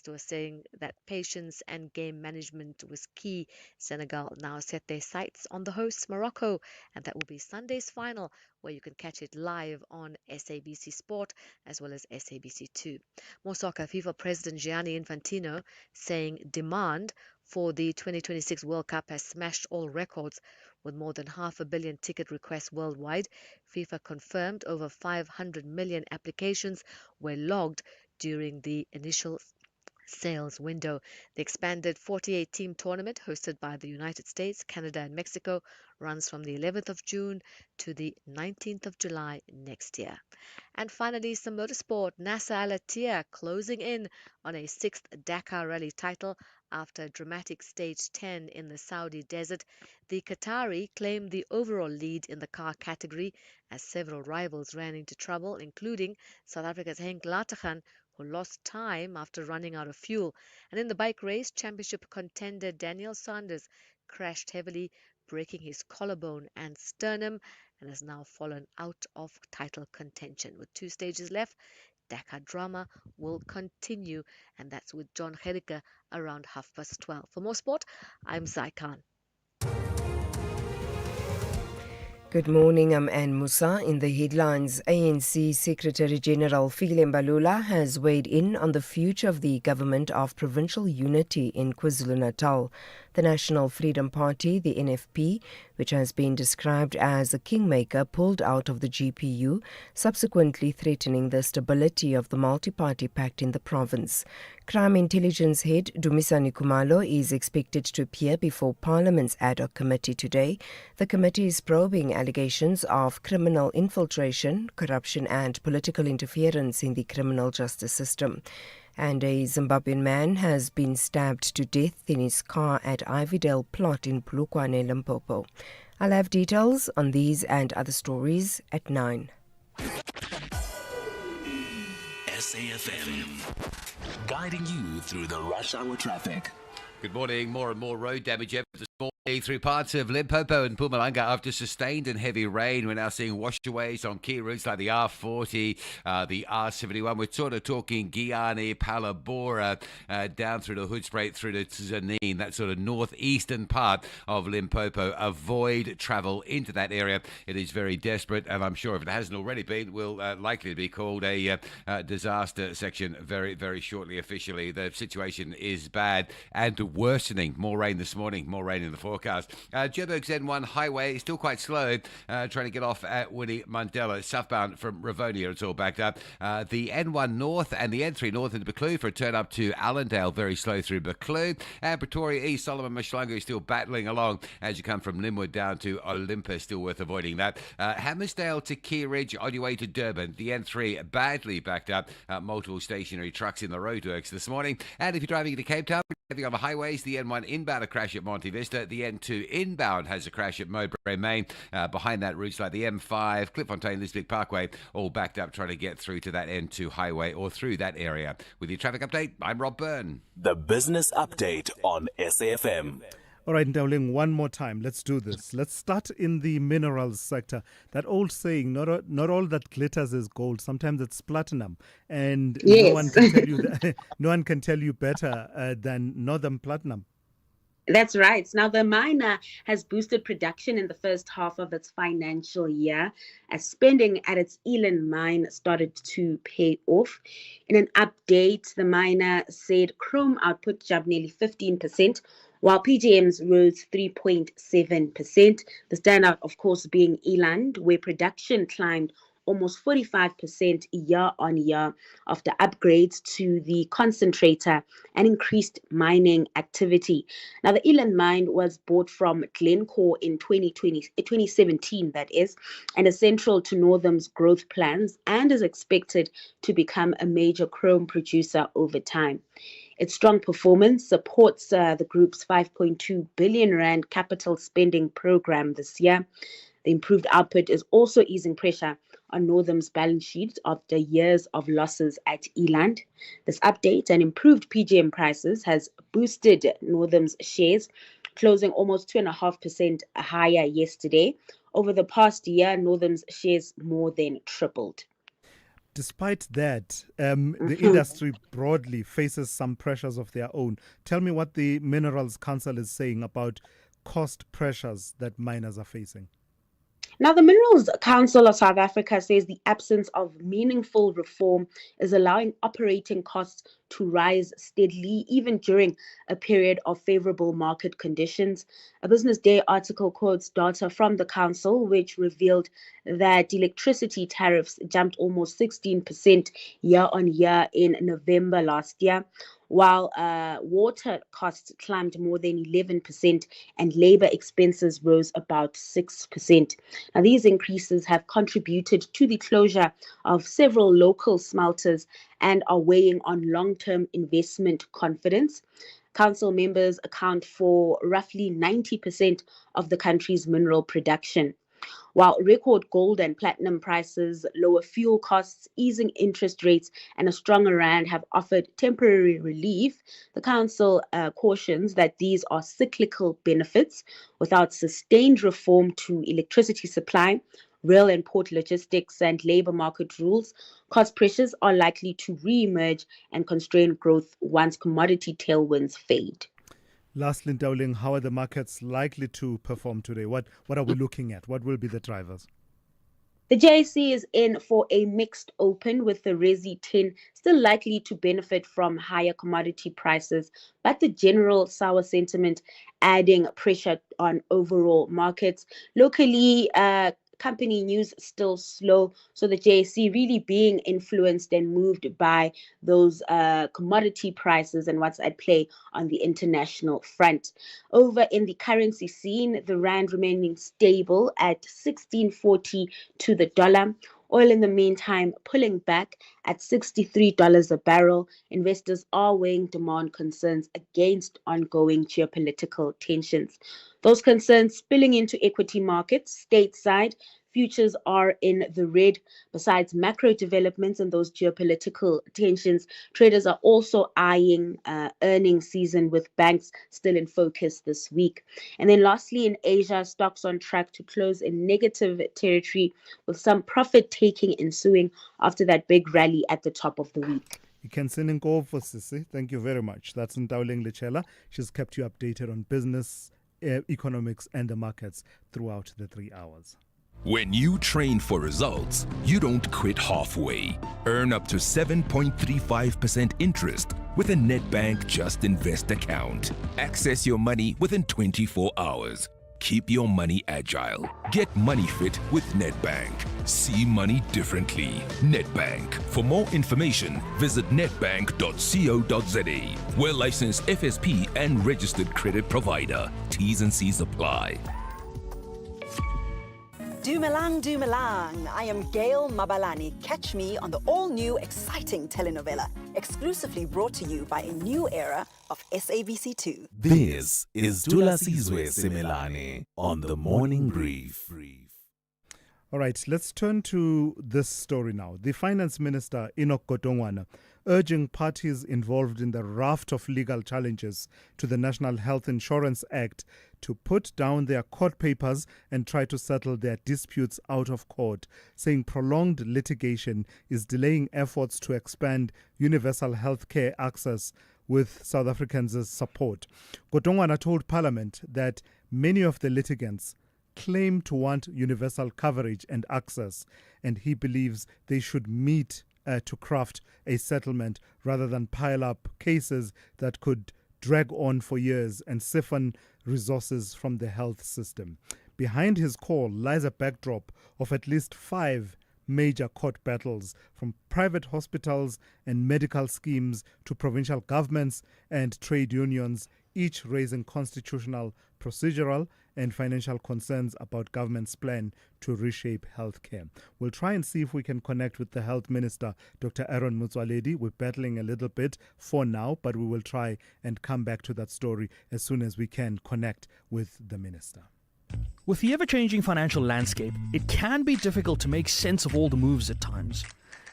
was saying that patience and game management was key. Senegal now set their sights on the hosts Morocco, and that will be Sunday's final, where you can catch it live on SABC Sport as well as SABC2. More soccer. FIFA President Gianni Infantino saying demand for the 2026 World Cup has smashed all records with more than 500 million ticket requests worldwide. FIFA confirmed over 500 million applications were logged during the initial sales window. The expanded 48-team tournament hosted by the United States, Canada and Mexico runs from the 11th of June to the 19th of July next year. And finally, some motorsport. Nasser Al Attiyah closing in on a 6th Dakar Rally title after a dramatic stage 10 in the Saudi desert. The Qatari claimed the overall lead in the car category as several rivals ran into trouble, including South Africa's Henk Latergan, who lost time after running out of fuel. And in the bike race, championship contender Daniel Sanders crashed heavily, breaking his collarbone and sternum, and has now fallen out of title contention. With 2 stages left, Dakar drama will continue, and that's with John Gericke around 12:30. For more sport, I'm Zai Khan. Good morning, I'm Anne Musa. In the headlines, ANC Secretary General Fikile Mbalula has weighed in on the future of the government of provincial unity in KwaZulu-Natal. The National Freedom Party, the NFP, which has been described as a kingmaker, pulled out of the GPU, subsequently threatening the stability of the multi-party pact in the province. Crime Intelligence Head Dumisani Khumalo is expected to appear before Parliament's ad hoc committee today. The committee is probing allegations of criminal infiltration, corruption and political interference in the criminal justice system. And a Zimbabwean man has been stabbed to death in his car at Ivydale Plot in Polokwane, Limpopo. I'll have details on these and other stories at 9. SAFM, guiding you through the rush hour traffic. Good morning. More and more road damage this morning through parts of Limpopo and Mpumalanga after sustained and heavy rain. We're now seeing washaways on key routes like the R40, the R71. We're sort of talking Giyani, Palabora, down through to Hoedspruit, through to Tzaneen, that sort of northeastern part of Limpopo. Avoid travel into that area. It is very desperate, and I'm sure if it hasn't already been, will likely be called a disaster section very, very shortly officially. The situation is bad and worsening. More rain this morning, more rain in the forecast. Joburg's N1 highway is still quite slow, trying to get off at Winnie Mandela. Southbound from Rivonia, it's all backed up. The N1 North and the N3 North into Buccleuch for a turn up to Allendale, very slow through Buccleuch. And Pretoria East, Solomon Mashlangu is still battling along as you come from Linwood down to Olympus, still worth avoiding that. Hammersdale to Key Ridge on your way to Durban. The N3 badly backed up, multiple stationary trucks in the roadworks this morning. And if you're driving into Cape Town, on the highways, the N1 inbound a crash at Monte Vista. The N2 inbound has a crash at Mowbray Main. Behind that, routes like the M5, Klipfontein, Lisbeth Parkway, all backed up trying to get through to that N2 highway or through that area. With your traffic update, I'm Rob Byrne. The business update on SAFM. All right, Ndauling, one more time. Let's do this. Let's start in the minerals sector. That old saying, not all that glitters is gold. Sometimes it's platinum. And yes. No one can tell you that, no one can tell you better than Northern Platinum. That's right. Now, the miner has boosted production in the first half of its financial year as spending at its Eland mine started to pay off. In an update, the miner said chrome output jumped nearly 15%, while PGMs rose 3.7%. The standout, of course, being Eland, where production climbed almost 45% year on year after upgrades to the concentrator and increased mining activity. Now, the Eland mine was bought from Glencore in 2017, that is, and is central to Northam's growth plans and is expected to become a major chrome producer over time. Its strong performance supports the group's 5.2 billion rand capital spending program this year. The improved output is also easing pressure on Northam's balance sheet after years of losses at Eland. This update and improved PGM prices has boosted Northam's shares, closing almost 2.5% higher yesterday. Over the past year, Northam's shares more than tripled. Despite that, the industry broadly faces some pressures of their own. Tell me what the Minerals Council is saying about cost pressures that miners are facing. Now, the Minerals Council of South Africa says the absence of meaningful reform is allowing operating costs to rise steadily, even during a period of favorable market conditions. A Business Day article quotes data from the council, which revealed that electricity tariffs jumped almost 16% year on year in November last year, while water costs climbed more than 11% and labor expenses rose about 6%. Now, these increases have contributed to the closure of several local smelters and are weighing on long-term investment confidence. Council members account for roughly 90% of the country's mineral production. While record gold and platinum prices, lower fuel costs, easing interest rates, and a stronger rand have offered temporary relief, the council cautions that these are cyclical benefits. Without sustained reform to electricity supply, rail and port logistics, and labor market rules, cost pressures are likely to re-emerge and constrain growth once commodity tailwinds fade. Lastly, Dowling, how are the markets likely to perform today? What are we looking at? What will be the drivers? The JSE is in for a mixed open, with the Resi 10 still likely to benefit from higher commodity prices, but the general sour sentiment adding pressure on overall markets. Locally, company news still slow, so the JSE really being influenced and moved by those commodity prices and what's at play on the international front. Over in the currency scene, the rand remaining stable at 16.40 to the dollar. Oil, in the meantime, pulling back at $63 a barrel. Investors are weighing demand concerns against ongoing geopolitical tensions. Those concerns spilling into equity markets stateside. Futures are in the red. Besides macro developments and those geopolitical tensions, traders are also eyeing earnings season, with banks still in focus this week. And then lastly, in Asia, stocks on track to close in negative territory, with some profit taking ensuing after that big rally at the top of the week. You can send in call for Sisi. Thank you very much. That's Ntawuleng Lechela. She's kept you updated on business, economics, and the markets throughout the 3 hours. When you train for results, you don't quit halfway. Earn up to 7.35% interest with a Nedbank Just Invest account. Access your money within 24 hours. Keep your money agile. Get money fit with Nedbank. See money differently. Nedbank. For more information, visit nedbank.co.za. We're licensed FSP and registered credit provider. T's and C's apply. Dumelang. I am Gail Mabalani. Catch me on the all-new exciting telenovela, exclusively brought to you by a new era of SABC2. This is Thulasizwe Simelane on the Morning Brief. All right, let's turn to this story now. The Finance Minister, Enoch Godongwana, urging parties involved in the raft of legal challenges to the National Health Insurance Act to put down their court papers and try to settle their disputes out of court, saying prolonged litigation is delaying efforts to expand universal health care access with South Africans' support. Godongwana told Parliament that many of the litigants claim to want universal coverage and access, and he believes they should meet to craft a settlement rather than pile up cases that could drag on for years and siphon resources from the health system. Behind his call lies a backdrop of at least 5 major court battles, from private hospitals and medical schemes to provincial governments and trade unions, each raising constitutional, procedural and financial concerns about government's plan to reshape healthcare. We'll try and see if we can connect with the Health Minister, Dr. Aaron Motsoaledi. We're battling a little bit for now, but we will try and come back to that story as soon as we can connect with the Minister. With the ever-changing financial landscape, it can be difficult to make sense of all the moves at times.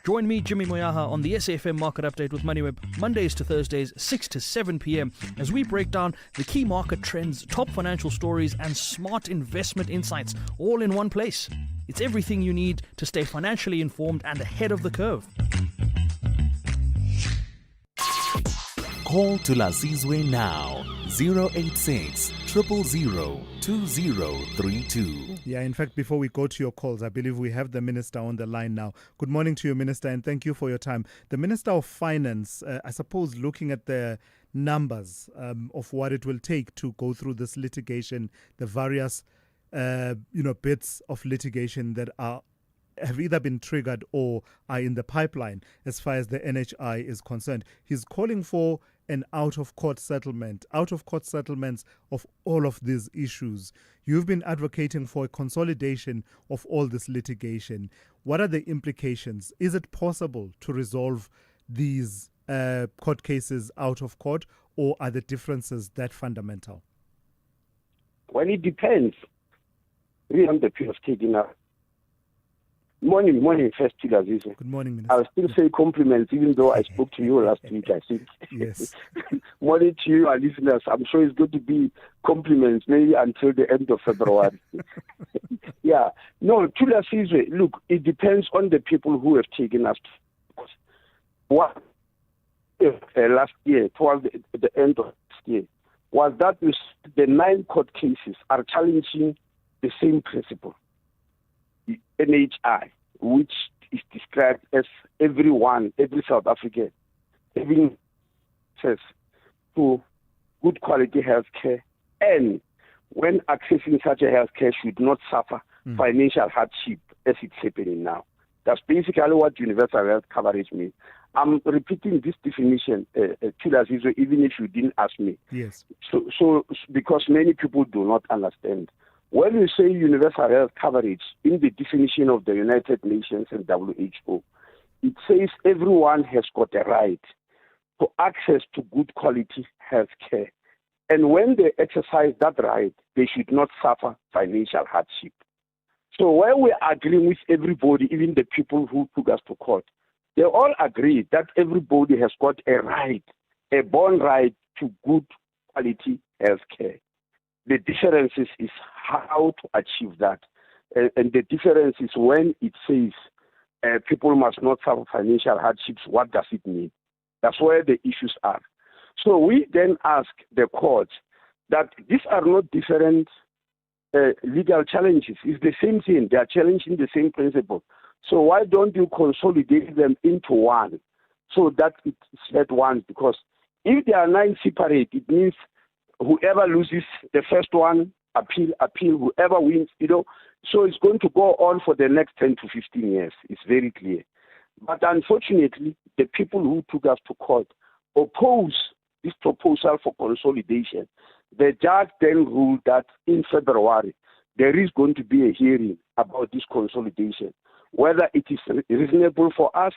Join me, Jimmy Moyaha, on the SAFM Market Update with MoneyWeb, Mondays to Thursdays, 6 to 7 p.m, as we break down the key market trends, top financial stories, and smart investment insights, all in one place. It's everything you need to stay financially informed and ahead of the curve. Call Thulasizwe now, 086 000 2032. Yeah, in fact, before we go to your calls, I believe we have the Minister on the line now. Good morning to you, Minister, and thank you for your time. The Minister of Finance, I suppose, looking at the numbers of what it will take to go through this litigation, the various bits of litigation that have either been triggered or are in the pipeline as far as the NHI is concerned. He's calling for an out-of-court settlements of all of these issues. You've been advocating for a consolidation of all this litigation. What are the implications? Is it possible to resolve these court cases out of court, or are the differences that fundamental? Well, it depends. We have the period of taking up. Morning, first Thulasizwe. Good morning, Minister. I'll still say compliments, even though I spoke to you last week, I think. Yes. Morning to you, our listeners. I'm sure it's going to be compliments, maybe until the end of February. Yeah. No, Thulasizwe, look, it depends on the people who have taken us. What last year, towards the end of last year, was that the 9 court cases are challenging the same principle. NHI, which is described as every South African having access to good quality health care, and when accessing such a health care should not suffer financial hardship as it's happening now. That's basically what universal health coverage means. I'm repeating this definition, Thulasizwe, even if you didn't ask me. Yes. So because many people do not understand. When we say universal health coverage in the definition of the United Nations and WHO, it says everyone has got a right to access to good quality health care. And when they exercise that right, they should not suffer financial hardship. So when we agree with everybody, even the people who took us to court, they all agree that everybody has got a right, a born right to good quality health care. The difference is how to achieve that. And the difference is when it says people must not suffer financial hardships, what does it mean? That's where the issues are. So we then ask the court that these are not different legal challenges. It's the same thing. They are challenging the same principle. So why don't you consolidate them into one so that it's at once? Because if they are 9 separate, it means whoever loses the first one, appeal, whoever wins, So it's going to go on for the next 10 to 15 years. It's very clear. But unfortunately, the people who took us to court oppose this proposal for consolidation. The judge then ruled that in February, there is going to be a hearing about this consolidation, whether it is reasonable for us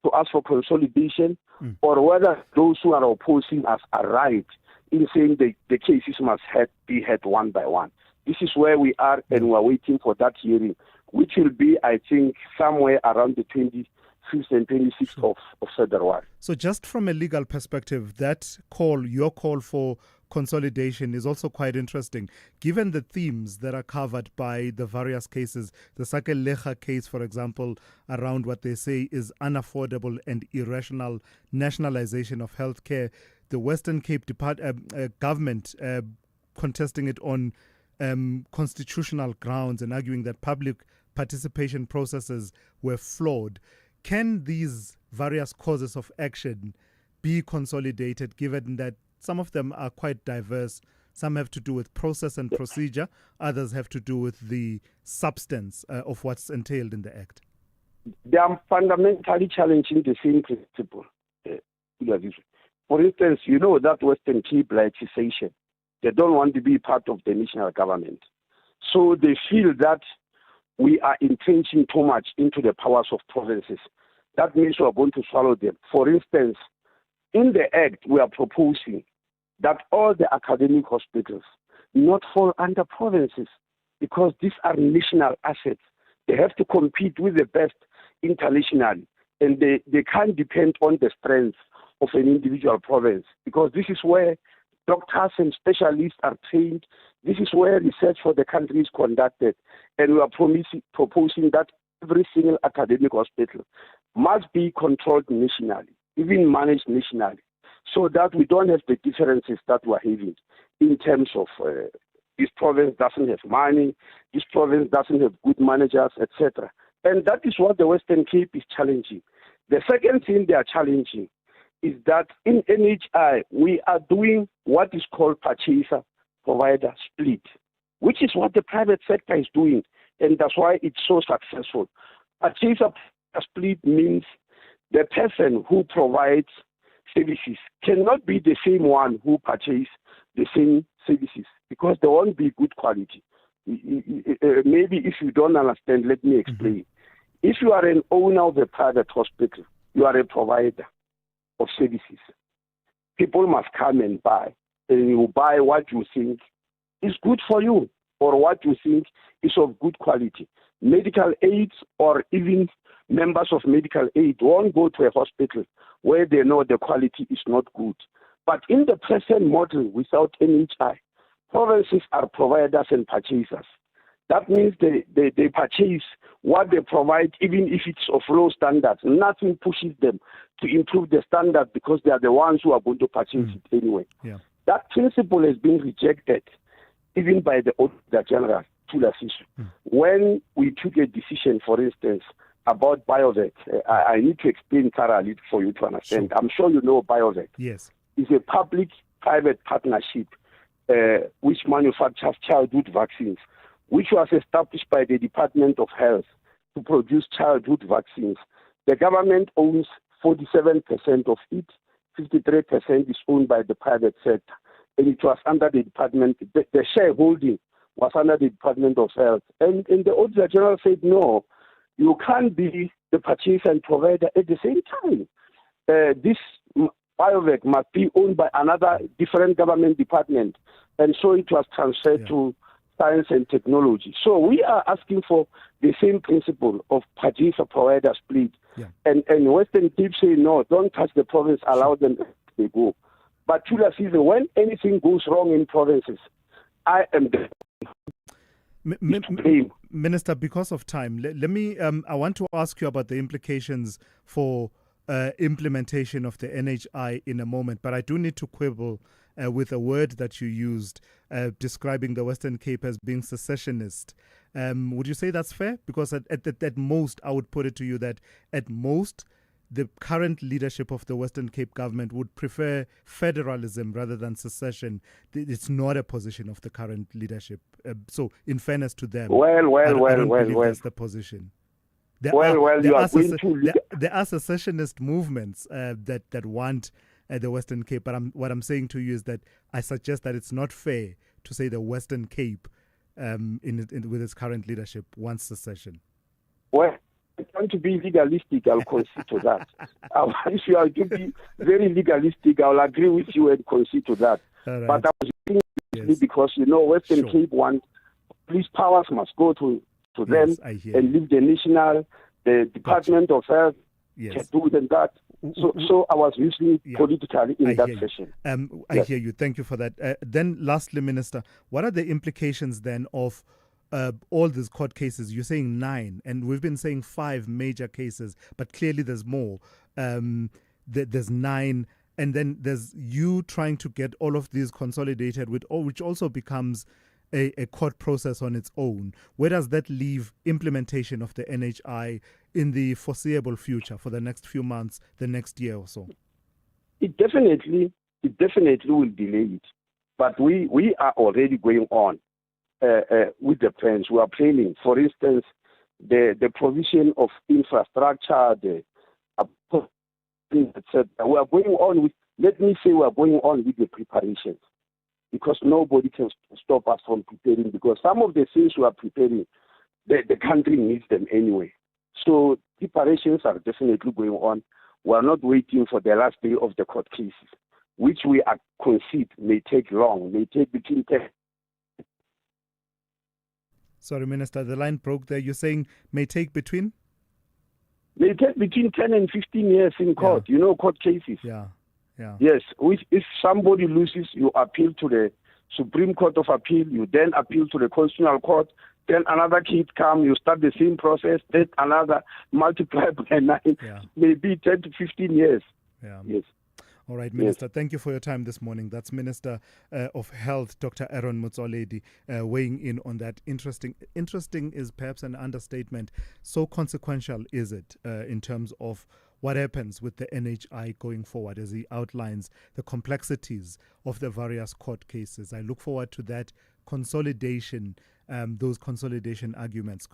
to ask for consolidation or whether those who are opposing us are right in saying the cases must be had one by one. This is where we are, and we are waiting for that hearing, which will be, I think, somewhere around the 25th and 26th of February. So just from a legal perspective, that call, your call for consolidation is also quite interesting, given the themes that are covered by the various cases. The Sakelecha case, for example, around what they say is unaffordable and irrational nationalization of healthcare. The Western Cape government contesting it on constitutional grounds and arguing that public participation processes were flawed. Can these various causes of action be consolidated, given that some of them are quite diverse? Some have to do with process and procedure, others have to do with the substance of what's entailed in the Act. They are fundamentally challenging the same principle. For instance, you know that Western Cape legislation, they don't want to be part of the national government. So they feel that we are entrenching too much into the powers of provinces. That means we are going to swallow them. For instance, in the Act, we are proposing that all the academic hospitals not fall under provinces. because these are national assets. They have to compete with the best internationally, and they can't depend on the strength of an individual province, because this is where doctors and specialists are trained. This is where research for the country is conducted, and we are proposing that every single academic hospital must be controlled nationally, even managed nationally, so that we don't have the differences that we're having in terms of this province doesn't have money, this province doesn't have good managers, etc. And that is what the Western Cape is challenging. The second thing they are challenging is that in NHI, we are doing what is called purchaser-provider split, which is what the private sector is doing, and that's why it's so successful. Purchaser-provider split means the person who provides services cannot be the same one who purchases the same services, because they won't be good quality. Maybe if you don't understand, let me explain. If you are an owner of a private hospital, you are a provider of services. People must come and buy, and you buy what you think is good for you or what you think is of good quality. Medical aids or even members of medical aid won't go to a hospital where they know the quality is not good. But in the present model without NHI, provinces are providers and purchasers. That means they purchase what they provide, even if it's of low standards. Nothing pushes them to improve the standard, because they are the ones who are going to purchase it anyway. Yeah. That principle has been rejected even by the Auditor General, Thulasizwe. When we took a decision, for instance, about BioVac, I need to explain thoroughly for you to understand. Sure. I'm sure you know BioVac. Yes. It's a public-private partnership which manufactures childhood vaccines, which was established by the Department of Health to produce childhood vaccines. The government owns 47% of it, 53% is owned by the private sector, and it was under the department, the shareholding was under the Department of Health. And the Auditor General said, no, you can't be the purchaser and provider at the same time. This BioVac must be owned by another different government department, and so it was transferred to Science and Technology. So we are asking for the same principle of purchaser-provider split. And Western Cape say, no, don't touch the province, allow them to go. But Thulasizwe, when anything goes wrong in provinces, I am the Minister, because of time, let me. I want to ask you about the implications for implementation of the NHI in a moment, but I do need to quibble with a word that you used describing the Western Cape as being secessionist. Would you say that's fair? Because at most, I would put it to you that at most, the current leadership of the Western Cape government would prefer federalism rather than secession. It's not a position of the current leadership. So, in fairness to them, I don't believe that's the position. There are secessionist movements that want the Western Cape, but what I'm saying to you is that I suggest that it's not fair to say the Western Cape, with its current leadership, wants secession. Well, I want to be legalistic, I'll concede to that. If you are to be very legalistic, I'll agree with you and concede to that. Right. But I was thinking because, Western Cape want police powers must go to them and leave the national, the Department of Health, can do than that. So I was using politically in that session. I hear you. Thank you for that. Then lastly, Minister, what are the implications then of all these court cases? You're saying 9, and we've been saying 5 major cases, but clearly there's more. There's 9, and then there's you trying to get all of these consolidated, which also becomes a court process on its own. Where does that leave implementation of the NHI in the foreseeable future for the next few months, the next year or so? It definitely will delay it. But we are already going on with the plans. We are planning, for instance, the provision of infrastructure, etc. We are going on with, let me say, we are going on with the preparations, because nobody can stop us from preparing, because some of the things we are preparing, the country needs them anyway. So preparations are definitely going on. We are not waiting for the last day of the court cases, which we are concede may take long, may take between 10. Sorry, Minister, the line broke there. You're saying may take between? They take between 10 and 15 years in court, court cases. Yeah. Yes, if somebody loses, you appeal to the Supreme Court of Appeal, you then appeal to the Constitutional Court, then another case comes, you start the same process, then another, multiply by 9, maybe 10 to 15 years. Yeah. Yes. All right, Minister, thank you for your time this morning. That's Minister of Health, Dr. Aaron Motsoaledi, weighing in on that. Interesting is perhaps an understatement. So consequential is it in terms of what happens with the NHI going forward as he outlines the complexities of the various court cases. I look forward to that consolidation, those consolidation arguments,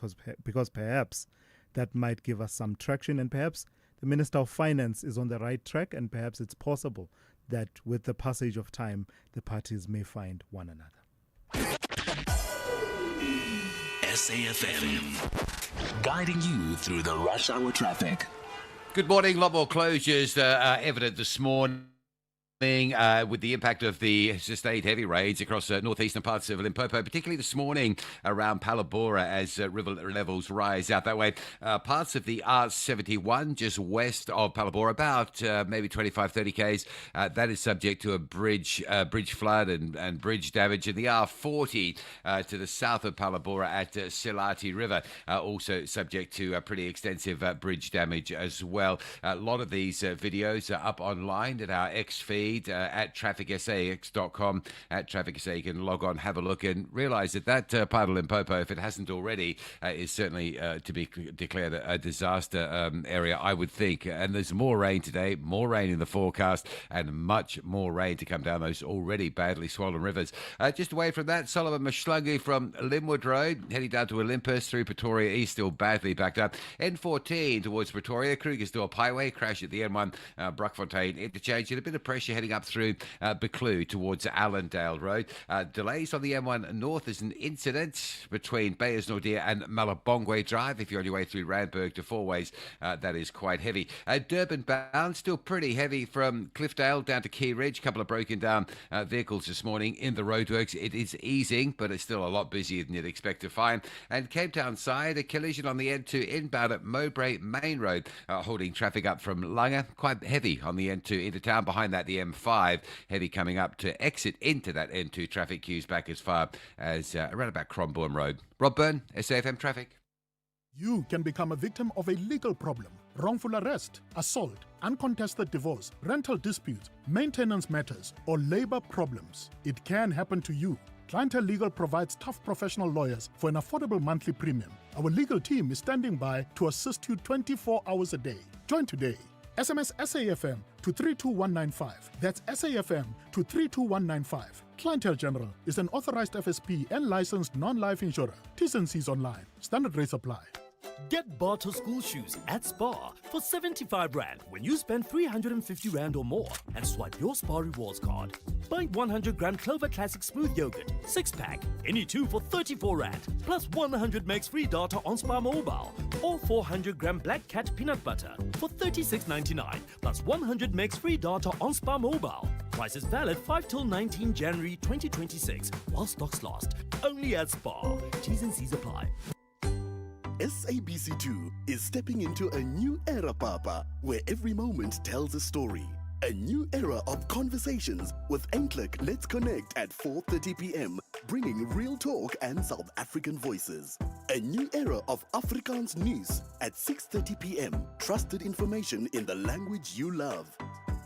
because perhaps that might give us some traction, and perhaps the Minister of Finance is on the right track, and perhaps it's possible that with the passage of time, the parties may find one another. SAFM, guiding you through the rush hour traffic. Good morning. A lot more closures evident this morning. With the impact of the sustained heavy rains across northeastern parts of Limpopo, particularly this morning around Palabora as river levels rise out that way. Parts of the R71 just west of Palabora, about maybe 25-30 k's. That is subject to a bridge flood and bridge damage. And the R40 to the south of Palabora at Silati River, also subject to pretty extensive bridge damage as well. A lot of these videos are up online at our X feed. At trafficsax.com, at trafficsa. You can log on, have a look, and realise that part of Limpopo, if it hasn't already, is certainly to be declared a disaster area, I would think. And there's more rain today, more rain in the forecast, and much more rain to come down those already badly swollen rivers. Just away from that, Solomon Mashlangu from Linwood Road, heading down to Olympus through Pretoria East, still badly backed up. N14 towards Pretoria, Krugersdorp Highway, crash at the N1, Brockfontein interchange, and a bit of pressure heading up through Buccleuch towards Allendale Road. Delays on the M1 North is an incident between Beyers Nordia and Malabongwe Drive. If you're on your way through Randburg to Fourways, that is quite heavy. Durban bound, still pretty heavy from Cliffdale down to Key Ridge. A couple of broken down vehicles this morning in the roadworks. It is easing, but it's still a lot busier than you'd expect to find. And Cape Town side, a collision on the N2 inbound at Mowbray Main Road, holding traffic up from Langa. Quite heavy on the N2 into town. Behind that, the M5, heavy coming up to exit into that N2 traffic queues back as far as around about Cronbourne Road. Rob Byrne, SAFM Traffic. You can become a victim of a legal problem: wrongful arrest, assault, uncontested divorce, rental disputes, maintenance matters, or labor problems. It can happen to you. Clientele Legal provides tough professional lawyers for an affordable monthly premium. Our legal team is standing by to assist you 24 hours a day. Join today. SMS SAFM to 32195. That's SAFM to 32195. Clientele General is an authorized FSP and licensed non-life insurer. T's and C's online. Standard rates apply. Get Barto school shoes at Spar for 75 Rand when you spend 350 Rand or more and swipe your Spar Rewards card. Buy 100 gram Clover Classic Smooth Yogurt, 6-pack, any two for 34 Rand, plus 100 megs free data on Spar Mobile, or 400 gram Black Cat Peanut Butter for 36.99, plus 100 megs free data on Spar Mobile. Price is valid 5 till 19 January 2026, while stocks last. Only at Spar. T's and C's apply. SABC2 is stepping into a new era, Papa, where every moment tells a story. A new era of conversations with Enklik Let's Connect at 4:30 p.m, bringing real talk and South African voices. A new era of Afrikaans news at 6:30 p.m, trusted information in the language you love.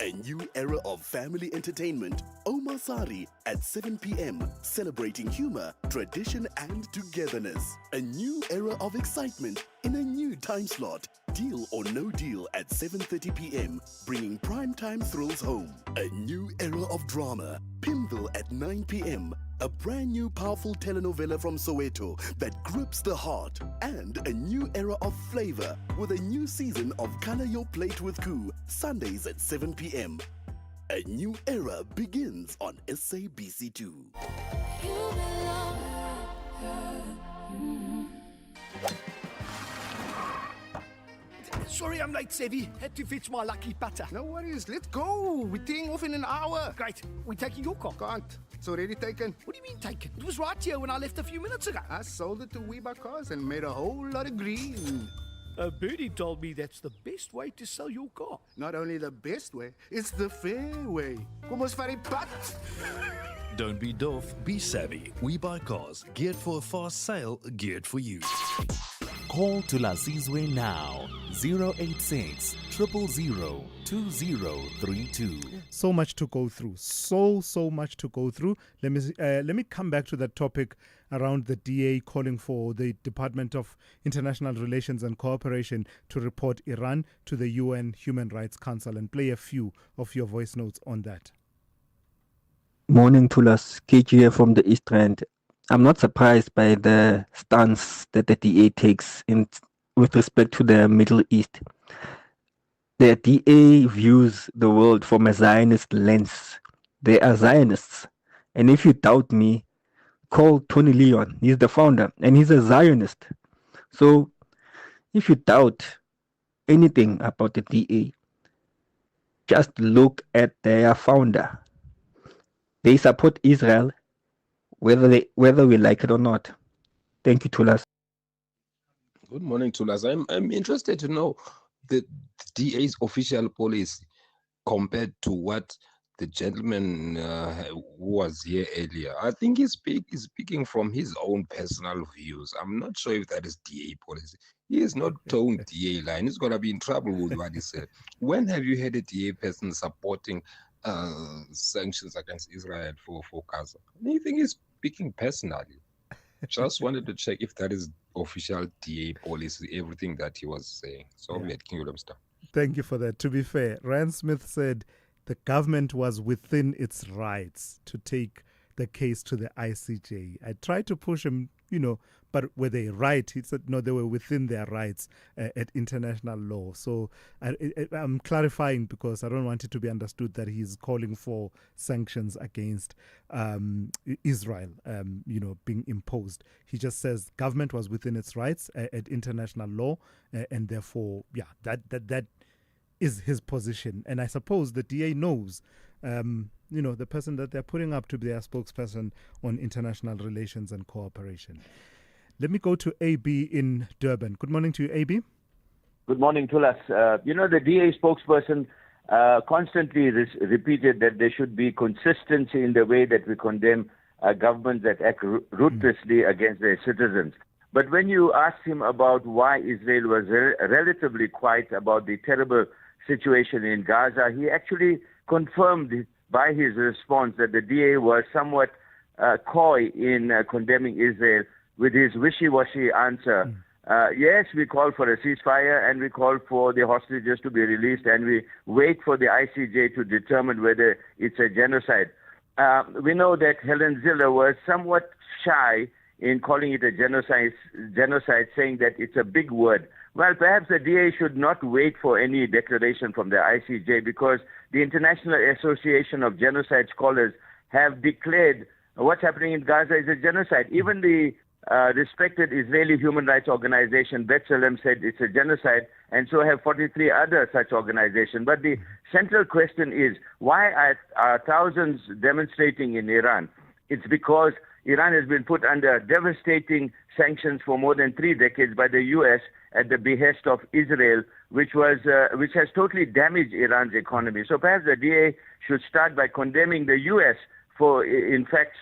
A new era of family entertainment, Omasari at 7 p.m, celebrating humor, tradition and togetherness. A new era of excitement in a new time slot, Deal or No Deal at 7:30 p.m, bringing primetime thrills home. A new era of drama, Pimville at 9 p.m, a brand new powerful telenovela from Soweto that grips the heart. And a new era of flavor with a new season of Color Your Plate with Koo, Sundays at 7 p.m. A new era begins on SABC2. Sorry I'm late, Sevi. Had to fetch my lucky putter. No worries. Let's go. We're teeing off in an hour. Great. We're taking your car. Can't. It's already taken. What do you mean taken? It was right here when I left a few minutes ago. I sold it to We Buy Cars and made a whole lot of green. Bertie told me that's the best way to sell your car. Not only the best way, it's the fair way. Kom ons vat die pad. Don't be doof, be savvy. We Buy Cars, geared for a fast sale, geared for you. Call Thulasizwe now, 086 000 2032. So much to go through. So much to go through. Let me come back to that topic around the DA calling for the Department of International Relations and Cooperation to report Iran to the UN Human Rights Council and play a few of your voice notes on that. Morning, Thulas. KG here from the East Rand. I'm not surprised by the stance that the DA takes with respect to the Middle East. The DA views the world from a Zionist lens. They are Zionists. And if you doubt me, call Tony Leon. He's the founder and he's a Zionist. So if you doubt anything about the DA, just look at their founder. They support Israel, whether we like it or not. Thank you, Thulas. Good morning, Thulas. I'm interested to know the DA's official policy compared to what the gentleman who was here earlier. I think he's speaking from his own personal views. I'm not sure if that is DA policy. He is not towing DA line. He's going to be in trouble with what he said. When have you had a DA person supporting sanctions against Israel for Gaza? I think he's speaking personally. Just wanted to check if that is official DA policy, everything that he was saying. So, Thank you for that. To be fair, Rand Smith said the government was within its rights to take the case to the ICJ. I tried to push him, but were they right? He said, no, they were within their rights at international law. So I'm clarifying because I don't want it to be understood that he's calling for sanctions against Israel, being imposed. He just says government was within its rights at international law, and therefore, that is his position. And I suppose the DA knows, the person that they're putting up to be their spokesperson on international relations and cooperation. Let me go to AB in Durban. Good morning to you, AB. Good morning, Thulas. The DA spokesperson constantly repeated that there should be consistency in the way that we condemn governments that act ruthlessly against their citizens. But when you asked him about why Israel was relatively quiet about the terrible situation in Gaza, he actually confirmed by his response that the DA was somewhat coy in condemning Israel with his wishy-washy answer. Yes, we call for a ceasefire and we call for the hostages to be released and we wait for the ICJ to determine whether it's a genocide. We know that Helen Ziller was somewhat shy in calling it a genocide, saying that it's a big word. Well, perhaps the DA should not wait for any declaration from the ICJ because the International Association of Genocide Scholars have declared what's happening in Gaza is a genocide. Even the respected Israeli human rights organization, B'Tselem, said it's a genocide, and so have 43 other such organizations. But the central question is, why are thousands demonstrating in Iran? It's because Iran has been put under devastating sanctions for more than 3 decades by the U.S. at the behest of Israel, which has totally damaged Iran's economy. So perhaps the DA should start by condemning the U.S. for, in fact,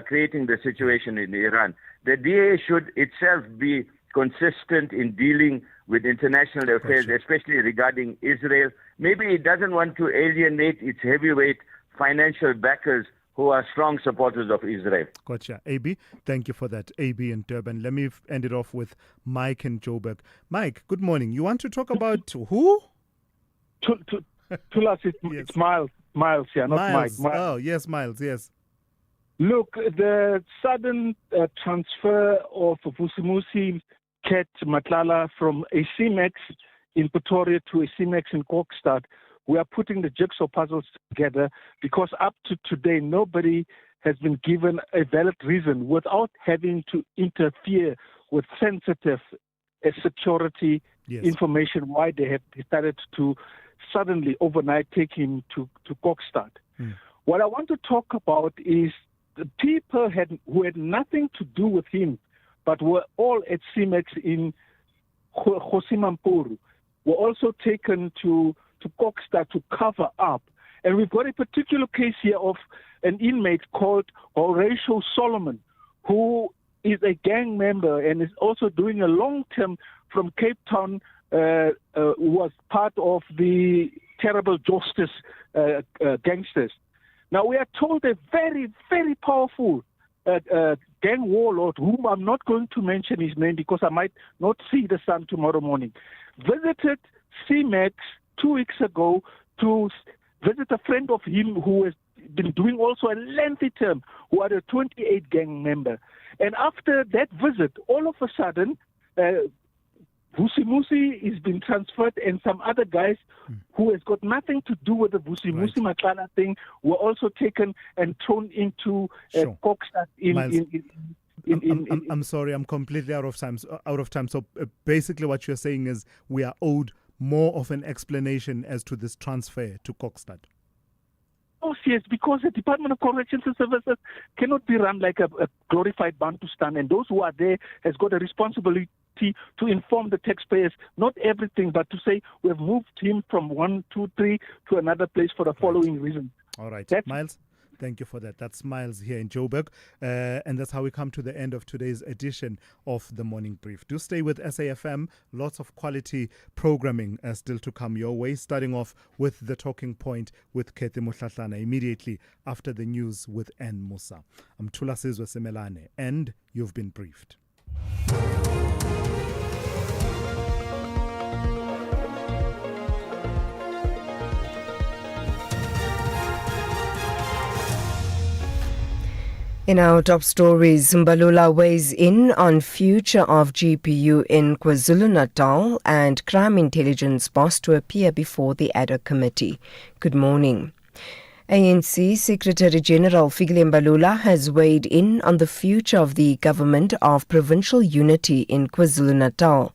creating the situation in Iran. The DA should itself be consistent in dealing with international affairs, especially regarding Israel. Maybe it doesn't want to alienate its heavyweight financial backers who are strong supporters of Israel. Gotcha. AB, thank you for that. AB in Durban. Let me end it off with Mike in Joburg. Mike, good morning. You want to talk about who? Thulas, it's Miles. Miles here, not Miles. Mike. Oh, yes, Miles, yes. Look, the sudden transfer of Vusimusi Ket Matlala from a CMEX in Pretoria to a CMEX in Kokstad, we are putting the jigsaw puzzles together because up to today, nobody has been given a valid reason without having to interfere with sensitive security information why they have decided to suddenly overnight take him to Kokstad. What I want to talk about is the people who had nothing to do with him, but were all at CIMEX in Khosimampuru, were also taken to Kokstad to cover up. And we've got a particular case here of an inmate called Horatio Solomon, who is a gang member and is also doing a long term from Cape Town, was part of the terrible justice gangsters. Now, we are told a very, very powerful gang warlord, whom I'm not going to mention his name because I might not see the sun tomorrow morning, visited CIMEX 2 weeks ago to visit a friend of him who has been doing also a lengthy term, who are a 28 gang member. And after that visit, all of a sudden, Vusimusi is being transferred, and some other guys who has got nothing to do with the Vusimusi Matlala thing were also taken and thrown into Kokstad I'm sorry, I'm completely out of time. So basically what you're saying is we are owed more of an explanation as to this transfer to Kokstad. Oh, yes, because the Department of Corrections and Services cannot be run like a glorified Bantustan, and those who are there has got a responsibility to inform the taxpayers, not everything, but to say we have moved him from 1, 2, 3 to another place for the following reason. All right, Miles, thank you for that. That's Miles here in Joburg. And that's how we come to the end of today's edition of the Morning Brief. Do stay with SAFM. Lots of quality programming still to come your way, starting off with The Talking Point with Kete Mohlahlana immediately after the news with N. Musa. I'm Thulasizwe Simelane, and you've been briefed. In our top stories, Mbalula weighs in on future of GPU in KwaZulu-Natal and crime intelligence boss to appear before the ad hoc committee. Good morning. ANC Secretary General Fikile Mbalula has weighed in on the future of the government of provincial unity in KwaZulu-Natal.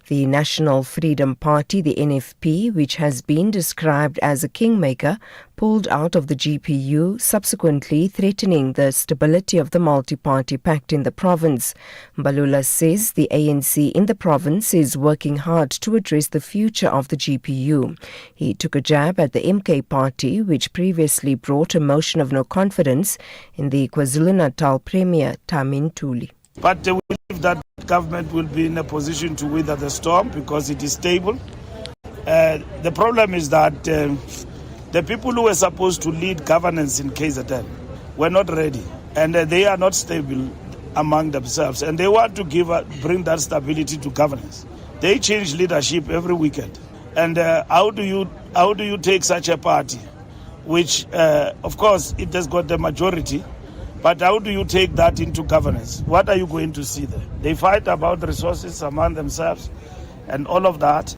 The National Freedom Party, the NFP, which has been described as a kingmaker, pulled out of the GPU, subsequently threatening the stability of the multi-party pact in the province. Mbalula says the ANC in the province is working hard to address the future of the GPU. He took a jab at the MK party, which previously brought a motion of no confidence in the KwaZulu-Natal Premier, Tamin Tuli. But we believe that government will be in a position to weather the storm because it is stable. The problem is that the people who were supposed to lead governance in KZN were not ready, and they are not stable among themselves, and they want to bring that stability to governance. They change leadership every weekend, and how do you take such a party, which of course it has got the majority? But how do you take that into governance? What are you going to see there? They fight about resources among themselves and all of that.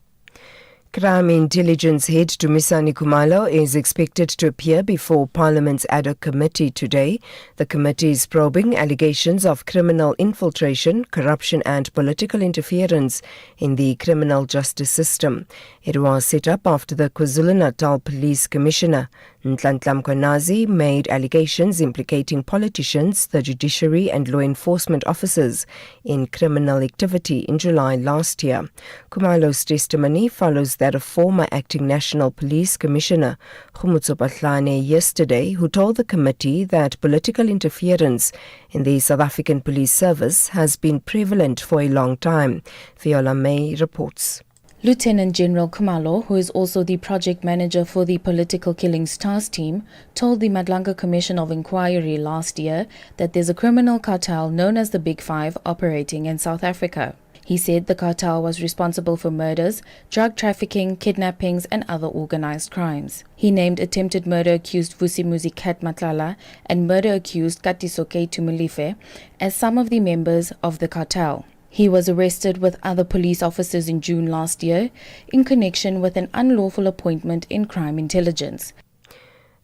Crime Intelligence Head Dumisani Khumalo is expected to appear before Parliament's ad hoc committee today. The committee is probing allegations of criminal infiltration, corruption and political interference in the criminal justice system. It was set up after the KwaZulu-Natal Police Commissioner, Nhlanhla Mkhwanazi, made allegations implicating politicians, the judiciary and law enforcement officers in criminal activity in July last year. Khumalo's testimony follows that of former acting National Police Commissioner Khumutso Patlane yesterday, who told the committee that political interference in the South African Police Service has been prevalent for a long time. Viola May reports. Lieutenant General Khumalo, who is also the project manager for the Political Killings Task Team, told the Madlanga Commission of Inquiry last year that there's a criminal cartel known as the Big Five operating in South Africa. He said the cartel was responsible for murders, drug trafficking, kidnappings and other organized crimes. He named attempted murder accused Vusimuzi Kat Matlala and murder accused Katiso Ketu Mulife as some of the members of the cartel. He was arrested with other police officers in June last year in connection with an unlawful appointment in crime intelligence.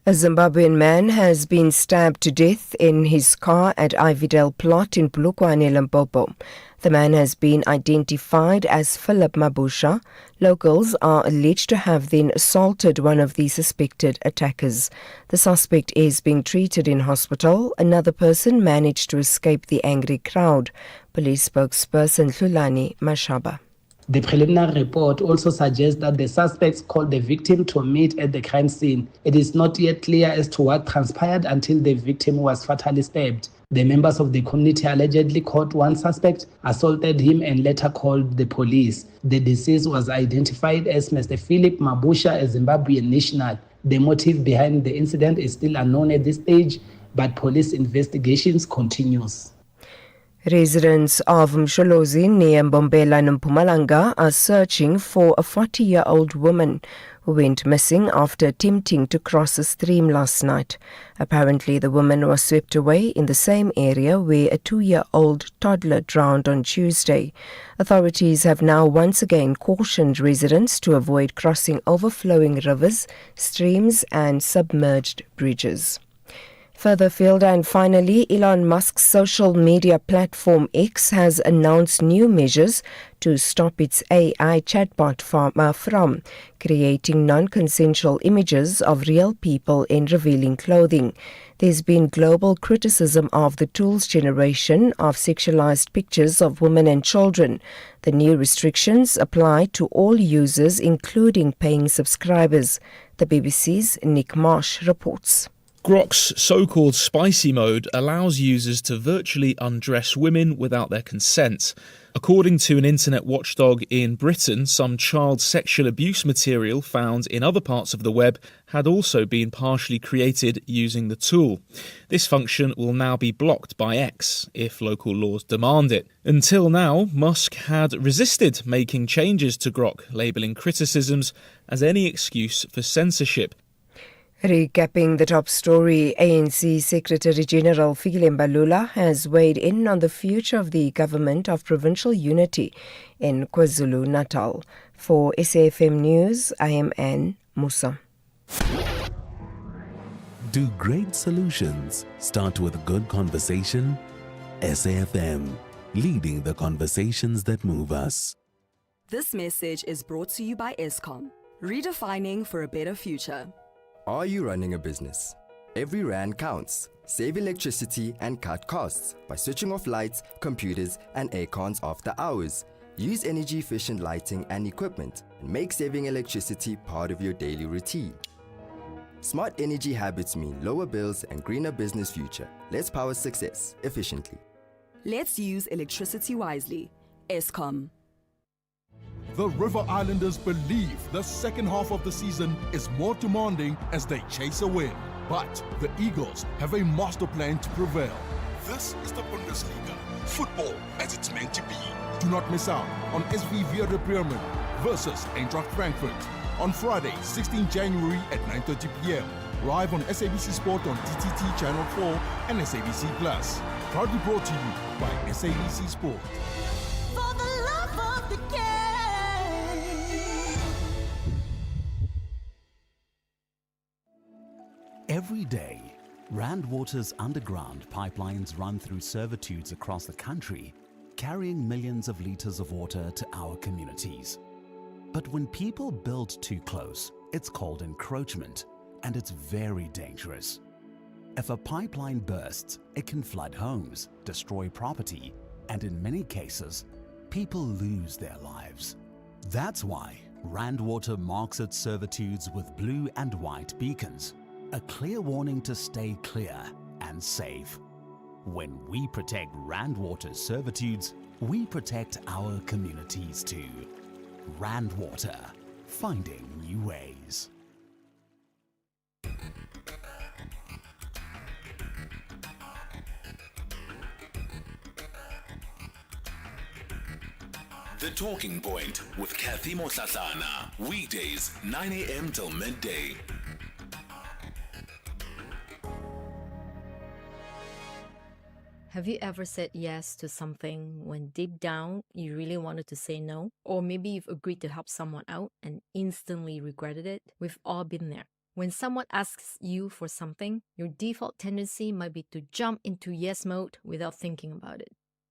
A Zimbabwean man has been stabbed to death in his car at Ividale Plot in Polokwane, Limpopo. The man has been identified as Philip Mabusha. Locals are alleged to have then assaulted one of the suspected attackers. The suspect is being treated in hospital. Another person managed to escape the angry crowd. Police spokesperson Thulani Mashaba. The preliminary report also suggests that the suspects called the victim to meet at the crime scene. It is not yet clear as to what transpired until the victim was fatally stabbed. The members of the community allegedly caught one suspect, assaulted him, and later called the police. The deceased was identified as Mr. Philip Mabusha, a Zimbabwean national. The motive behind the incident is still unknown at this stage, but police investigations continues. Residents of Msholozi near Mbombela and Mpumalanga are searching for a 40-year-old woman who went missing after attempting to cross a stream last night. Apparently, the woman was swept away in the same area where a 2-year-old toddler drowned on Tuesday. Authorities have now once again cautioned residents to avoid crossing overflowing rivers, streams and submerged bridges. Further afield, and finally, Elon Musk's social media platform X has announced new measures to stop its AI chatbot from creating non-consensual images of real people in revealing clothing. There's been global criticism of the tool's generation of sexualized pictures of women and children. The new restrictions apply to all users, including paying subscribers. The BBC's Nick Marsh reports. Grok's so-called spicy mode allows users to virtually undress women without their consent. According to an internet watchdog in Britain, some child sexual abuse material found in other parts of the web had also been partially created using the tool. This function will now be blocked by X if local laws demand it. Until now, Musk had resisted making changes to Grok, labelling criticisms as any excuse for censorship. Recapping the top story, ANC Secretary-General Fikile Mbalula has weighed in on the future of the government of provincial unity in KwaZulu-Natal. For SAFM News, I am Anne Musa. Do great solutions start with good conversation? SAFM, leading the conversations that move us. This message is brought to you by Eskom, redefining for a better future. Are you running a business? Every rand counts. Save electricity and cut costs by switching off lights, computers, and aircons after hours. Use energy-efficient lighting and equipment and make saving electricity part of your daily routine. Smart energy habits mean lower bills and greener business future. Let's power success efficiently. Let's use electricity wisely. Eskom. The River Islanders believe the second half of the season is more demanding as they chase a win. But the Eagles have a master plan to prevail. This is the Bundesliga, football as it's meant to be. Do not miss out on SV Werder Bremen versus Eintracht Frankfurt on Friday, 16 January at 9:30 p.m. Live on SABC Sport on TTT Channel 4 and SABC Plus. Proudly brought to you by SABC Sport. For the love of the game. Every day, Rand Water's underground pipelines run through servitudes across the country, carrying millions of litres of water to our communities. But when people build too close, it's called encroachment, and it's very dangerous. If a pipeline bursts, it can flood homes, destroy property, and in many cases, people lose their lives. That's why Rand Water marks its servitudes with blue and white beacons, a clear warning to stay clear and safe. When we protect Rand Water's servitudes, we protect our communities too. Rand Water, finding new ways. The Talking Point with Kathy Motlatlana. Weekdays, 9 a.m. till midday. Have you ever said yes to something when deep down you really wanted to say no? Or maybe you've agreed to help someone out and instantly regretted it? We've all been there. When someone asks you for something, your default tendency might be to jump into yes mode without thinking about it.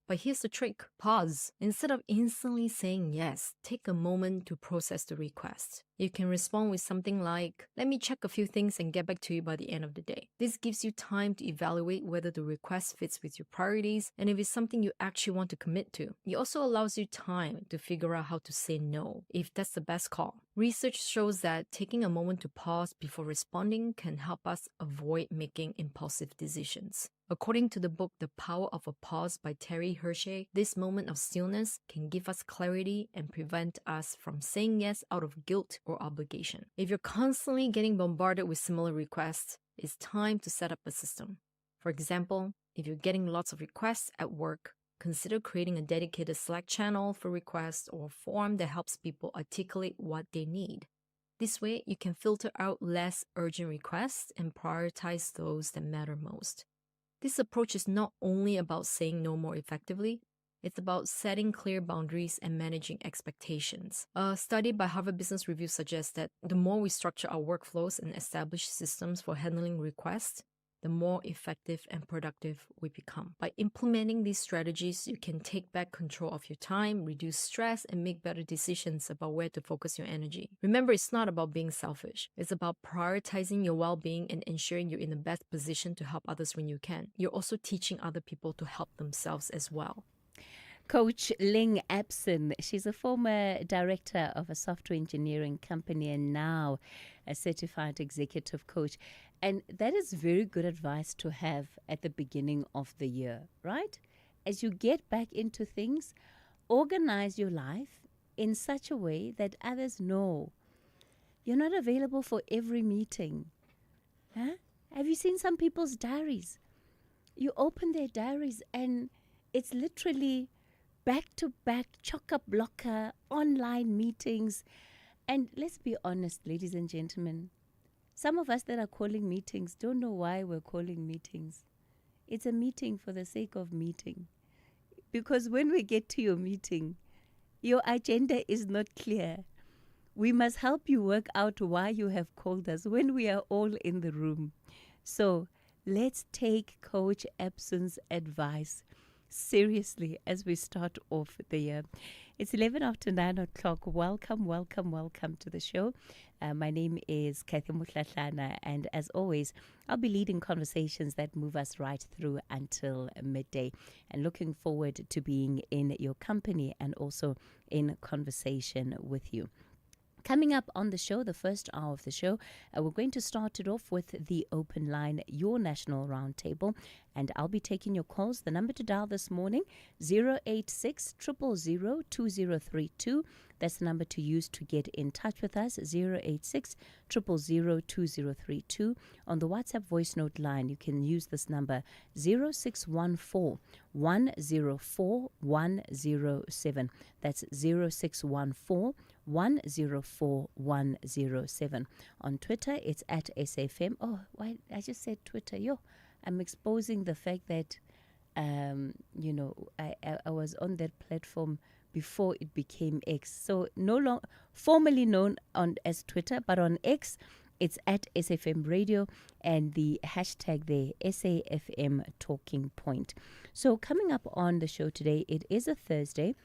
But here's the trick. Pause. Instead of instantly saying yes, take a moment to process the request. You can respond with something like, let me check a few things and get back to you by the end of the day. This gives you time to evaluate whether the request fits with your priorities and if it's something you actually want to commit to. It also allows you time to figure out how to say no, if that's the best call. Research shows that taking a moment to pause before responding can help us avoid making impulsive decisions. According to the book The Power of a Pause by Terry Hershey, this moment of stillness can give us clarity and prevent us from saying yes out of guilt or obligation. If you're constantly getting bombarded with similar requests, it's time to set up a system. For example, if you're getting lots of requests at work, consider creating a dedicated Slack channel for requests or a forum that helps people articulate what they need. This way, you can filter out less urgent requests and prioritize those that matter most. This approach is not only about saying no more effectively, it's about setting clear boundaries and managing expectations. A study by Harvard Business Review suggests that the more we structure our workflows and establish systems for handling requests, the more effective and productive we become. By implementing these strategies, you can take back control of your time, reduce stress, and make better decisions about where to focus your energy. Remember, it's not about being selfish. It's about prioritizing your well-being and ensuring you're in the best position to help others when you can. You're also teaching other people to help themselves as well. Coach Ling Epson, she's a former director of a software engineering company and now a certified executive coach. And that is very good advice to have at the beginning of the year, right? As you get back into things, organize your life in such a way that others know you're not available for every meeting. Huh? Have you seen some people's diaries? You open their diaries and it's literally back-to-back, chock-a-blocker, online meetings. And let's be honest, ladies and gentlemen, some of us that are calling meetings don't know why we're calling meetings. It's a meeting for the sake of meeting. Because when we get to your meeting, your agenda is not clear. We must help you work out why you have called us when we are all in the room. So let's take Coach Epson's advice seriously as we start off the year. It's 11 after 9 o'clock. Welcome to the show. My name is Kathy Mutlatlana, and as always, I'll be leading conversations that move us right through until midday, and looking forward to being in your company and also in conversation with you. Coming up on the show, the first hour of the show, we're going to start it off with the open line, your national roundtable, and I'll be taking your calls. The number to dial this morning, 086 000 2032. That's the number to use to get in touch with us, 086 000 2032. On the WhatsApp voice note line, you can use this number, 0614 104 107. That's 0614 104 107. On Twitter, it's at SFM. Oh, why I just said Twitter. I'm exposing the fact that, I was on that platform before it became X. So no longer formerly known as Twitter, but on X, it's at SFM Radio and the hashtag there, SAFM Talking Point. So coming up on the show today, it is a Thursday.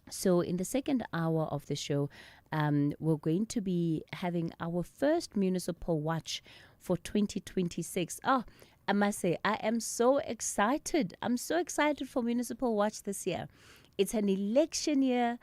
So in the second hour of the show, we're going to be having our first municipal watch for 2026. Oh, I must say, I am so excited. I'm so excited for Municipal Watch this year. It's an election year,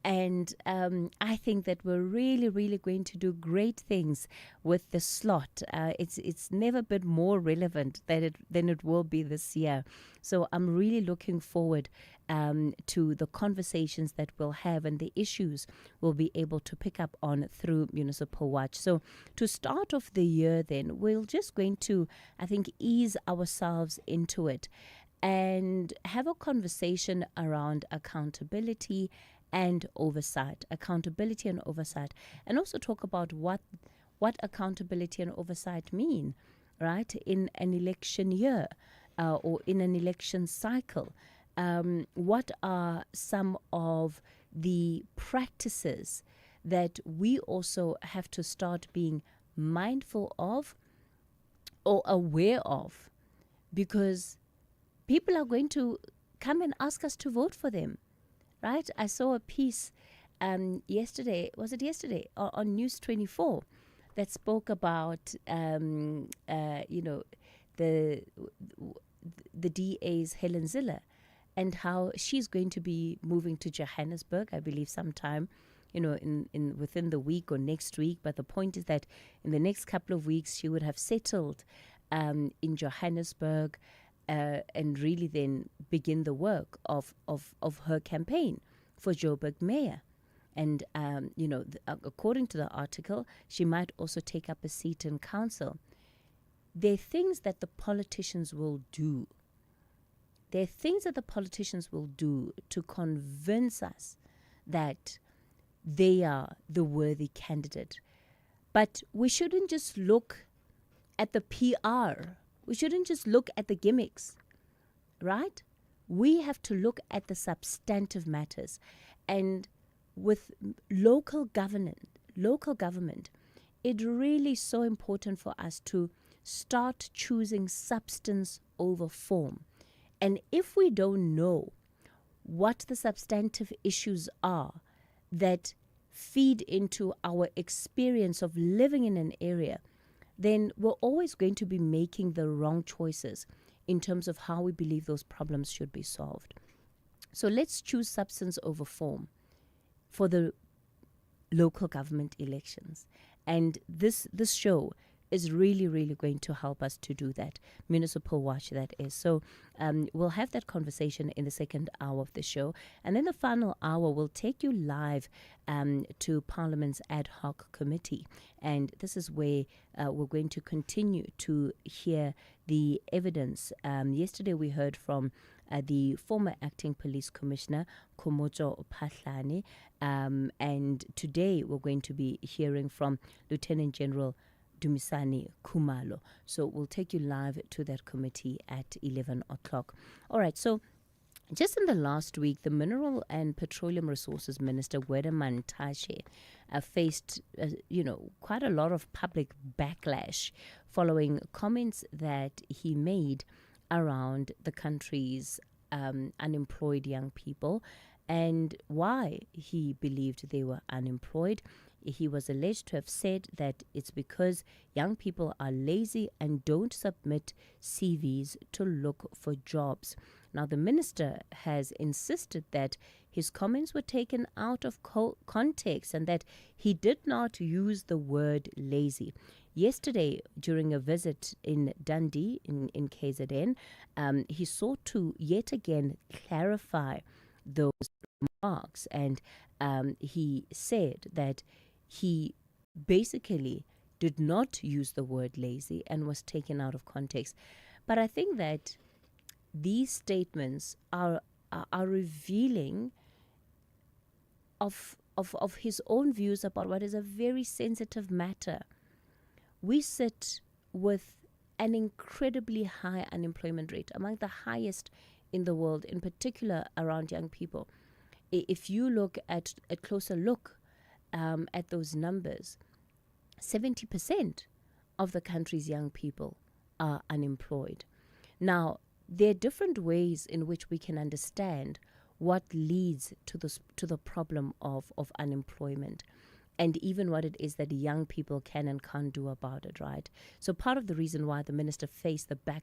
and I think that we're really, really going to do great things with the slot. It's never been more relevant than it will be this year. So I'm really looking forward to the conversations that we'll have and the issues we'll be able to pick up on through Municipal Watch. So to start off the year then, we're just going to, I think, ease ourselves into it and have a conversation around accountability and oversight, and also talk about what accountability and oversight mean, right, in an election year or in an election cycle. What are some of the practices that we also have to start being mindful of or aware of, because people are going to come and ask us to vote for them, right? I saw a piece yesterday, was it yesterday, on News 24 that spoke about, the DA's Helen Zille and how she's going to be moving to Johannesburg, I believe sometime, in within the week or next week. But the point is that in the next couple of weeks, she would have settled in Johannesburg and really then begin the work of her campaign for Joburg mayor. And, according to the article, she might also take up a seat in council. There are things that the politicians will do. There are things that the politicians will do to convince us that they are the worthy candidate. But we shouldn't just look at the PR. We shouldn't just look at the gimmicks, right? We have to look at the substantive matters. And with local government, it really is so important for us to start choosing substance over form. And if we don't know what the substantive issues are that feed into our experience of living in an area, then we're always going to be making the wrong choices in terms of how we believe those problems should be solved. So let's choose substance over form for the local government elections. And this show is really, really going to help us to do that. Municipal Watch, that is. So we'll have that conversation in the second hour of the show. And then the final hour will take you live to Parliament's ad hoc committee. And this is where we're going to continue to hear the evidence. Yesterday we heard from the former acting police commissioner, Khumotso Phahlane. And today we're going to be hearing from Lieutenant General Dumisani Khumalo. So we'll take you live to that committee at 11 o'clock. All right, so just in the last week, the Mineral and Petroleum Resources Minister, Gwede Mantashe, faced, quite a lot of public backlash following comments that he made around the country's unemployed young people and why he believed they were unemployed. He was alleged to have said that it's because young people are lazy and don't submit CVs to look for jobs. Now, the minister has insisted that his comments were taken out of context and that he did not use the word lazy. Yesterday, during a visit in Dundee, in KZN, he sought to yet again clarify those remarks, and he said that he basically did not use the word lazy and was taken out of context. But I think that these statements are revealing of his own views about what is a very sensitive matter. We sit with an incredibly high unemployment rate, among the highest in the world, in particular around young people. If you look at a closer look at those numbers, 70% of the country's young people are unemployed. Now, there are different ways in which we can understand what leads to the problem of unemployment, and even what it is that young people can and can't do about it, right? So part of the reason why the minister faced the back